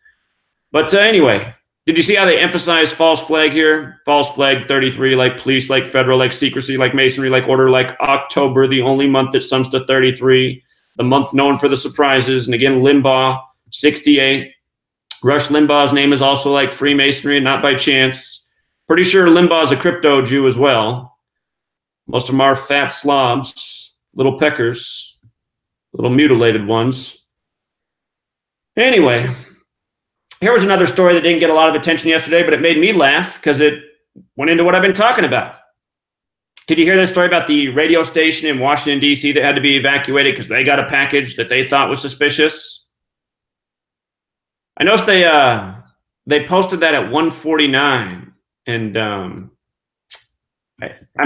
Speaker 11: But anyway, did you see how they emphasize false flag here? False flag 33, like police, like federal, like secrecy, like masonry, like order, like October, the only month that sums to 33, the month known for the surprises. And again, Limbaugh, 68. Rush Limbaugh's name is also like Freemasonry, not by chance. Pretty sure Limbaugh's a crypto Jew as well. Most of them are fat slobs, little peckers, little mutilated ones. Anyway, here was another story that didn't get a lot of attention yesterday, but it made me laugh because it went into what I've been talking about. Did you hear that story about the radio station in Washington, D.C. that had to be evacuated because they got a package that they thought was suspicious? I noticed they posted that at 1:49, and I'm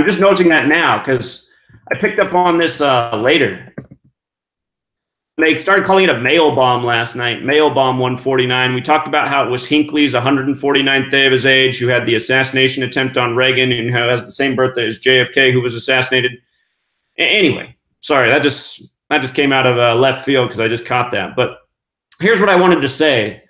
Speaker 11: just noticing that now because I picked up on this later. They started calling it a mail bomb last night, mail bomb 149. We talked about how it was Hinckley's 149th day of his age, who had the assassination attempt on Reagan and who has the same birthday as JFK, who was assassinated. Anyway, sorry, that just came out of left field because I just caught that. But here's what I wanted to say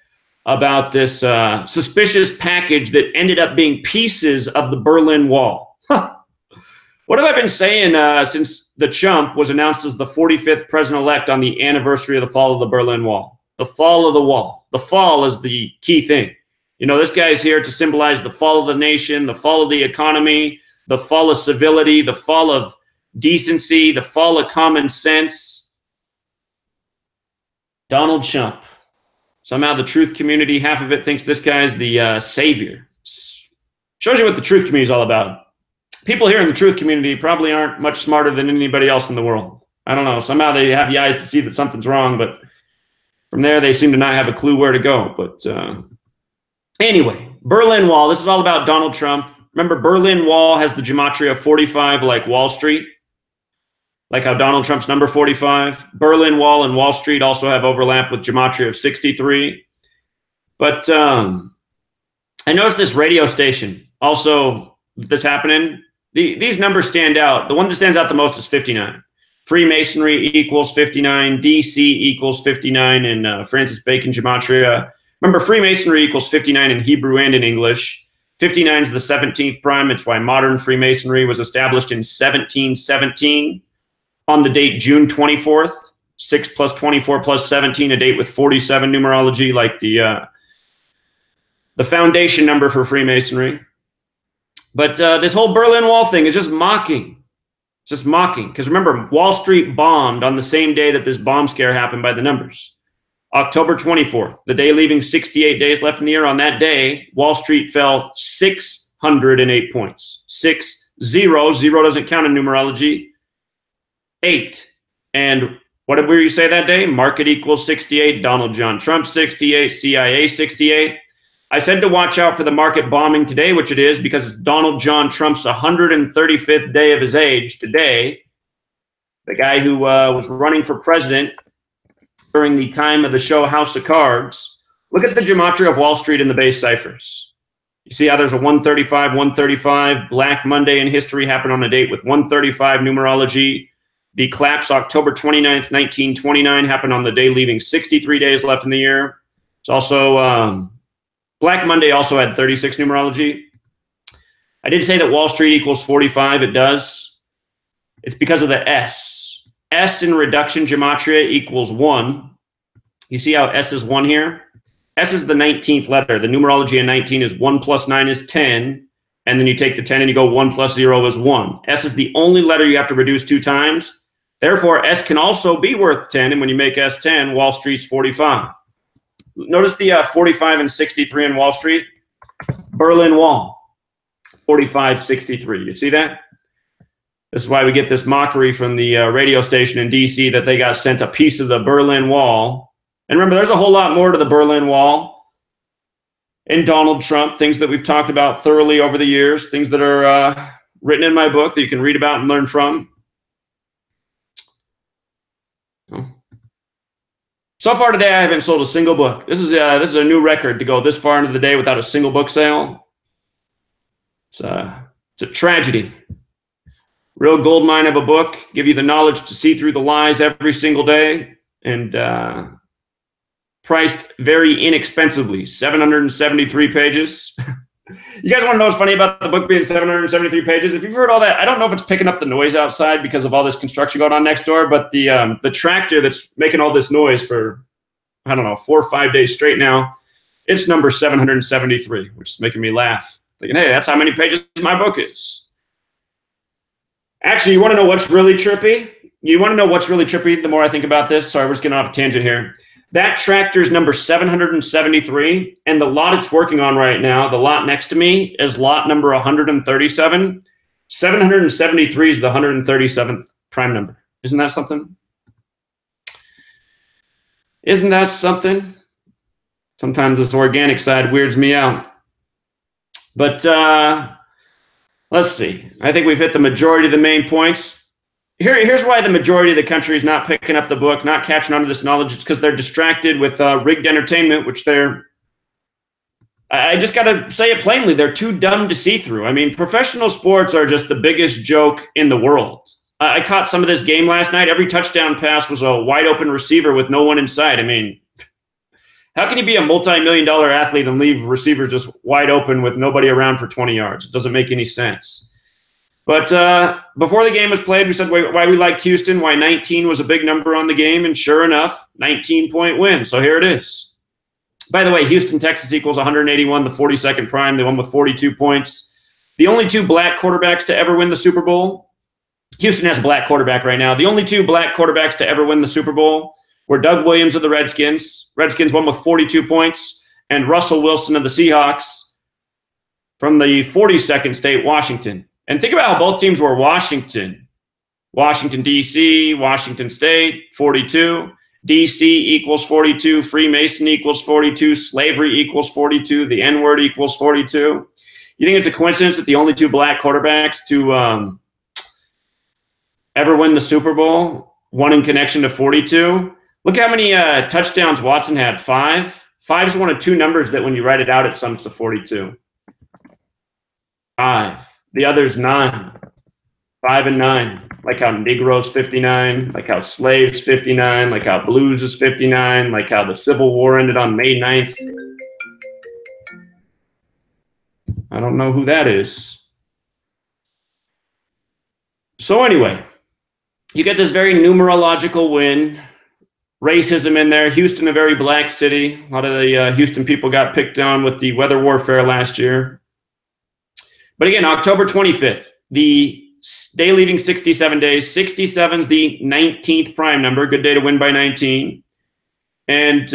Speaker 11: about this suspicious package that ended up being pieces of the Berlin Wall. What have I been saying since the chump was announced as the 45th president-elect on the anniversary of the fall of the Berlin Wall? The fall of the wall. The fall is the key thing. You know, this guy's here to symbolize the fall of the nation, the fall of the economy, the fall of civility, the fall of decency, the fall of common sense. Donald Trump. Somehow the truth community, half of it thinks this guy's the savior. Shows you what the truth community is all about. People here in the truth community probably aren't much smarter than anybody else in the world. I don't know. Somehow they have the eyes to see that something's wrong, but from there they seem to not have a clue where to go. But anyway, Berlin Wall. This is all about Donald Trump. Remember, Berlin Wall has the gematria of 45 like Wall Street, like how Donald Trump's number 45. Berlin Wall and Wall Street also have overlap with gematria of 63. But I noticed this radio station also this happening. These numbers stand out. The one that stands out the most is 59. Freemasonry equals 59. DC equals 59 in Francis Bacon gematria. Remember, Freemasonry equals 59 in Hebrew and in English. 59 is the 17th prime. It's why modern Freemasonry was established in 1717 on the date June 24th. 6 plus 24 plus 17, a date with 47 numerology, like the foundation number for Freemasonry. But this whole Berlin Wall thing is just mocking. It's just mocking. Because remember, Wall Street bombed on the same day that this bomb scare happened by the numbers. October 24th, the day leaving 68 days left in the year. On that day, Wall Street fell 608 points. 6, 0. 0 doesn't count in numerology. 8. And what did we say that day? Market equals 68. Donald John Trump 68. CIA 68. I said to watch out for the market bombing today, which it is, because it's Donald John Trump's 135th day of his age today. The guy who was running for president during the time of the show House of Cards. Look at the gematria of Wall Street in the base ciphers. You see how there's a 135, 135. Black Monday in history happened on a date with 135 numerology. The collapse October 29th, 1929 happened on the day leaving 63 days left in the year. It's also... Black Monday also had 36 numerology. I did say that Wall Street equals 45. It does. It's because of the S. S in reduction gematria equals 1. You see how S is 1 here? S is the 19th letter. The numerology in 19 is 1 plus 9 is 10. And then you take the 10 and you go 1 plus 0 is 1. S is the only letter you have to reduce 2 times. Therefore, S can also be worth 10. And when you make S 10, Wall Street's 45. Notice the 45 and 63 in Wall Street. Berlin Wall, 45, 63. You see that? This is why we get this mockery from the radio station in D.C. that they got sent a piece of the Berlin Wall. And remember, there's a whole lot more to the Berlin Wall in Donald Trump, things that we've talked about thoroughly over the years, things that are written in my book that you can read about and learn from. So far today, I haven't sold a single book. This is a new record to go this far into the day without a single book sale. It's a tragedy. Real gold mine of a book. Give you the knowledge to see through the lies every single day, and priced very inexpensively. 773 pages. You guys want to know what's funny about the book being 773 pages? If you've heard all that, I don't know if it's picking up the noise outside because of all this construction going on next door, but the tractor that's making all this noise for, I don't know, 4 or 5 days straight now, it's number 773, which is making me laugh. Thinking, hey, that's how many pages my book is. Actually, you want to know what's really trippy? You want to know what's really trippy the more I think about this? Sorry, we're just getting off a tangent here. That tractor is number 773, and the lot it's working on right now, the lot next to me, is lot number 137. 773 is the 137th prime number. Isn't that something? Isn't that something? Sometimes this organic side weirds me out. But let's see. I think we've hit the majority of the main points. Here's why the majority of the country is not picking up the book, not catching on to this knowledge. It's because they're distracted with rigged entertainment, which I just got to say it plainly, they're too dumb to see through. I mean, professional sports are just the biggest joke in the world. I caught some of this game last night. Every touchdown pass was a wide open receiver with no one inside. I mean, how can you be a multi-million-dollar athlete and leave receivers just wide open with nobody around for 20 yards? It doesn't make any sense. But before the game was played, we said why we liked Houston, why 19 was a big number on the game, and sure enough, 19-point win. So here it is. By the way, Houston, Texas equals 181, the 42nd prime. They won with 42 points. The only two black quarterbacks to ever win the Super Bowl. Houston has a black quarterback right now. The only two black quarterbacks to ever win the Super Bowl were Doug Williams of the Redskins. Redskins won with 42 points. And Russell Wilson of the Seahawks from the 42nd state, Washington. And think about how both teams were Washington. Washington, D.C., Washington State, 42. D.C. equals 42. Freemason equals 42. Slavery equals 42. The N-word equals 42. You think it's a coincidence that the only two black quarterbacks to ever win the Super Bowl, one in connection to 42? Look how many touchdowns Watson had. 5. 5 is one of two numbers that when you write it out, it sums to 42. 5. The other's 9. 5 and 9. Like how Negroes 59, like how slaves 59, like how blues is 59, like how the Civil War ended on May 9th. I don't know who that is. So anyway, you get this very numerological win. Racism in there. Houston, a very black city. A lot of the Houston people got picked on with the weather warfare last year. But again, October 25th, the day leaving 67 days. 67 is the 19th prime number. Good day to win by 19. And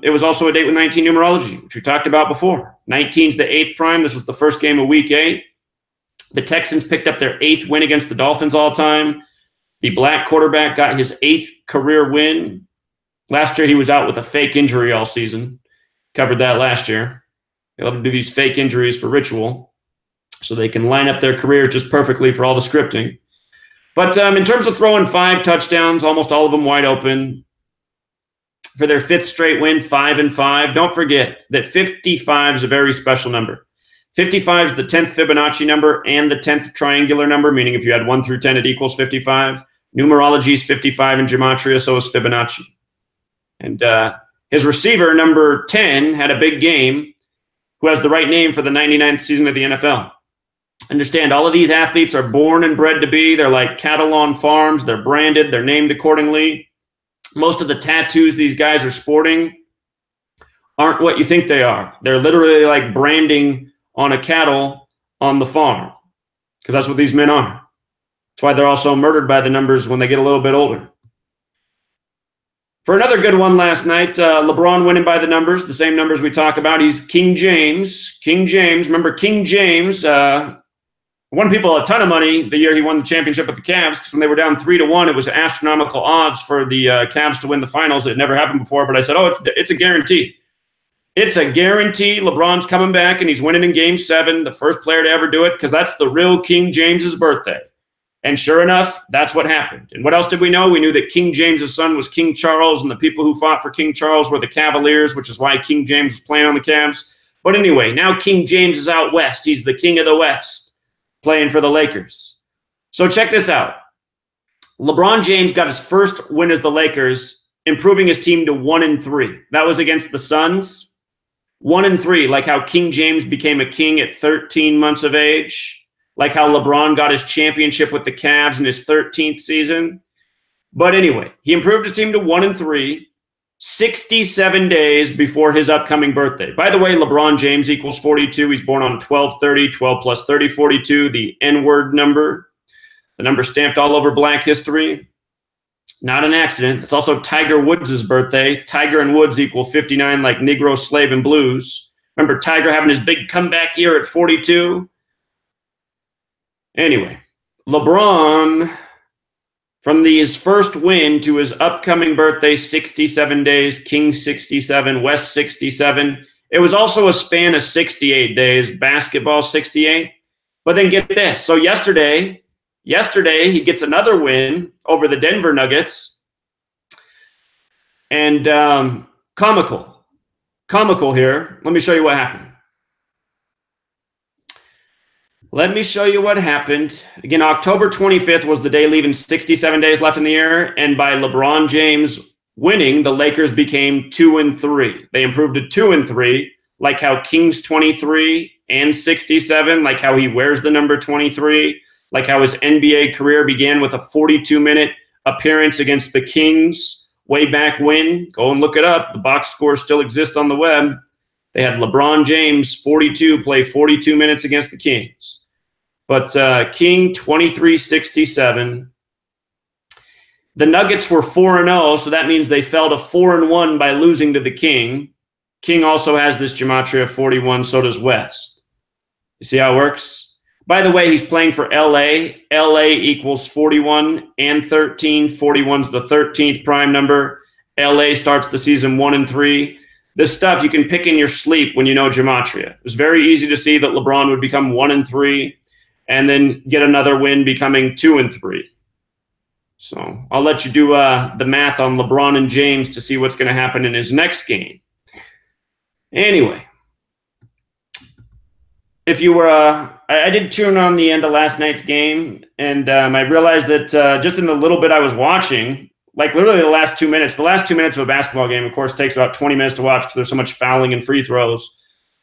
Speaker 11: it was also a date with 19 numerology, which we talked about before. 19 is the 8th prime. This was the first game of week 8. The Texans picked up their 8th win against the Dolphins all time. The black quarterback got his 8th career win. Last year, he was out with a fake injury all season. Covered that last year. They love to do these fake injuries for ritual so they can line up their career just perfectly for all the scripting. But in terms of throwing 5 touchdowns, almost all of them wide open, for their 5th straight win, 5 and 5. Don't forget that 55 is a very special number. 55 is the 10th Fibonacci number and the 10th triangular number, meaning if you had 1 through 10, it equals 55. Numerology is 55 in Gematria, so is Fibonacci. And his receiver, number 10, had a big game, who has the right name for the 99th season of the NFL. Understand, all of these athletes are born and bred to be. They're like cattle on farms. They're branded. They're named accordingly. Most of the tattoos these guys are sporting aren't what you think they are. They're literally like branding on a cattle on the farm, because that's what these men are. That's why they're also murdered by the numbers when they get a little bit older. For another good one last night, LeBron winning by the numbers, the same numbers we talk about. He's King James. King James, remember King James won people a ton of money the year he won the championship with the Cavs, because when they were down 3-1, it was astronomical odds for the Cavs to win the finals. It had never happened before, but I said, oh, it's a guarantee. It's a guarantee. LeBron's coming back, and he's winning in Game 7, the first player to ever do it, because that's the real King James's birthday. And sure enough, that's what happened. And what else did we know? We knew that King James's son was King Charles, and the people who fought for King Charles were the Cavaliers, which is why King James was playing on the Cavs. But anyway, now King James is out west. He's the king of the West, playing for the Lakers. So check this out. LeBron James got his first win as the Lakers, improving his team to 1-3. That was against the Suns. 1-3, like how King James became a king at 13 months of age. Like how LeBron got his championship with the Cavs in his 13th season. But anyway, he improved his team to 1-3, 67 days before his upcoming birthday. By the way, LeBron James equals 42. He's born on 12/30, 12 plus 30, 42, the N-word number. The number stamped all over Black history. Not an accident. It's also Tiger Woods' birthday. Tiger and Woods equal 59, like Negro, Slave, and Blues. Remember Tiger having his big comeback year at 42? Anyway, LeBron, from his first win to his upcoming birthday, 67 days, King 67, West 67. It was also a span of 68 days, basketball 68. But then get this. So yesterday he gets another win over the Denver Nuggets. And comical here. Let me show you what happened. Again, October 25th was the day leaving 67 days left in the year. And by LeBron James winning, the Lakers became 2-3. They improved to 2-3, like how King's 23 and 67, like how he wears the number 23, like how his NBA career began with a 42-minute appearance against the Kings way back when. Go and look it up. The box scores still exist on the web. They had LeBron James, 42, play 42 minutes against the Kings. But King, 23-67. The Nuggets were 4-0, so that means they fell to 4-1 by losing to the King. King also has this gematria of 41, so does West. You see how it works? By the way, he's playing for LA. LA equals 41 and 13. 41's the 13th prime number. LA starts the season 1-3. This stuff you can pick in your sleep when you know gematria. It was very easy to see that LeBron would become 1-3 and then get another win becoming 2-3. So I'll let you do the math on LeBron and James to see what's going to happen in his next game. Anyway, if you were, I did tune on the end of last night's game, and I realized that just in the little bit I was watching, like literally the last 2 minutes of a basketball game, of course, takes about 20 minutes to watch because there's so much fouling and free throws.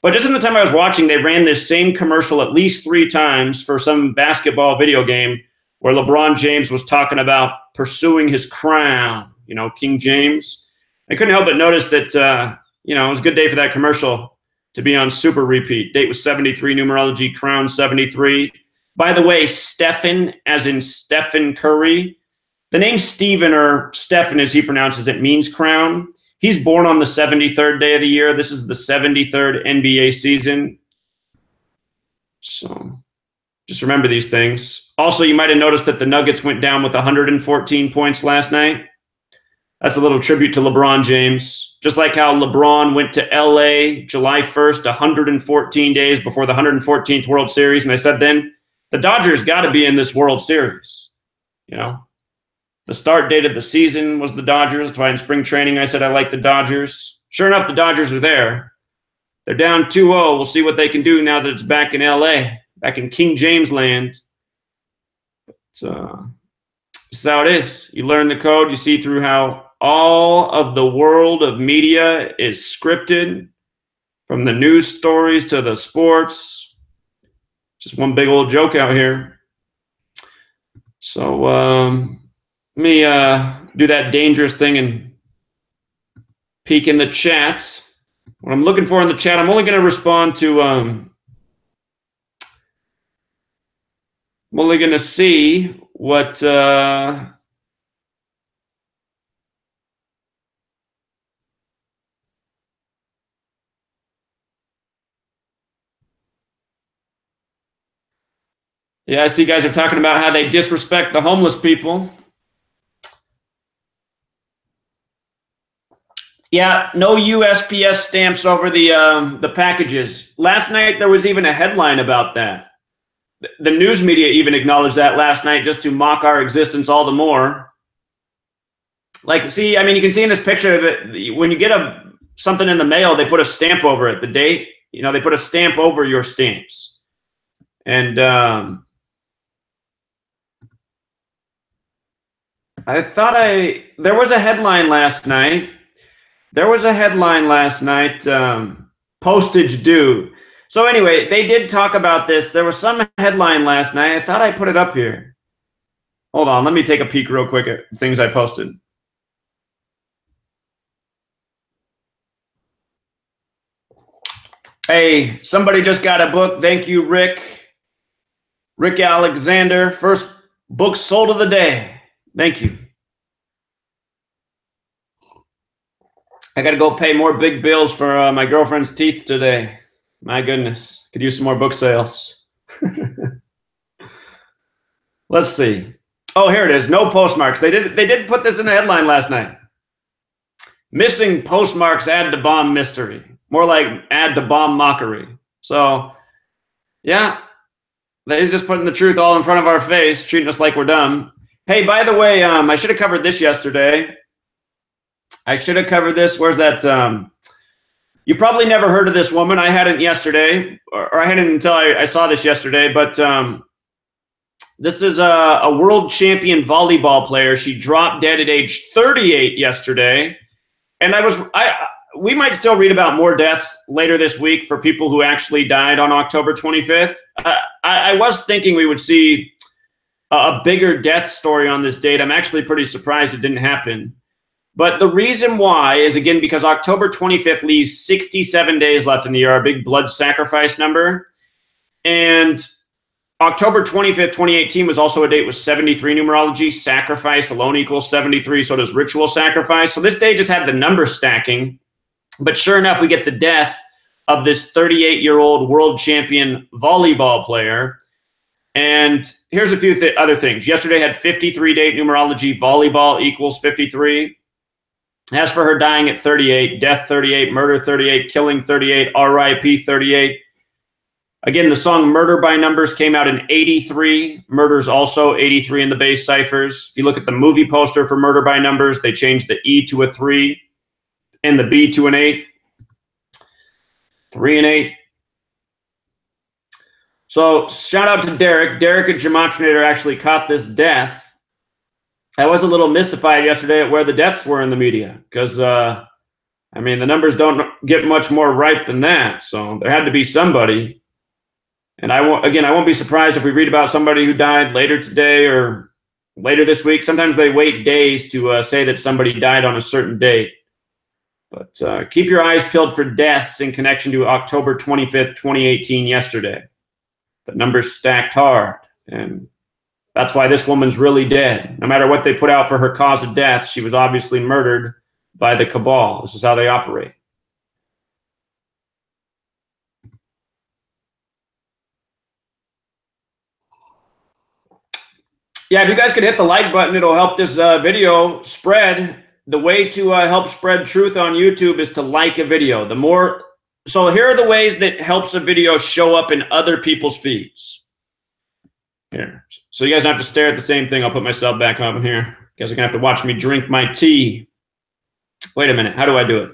Speaker 11: But just in the time I was watching, they ran this same commercial at least 3 times for some basketball video game where LeBron James was talking about pursuing his crown, King James. I couldn't help but notice that, it was a good day for that commercial to be on super repeat. Date was 73, numerology, crown 73. By the way, Stephen, as in Stephen Curry, the name Stephen, or Stephen as he pronounces it, means crown. He's born on the 73rd day of the year. This is the 73rd NBA season. So just remember these things. Also, you might have noticed that the Nuggets went down with 114 points last night. That's a little tribute to LeBron James. Just like how LeBron went to LA July 1st, 114 days before the 114th World Series. And I said then, the Dodgers got to be in this World Series. The start date of the season was the Dodgers. That's why in spring training I said I like the Dodgers. Sure enough, the Dodgers are there. They're down 2-0. We'll see what they can do now that it's back in LA, back in King James land. But, this is how it is. You learn the code. You see through how all of the world of media is scripted, from the news stories to the sports. Just one big old joke out here. So let me do that dangerous thing and peek in the chat. What I'm looking for in the chat, I'm only going to respond to, I'm only going to see what, yeah, I see you guys are talking about how they disrespect the homeless people. Yeah, no USPS stamps over the packages. Last night there was even a headline about that. The news media even acknowledged that last night just to mock our existence all the more. Like, see, I mean, you can see in this picture that when you get something in the mail, they put a stamp over it, the date. They put a stamp over your stamps. And I thought there was a headline last night. Postage due. So anyway, they did talk about this. There was some headline last night. I thought I put it up here. Hold on, let me take a peek real quick at things I posted. Hey, somebody just got a book. Thank you, Rick. Rick Alexander, first book sold of the day. Thank you. I got to go pay more big bills for my girlfriend's teeth today. My goodness, could use some more book sales. Let's see. Oh, here it is. No postmarks. They did put this in the headline last night. Missing postmarks add to bomb mystery. More like add to bomb mockery. So, yeah, they're just putting the truth all in front of our face, treating us like we're dumb. Hey, by the way, I should have covered this yesterday. I should have covered this. Where's that? You probably never heard of this woman. I hadn't yesterday, or I hadn't until I saw this yesterday. But this is a world champion volleyball player. She dropped dead at age 38 yesterday. And we might still read about more deaths later this week for people who actually died on October 25th. I was thinking we would see a bigger death story on this date. I'm actually pretty surprised it didn't happen. But the reason why is, again, because October 25th leaves 67 days left in the year, our big blood sacrifice number. And October 25th, 2018 was also a date with 73 numerology. Sacrifice alone equals 73, so does ritual sacrifice. So this day just had the number stacking. But sure enough, we get the death of this 38-year-old world champion volleyball player. And here's a few other things. Yesterday had 53 date numerology. Volleyball equals 53. As for her dying at 38, death 38, murder 38, killing 38, RIP 38. Again, the song Murder by Numbers came out in 83. Murder's also 83 in the base ciphers. If you look at the movie poster for Murder by Numbers, they changed the E to a 3 and the B to an 8. 3 and 8. So shout out to Derek. Derek at Gematria actually caught this death. I was a little mystified yesterday at where the deaths were in the media because, I mean, the numbers don't get much more ripe than that. So there had to be somebody. And I won't be surprised if we read about somebody who died later today or later this week. Sometimes they wait days to say that somebody died on a certain date. But keep your eyes peeled for deaths in connection to October 25th, 2018, yesterday. The numbers stacked hard. And that's why this woman's really dead. No matter what they put out for her cause of death, she was obviously murdered by the cabal. This is how they operate. Yeah, if you guys could hit the like button, it'll help this video spread. The way to help spread truth on YouTube is to like a video. So here are the ways that helps a video show up in other people's feeds. Here. So you guys don't have to stare at the same thing. I'll put myself back up here. You guys are going to have to watch me drink my tea. Wait a minute. How do I do it?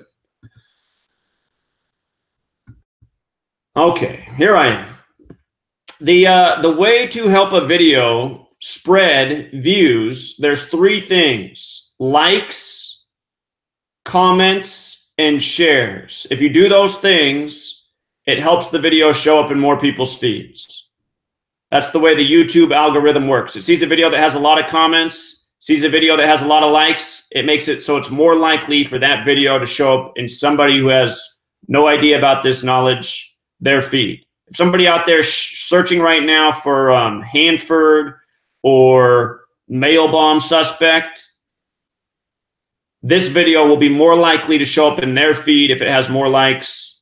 Speaker 11: Okay, here I am. The way to help a video spread views, there's 3 things: likes, comments, and shares. If you do those things, it helps the video show up in more people's feeds. That's the way the YouTube algorithm works. It sees a video that has a lot of comments, sees a video that has a lot of likes. It makes it so it's more likely for that video to show up in somebody who has no idea about this knowledge, their feed. If somebody out there searching right now for Hanford or mail bomb suspect, this video will be more likely to show up in their feed if it has more likes,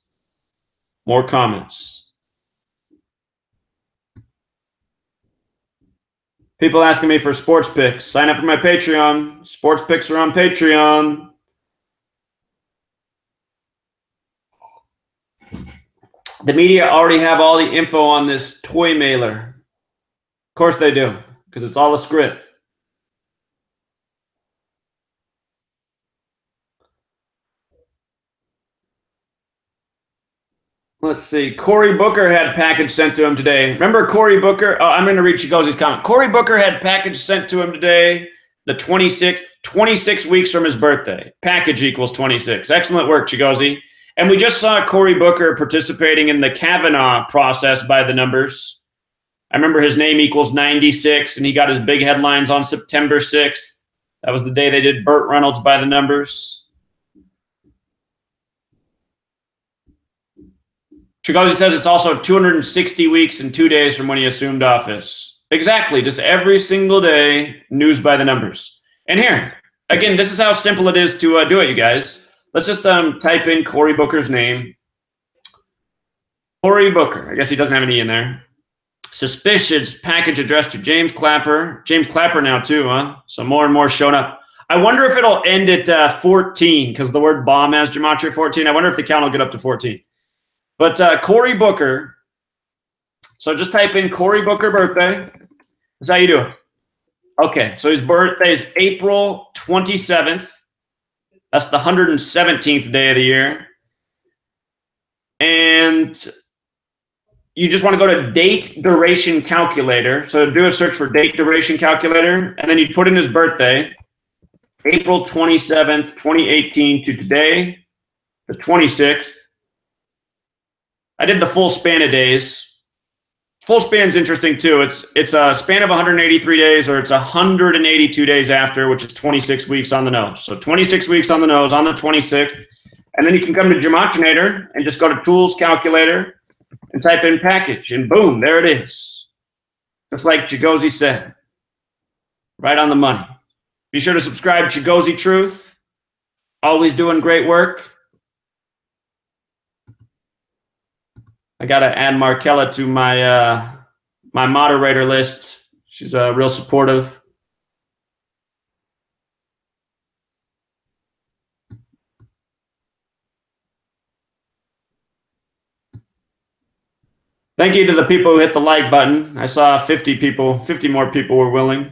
Speaker 11: more comments. People asking me for sports picks. Sign up for my Patreon. Sports picks are on Patreon. The media already have all the info on this toy mailer. Of course they do, because it's all a script. Let's see. Cory Booker had package sent to him today. Remember Cory Booker? Oh, I'm going to read Chigozi's comment. Cory Booker had package sent to him today, the 26th, 26 weeks from his birthday. Package equals 26. Excellent work, Chigozi. And we just saw Cory Booker participating in the Kavanaugh process by the numbers. I remember his name equals 96, and he got his big headlines on September 6th. That was the day they did Burt Reynolds by the numbers. Chigozi says it's also 260 weeks and 2 days from when he assumed office. Exactly, just every single day, news by the numbers. And here, again, this is how simple it is to do it, you guys. Let's just type in Cory Booker's name. Cory Booker. I guess he doesn't have an E in there. Suspicious package addressed to James Clapper. James Clapper now too, huh? So more and more showing up. I wonder if it'll end at 14 because the word bomb has gematria 14. I wonder if the count will get up to 14. But Cory Booker. So just type in Cory Booker birthday. That's how you do it. Okay, so his birthday is April 27th. That's the 117th day of the year. And you just want to go to date duration calculator. So do a search for date duration calculator, and then you put in his birthday, April 27th, 2018 to today, the 26th. I did the full span of days. Full span's interesting too. It's a span of 183 days, or it's 182 days after, which is 26 weeks on the nose. So 26 weeks on the nose on the 26th. And then you can come to Gematinator and just go to Tools Calculator and type in package, and boom, there it is. Just like Chigozie said. Right on the money. Be sure to subscribe to Chigozie Truth. Always doing great work. I got to add Markella to my my moderator list. She's real supportive. Thank you to the people who hit the like button. I saw 50 people, 50 more people were willing.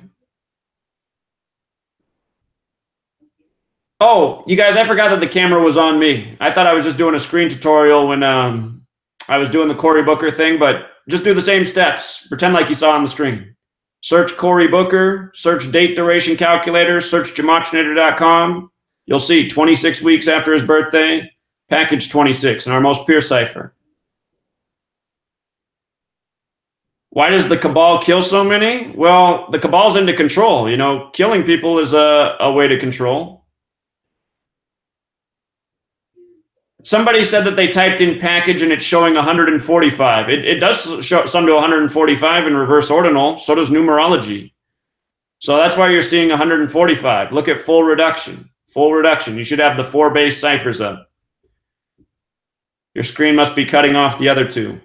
Speaker 11: Oh, you guys, I forgot that the camera was on me. I thought I was just doing a screen tutorial when I was doing the Cory Booker thing, but just do the same steps. Pretend like you saw on the screen. Search Cory Booker, search date duration calculator, search gematinator.com. You'll see 26 weeks after his birthday, package 26 in our most pure cipher. Why does the cabal kill so many? Well, the cabal's into control. You know, killing people is a way to control. Somebody said that they typed in package and it's showing 145. It does show some to 145 in reverse ordinal. So does numerology. So that's why you're seeing 145. Look at full reduction. Full reduction. You should have the 4 base ciphers up. Your screen must be cutting off the other two.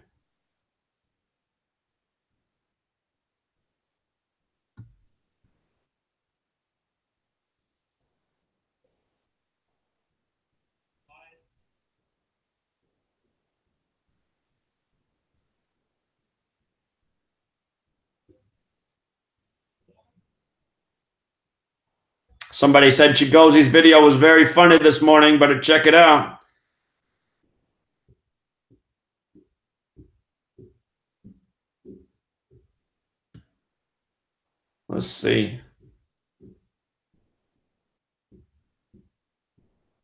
Speaker 11: Somebody said Chigozie's video was very funny this morning, but check it out. Let's see.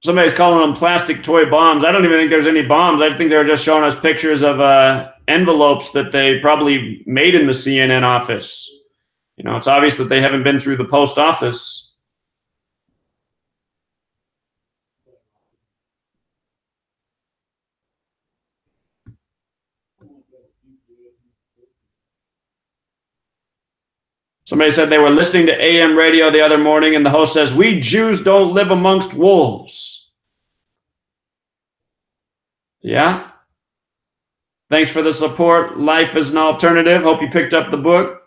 Speaker 11: Somebody's calling them plastic toy bombs. I don't even think there's any bombs. I think they're just showing us pictures of envelopes that they probably made in the CNN office. You know, it's obvious that they haven't been through the post office. Somebody said they were listening to AM radio the other morning, and the host says, "We Jews don't live amongst wolves." Yeah. Thanks for the support. Life is an Alternative. Hope you picked up the book.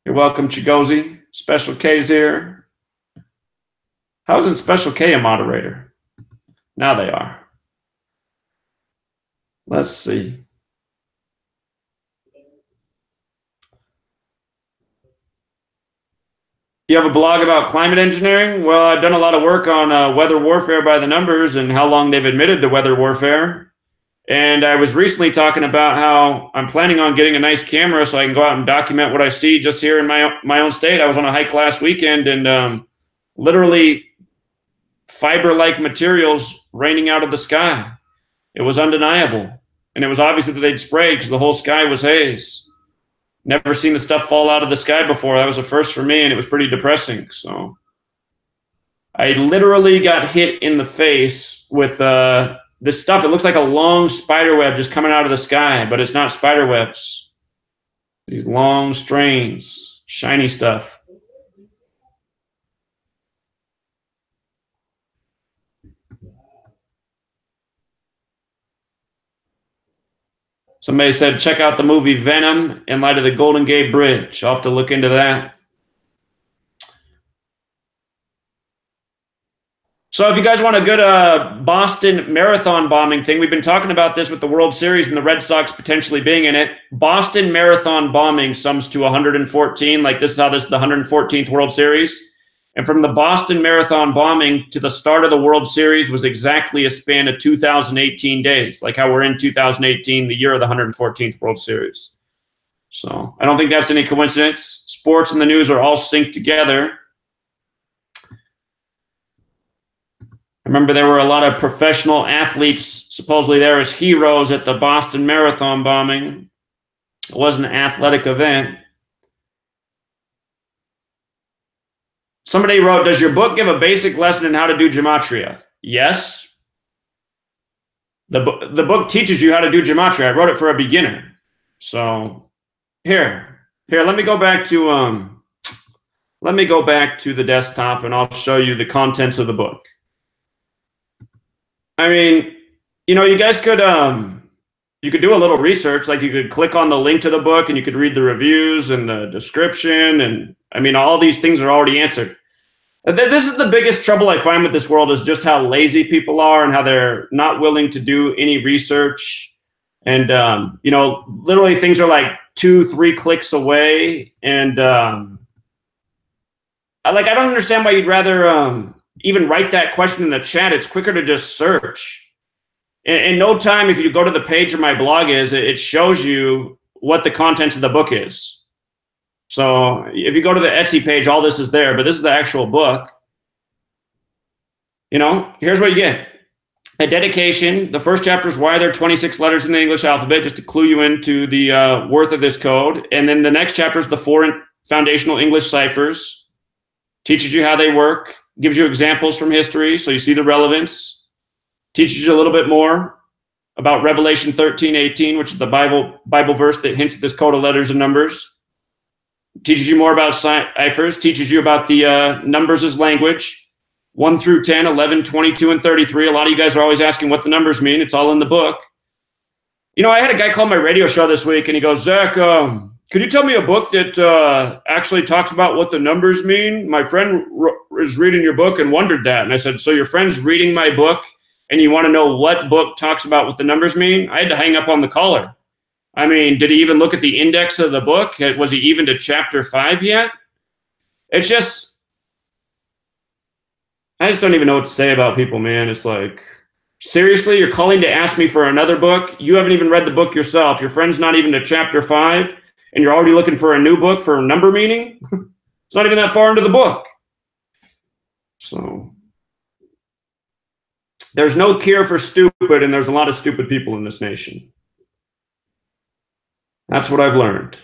Speaker 11: You're welcome, Chigozie. Special K's here. How isn't Special K a moderator? Now they are. Let's see. You have a blog about climate engineering? Well, I've done a lot of work on weather warfare by the numbers and how long they've admitted to weather warfare. And I was recently talking about how I'm planning on getting a nice camera so I can go out and document what I see just here in my own state. I was on a hike last weekend and literally fiber-like materials raining out of the sky. It was undeniable. And it was obvious that they'd sprayed because the whole sky was haze. Never seen the stuff fall out of the sky before. That was a first for me, and it was pretty depressing. So I literally got hit in the face with this stuff. It looks like a long spider web just coming out of the sky, but it's not spider webs. These long strains, shiny stuff. Somebody said, check out the movie Venom in light of the Golden Gate Bridge. I'll have to look into that. So if you guys want a good Boston Marathon bombing thing, we've been talking about this with the World Series and the Red Sox potentially being in it. Boston Marathon bombing sums to 114. Like this is how this is the 114th World Series. And from the Boston Marathon bombing to the start of the World Series was exactly a span of 2018 days. Like how we're in 2018, the year of the 114th World Series. So I don't think that's any coincidence. Sports and the news are all synced together. I remember there were a lot of professional athletes supposedly there as heroes at the Boston Marathon bombing. It wasn't an athletic event. Somebody wrote, does your book give a basic lesson in how to do gematria? Yes. The book teaches you how to do gematria. I wrote it for a beginner. So here, let me go back to the desktop and I'll show you the contents of the book. I mean, you know, you guys could you could do a little research, like you could click on the link to the book and you could read the reviews and the description, and I mean, all these things are already answered. This is the biggest trouble I find with this world, is just how lazy people are and how they're not willing to do any research. And you know, literally things are like 2-3 clicks away, and I don't understand why you'd rather even write that question in the chat. It's quicker to just search. In no time, if you go to the page where my blog is, it shows you what the contents of the book is. So if you go to the Etsy page, all this is there, but this is the actual book. You know, here's what you get. A dedication. The first chapter is why there are 26 letters in the English alphabet, just to clue you into the worth of this code. And then the next chapter is the 4 foundational English ciphers. Teaches you how they work. Gives you examples from history, so you see the relevance. Teaches you a little bit more about Revelation 13:18, which is the Bible verse that hints at this code of letters and numbers. Teaches you more about ciphers. Teaches you about the numbers as language. 1 through 10, 11, 22, and 33. A lot of you guys are always asking what the numbers mean. It's all in the book. You know, I had a guy call my radio show this week, and he goes, Zach, could you tell me a book that actually talks about what the numbers mean? My friend is reading your book and wondered that. And I said, so your friend's reading my book and you want to know what book talks about what the numbers mean? I had to hang up on the caller. I mean, did he even look at the index of the book? Was he even to chapter 5 yet? It's just, I just don't even know what to say about people, man. It's like, seriously, you're calling to ask me for another book? You haven't even read the book yourself. Your friend's not even to chapter 5. And you're already looking for a new book for number meaning? It's not even that far into the book. So there's no cure for stupid, and there's a lot of stupid people in this nation. That's what I've learned.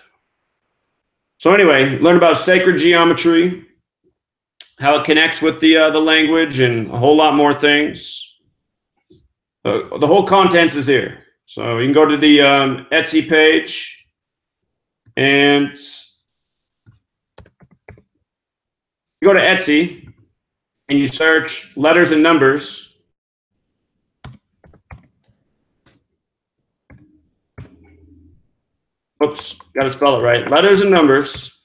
Speaker 11: So anyway, learn about sacred geometry, how it connects with the language, and a whole lot more things. The whole contents is here. So you can go to the Etsy page. And you go to Etsy and you search letters and numbers. Oops, got to spell it right. Letters and numbers.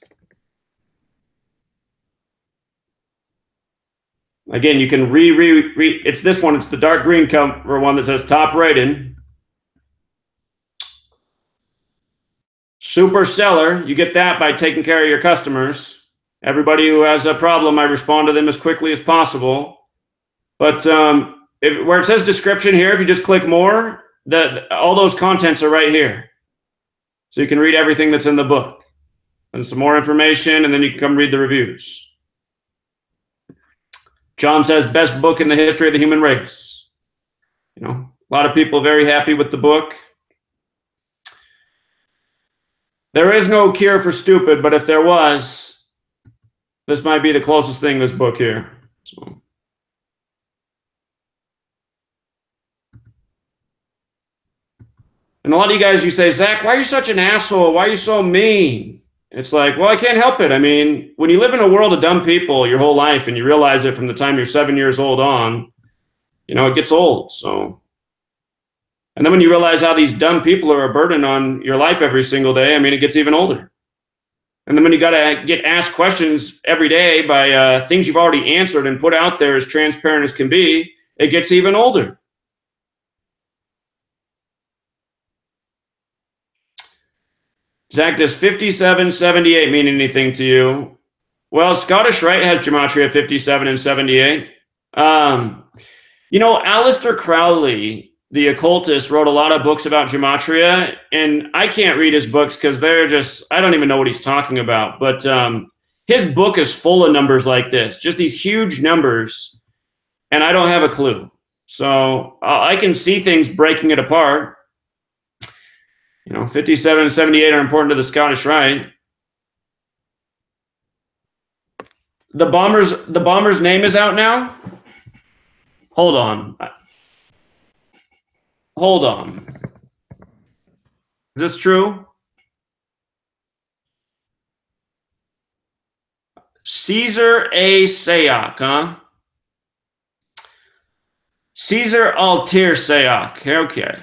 Speaker 11: Again, you can read. It's this one. It's the dark green cover one that says top rated. Super seller, you get that by taking care of your customers. Everybody who has a problem, I respond to them as quickly as possible. But where it says description here, if you just click more, all those contents are right here. So you can read everything that's in the book. And some more information, and then you can come read the reviews. John says, best book in the history of the human race. You know, a lot of people very happy with the book. There is no cure for stupid, but if there was, this might be the closest thing, this book here. So. And a lot of you guys, you say, Zach, why are you such an asshole? Why are you so mean? It's like, well, I can't help it. I mean, when you live in a world of dumb people your whole life and you realize it from the time you're 7 years old on, you know, it gets old. So And then when you realize how these dumb people are a burden on your life every single day, I mean, it gets even older. And then when you got to get asked questions every day by things you've already answered and put out there as transparent as can be, it gets even older. Zach, does 5778 mean anything to you? Well, Scottish Rite has gematria 57 and 78. You know, Aleister Crowley, the occultist, wrote a lot of books about gematria, and I can't read his books because they're just, I don't even know what he's talking about. But his book is full of numbers like this, just these huge numbers, and I don't have a clue. So I can see things breaking it apart. You know, 57 and 78 are important to the Scottish Rite. The bomber's name is out now? Hold on. Hold on. Is this true? Caesar A. Sayoc, huh? Caesar Altir Sayoc. Okay.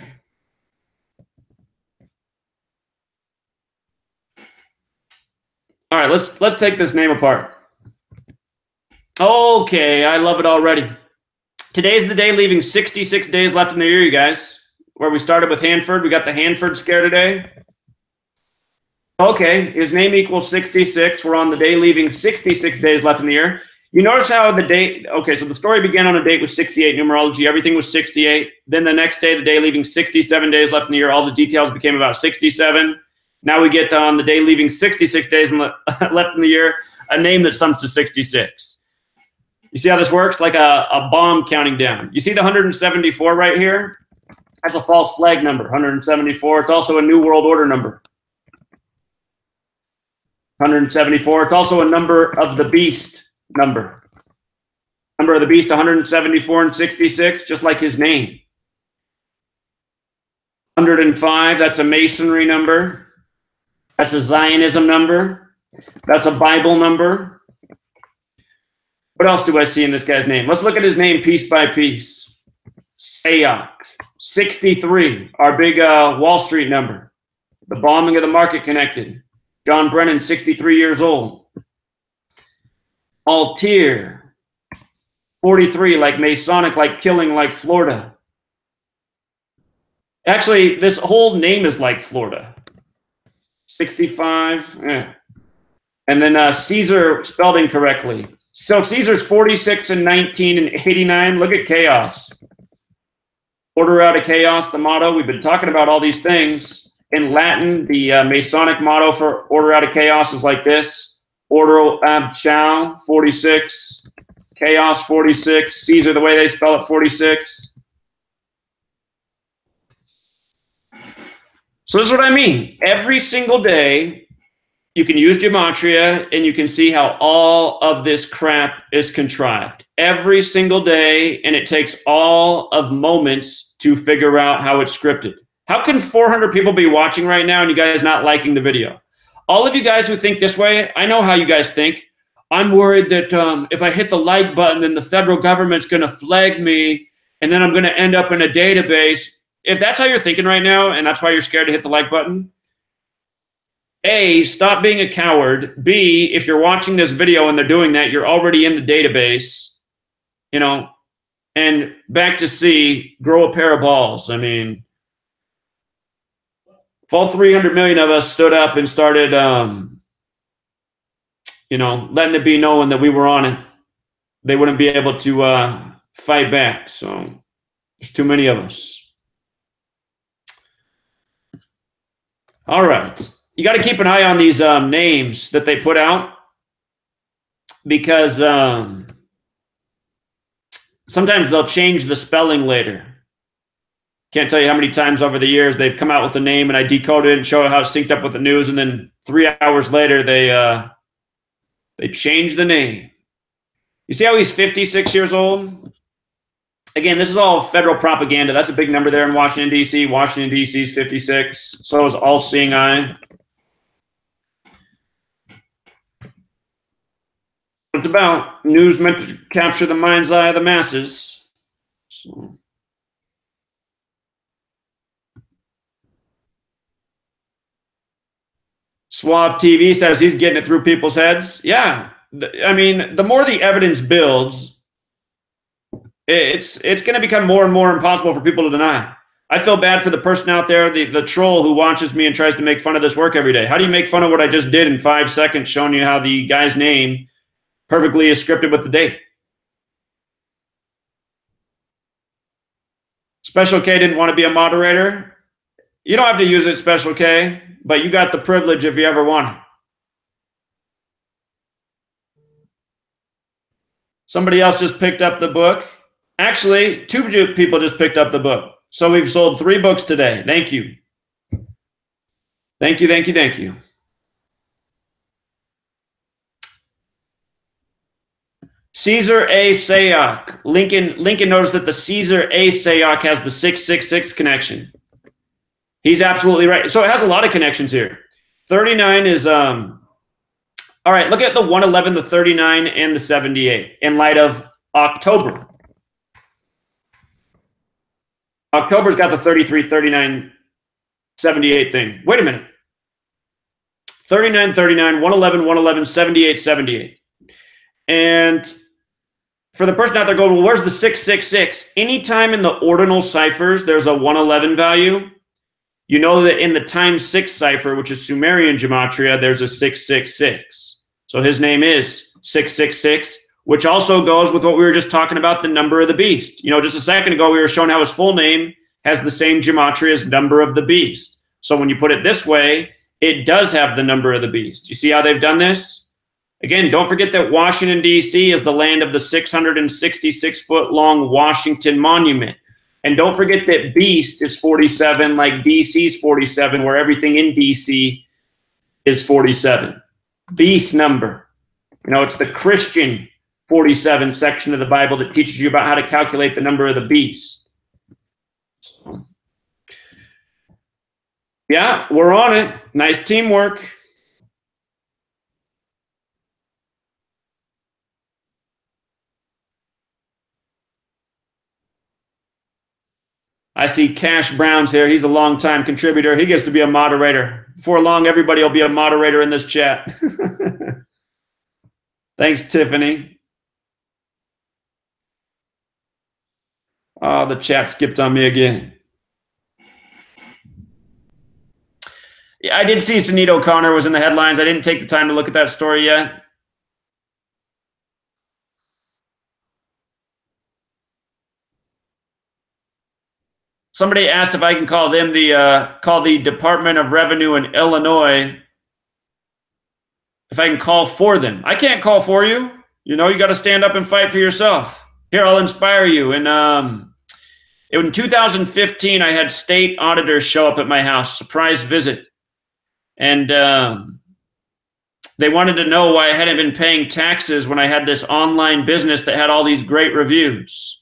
Speaker 11: All right, let's take this name apart. Okay, I love it already. Today's the day, leaving 66 days left in the year, you guys. Where we started with Hanford, we got the Hanford scare today. Okay, his name equals 66. We're on the day, leaving 66 days left in the year. You notice how the date, okay, so the story began on a date with 68 numerology. Everything was 68. Then the next day, the day, leaving 67 days left in the year, all the details became about 67. Now we get on the day, leaving 66 days left in the year, a name that sums to 66. You see how this works? Like a bomb counting down. You see the 174 right here? That's a false flag number, 174. It's also a New World Order number. 174. It's also a number of the beast number. Number of the beast, 174 and 66, just like his name. 105, that's a masonry number. That's a Zionism number. That's a Bible number. What else do I see in this guy's name? Let's look at his name piece by piece. Sayoc, 63, our big Wall Street number. The bombing of the market connected. John Brennan, 63 years old. Altir, 43, like Masonic, like killing, like Florida. Actually, this whole name is like Florida. 65, yeah. And then Caesar spelled incorrectly. So Caesar's 46 and 19 and 89. Look at chaos. Order out of chaos, the motto. We've been talking about all these things. In Latin, the Masonic motto for order out of chaos is like this. Ordo ab chao, 46. Chaos, 46. Caesar, the way they spell it, 46. So this is what I mean. Every single day, you can use gematria and you can see how all of this crap is contrived. Every single day, and it takes all of moments to figure out how it's scripted. How can 400 people be watching right now and you guys not liking the video? All of you guys who think this way, I know how you guys think. I'm worried that if I hit the like button, then the federal government's going to flag me, and then I'm going to end up in a database. If that's how you're thinking right now, and that's why you're scared to hit the like button, A, stop being a coward. B, if you're watching this video and they're doing that, you're already in the database, you know. And back to C, grow a pair of balls. I mean, if all 300 million of us stood up and started, you know, letting it be known that we were on it, they wouldn't be able to fight back. So there's too many of us. All right. You got to keep an eye on these names that they put out, because sometimes they'll change the spelling later. Can't tell you how many times over the years they've come out with a name and I decoded it and show how it's synced up with the news, and then 3 hours later they change the name. You see how he's 56 years old? Again, this is all federal propaganda. That's a big number there in Washington, D.C. Washington, D.C. is 56. So is All-Seeing Eye. It's about news meant to capture the mind's eye of the masses. So. Suave TV says he's getting it through people's heads. Yeah. I mean, the more the evidence builds, it's going to become more and more impossible for people to deny. I feel bad for the person out there, the troll who watches me and tries to make fun of this work every day. How do you make fun of what I just did in 5 seconds, showing you how the guy's name perfectly is scripted with the date? Special K didn't want to be a moderator. You don't have to use it, Special K, but you got the privilege if you ever want it. Somebody else just picked up the book. Actually, 2 people just picked up the book. So we've sold 3 books today. Thank you. Thank you, thank you, thank you. Caesar A. Sayoc. Lincoln noticed that the Caesar A. Sayoc has the 666 connection. He's absolutely right. So it has a lot of connections here. 39 is, all right, look at the 111, the 39, and the 78 in light of October. October's got the 33, 39, 78 thing. Wait a minute. 39, 39, 111, 111, 78, 78. And for the person out there going, well, where's the 666? Anytime in the ordinal ciphers there's a 111 value, you know that in the times 6 cipher, which is Sumerian gematria, there's a 666. So his name is 666, which also goes with what we were just talking about, the number of the beast. You know, just a second ago, we were showing how his full name has the same gematria as number of the beast. So when you put it this way, it does have the number of the beast. You see how they've done this? Again, don't forget that Washington, D.C. is the land of the 666-foot-long Washington Monument. And don't forget that beast is 47, like D.C.'s 47, where everything in D.C. is 47. Beast number. You know, it's the Christian 47 section of the Bible that teaches you about how to calculate the number of the beast. Yeah, we're on it. Nice teamwork. I see Cash Brown's here. He's a longtime contributor. He gets to be a moderator. Before long, everybody will be a moderator in this chat. Thanks, Tiffany. Oh, the chat skipped on me again. Yeah, I did see Sinead O'Connor was in the headlines. I didn't take the time to look at that story yet. Somebody asked if I can call them call the Department of Revenue in Illinois, if I can call for them. I can't call for you. You know, you got to stand up and fight for yourself. Here, I'll inspire you. In 2015, I had state auditors show up at my house, surprise visit. And they wanted to know why I hadn't been paying taxes when I had this online business that had all these great reviews.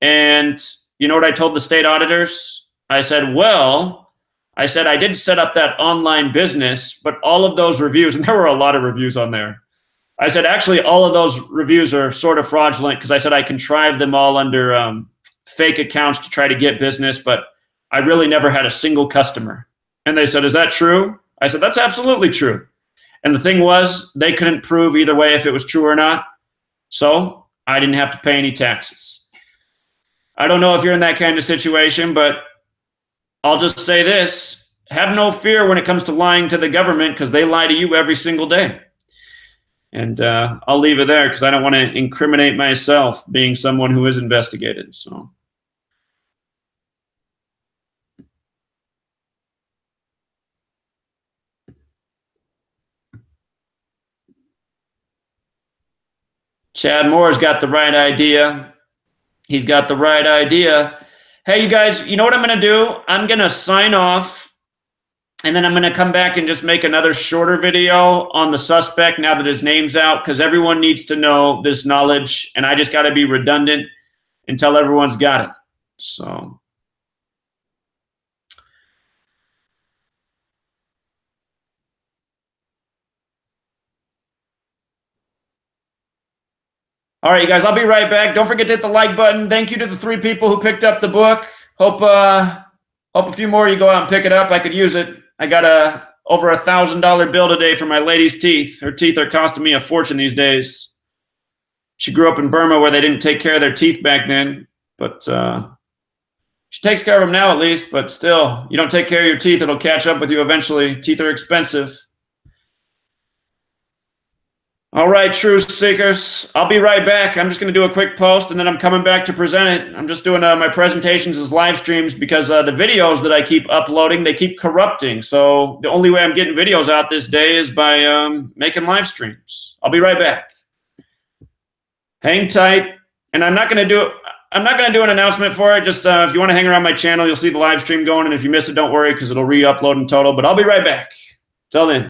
Speaker 11: And you know what I told the state auditors? I said, well, I did set up that online business, but all of those reviews, and there were a lot of reviews on there. I said, actually, all of those reviews are sort of fraudulent because I said I contrived them all under fake accounts to try to get business, but I really never had a single customer. And they said, is that true? I said, that's absolutely true. And the thing was, they couldn't prove either way if it was true or not. So I didn't have to pay any taxes. I don't know if you're in that kind of situation, but I'll just say this. Have no fear when it comes to lying to the government because they lie to you every single day. And I'll leave it there because I don't want to incriminate myself being someone who is investigated. So. Chad Moore's got the right idea. He's got the right idea. Hey, you guys, you know what I'm going to do? I'm going to sign off, and then I'm going to come back and just make another shorter video on the suspect now that his name's out, because everyone needs to know this knowledge, and I just got to be redundant until everyone's got it. So. All right, you guys, I'll be right back. Don't forget to hit the like button. Thank you to the 3 people who picked up the book. Hope a few more of you go out and pick it up. I could use it. I got a over $1,000 bill today for my lady's teeth. Her teeth are costing me a fortune these days. She grew up in Burma where they didn't take care of their teeth back then, but she takes care of them now at least, but still, you don't take care of your teeth, it'll catch up with you eventually. Teeth are expensive. All right, truth seekers, I'll be right back. I'm just going to do a quick post, and then I'm coming back to present it. I'm just doing my presentations as live streams because the videos that I keep uploading, they keep corrupting. So the only way I'm getting videos out this day is by making live streams. I'll be right back. Hang tight, and I'm not going to do an announcement for it. Just if you want to hang around my channel, you'll see the live stream going, and if you miss it, don't worry because it'll re-upload in total. But I'll be right back. Till then.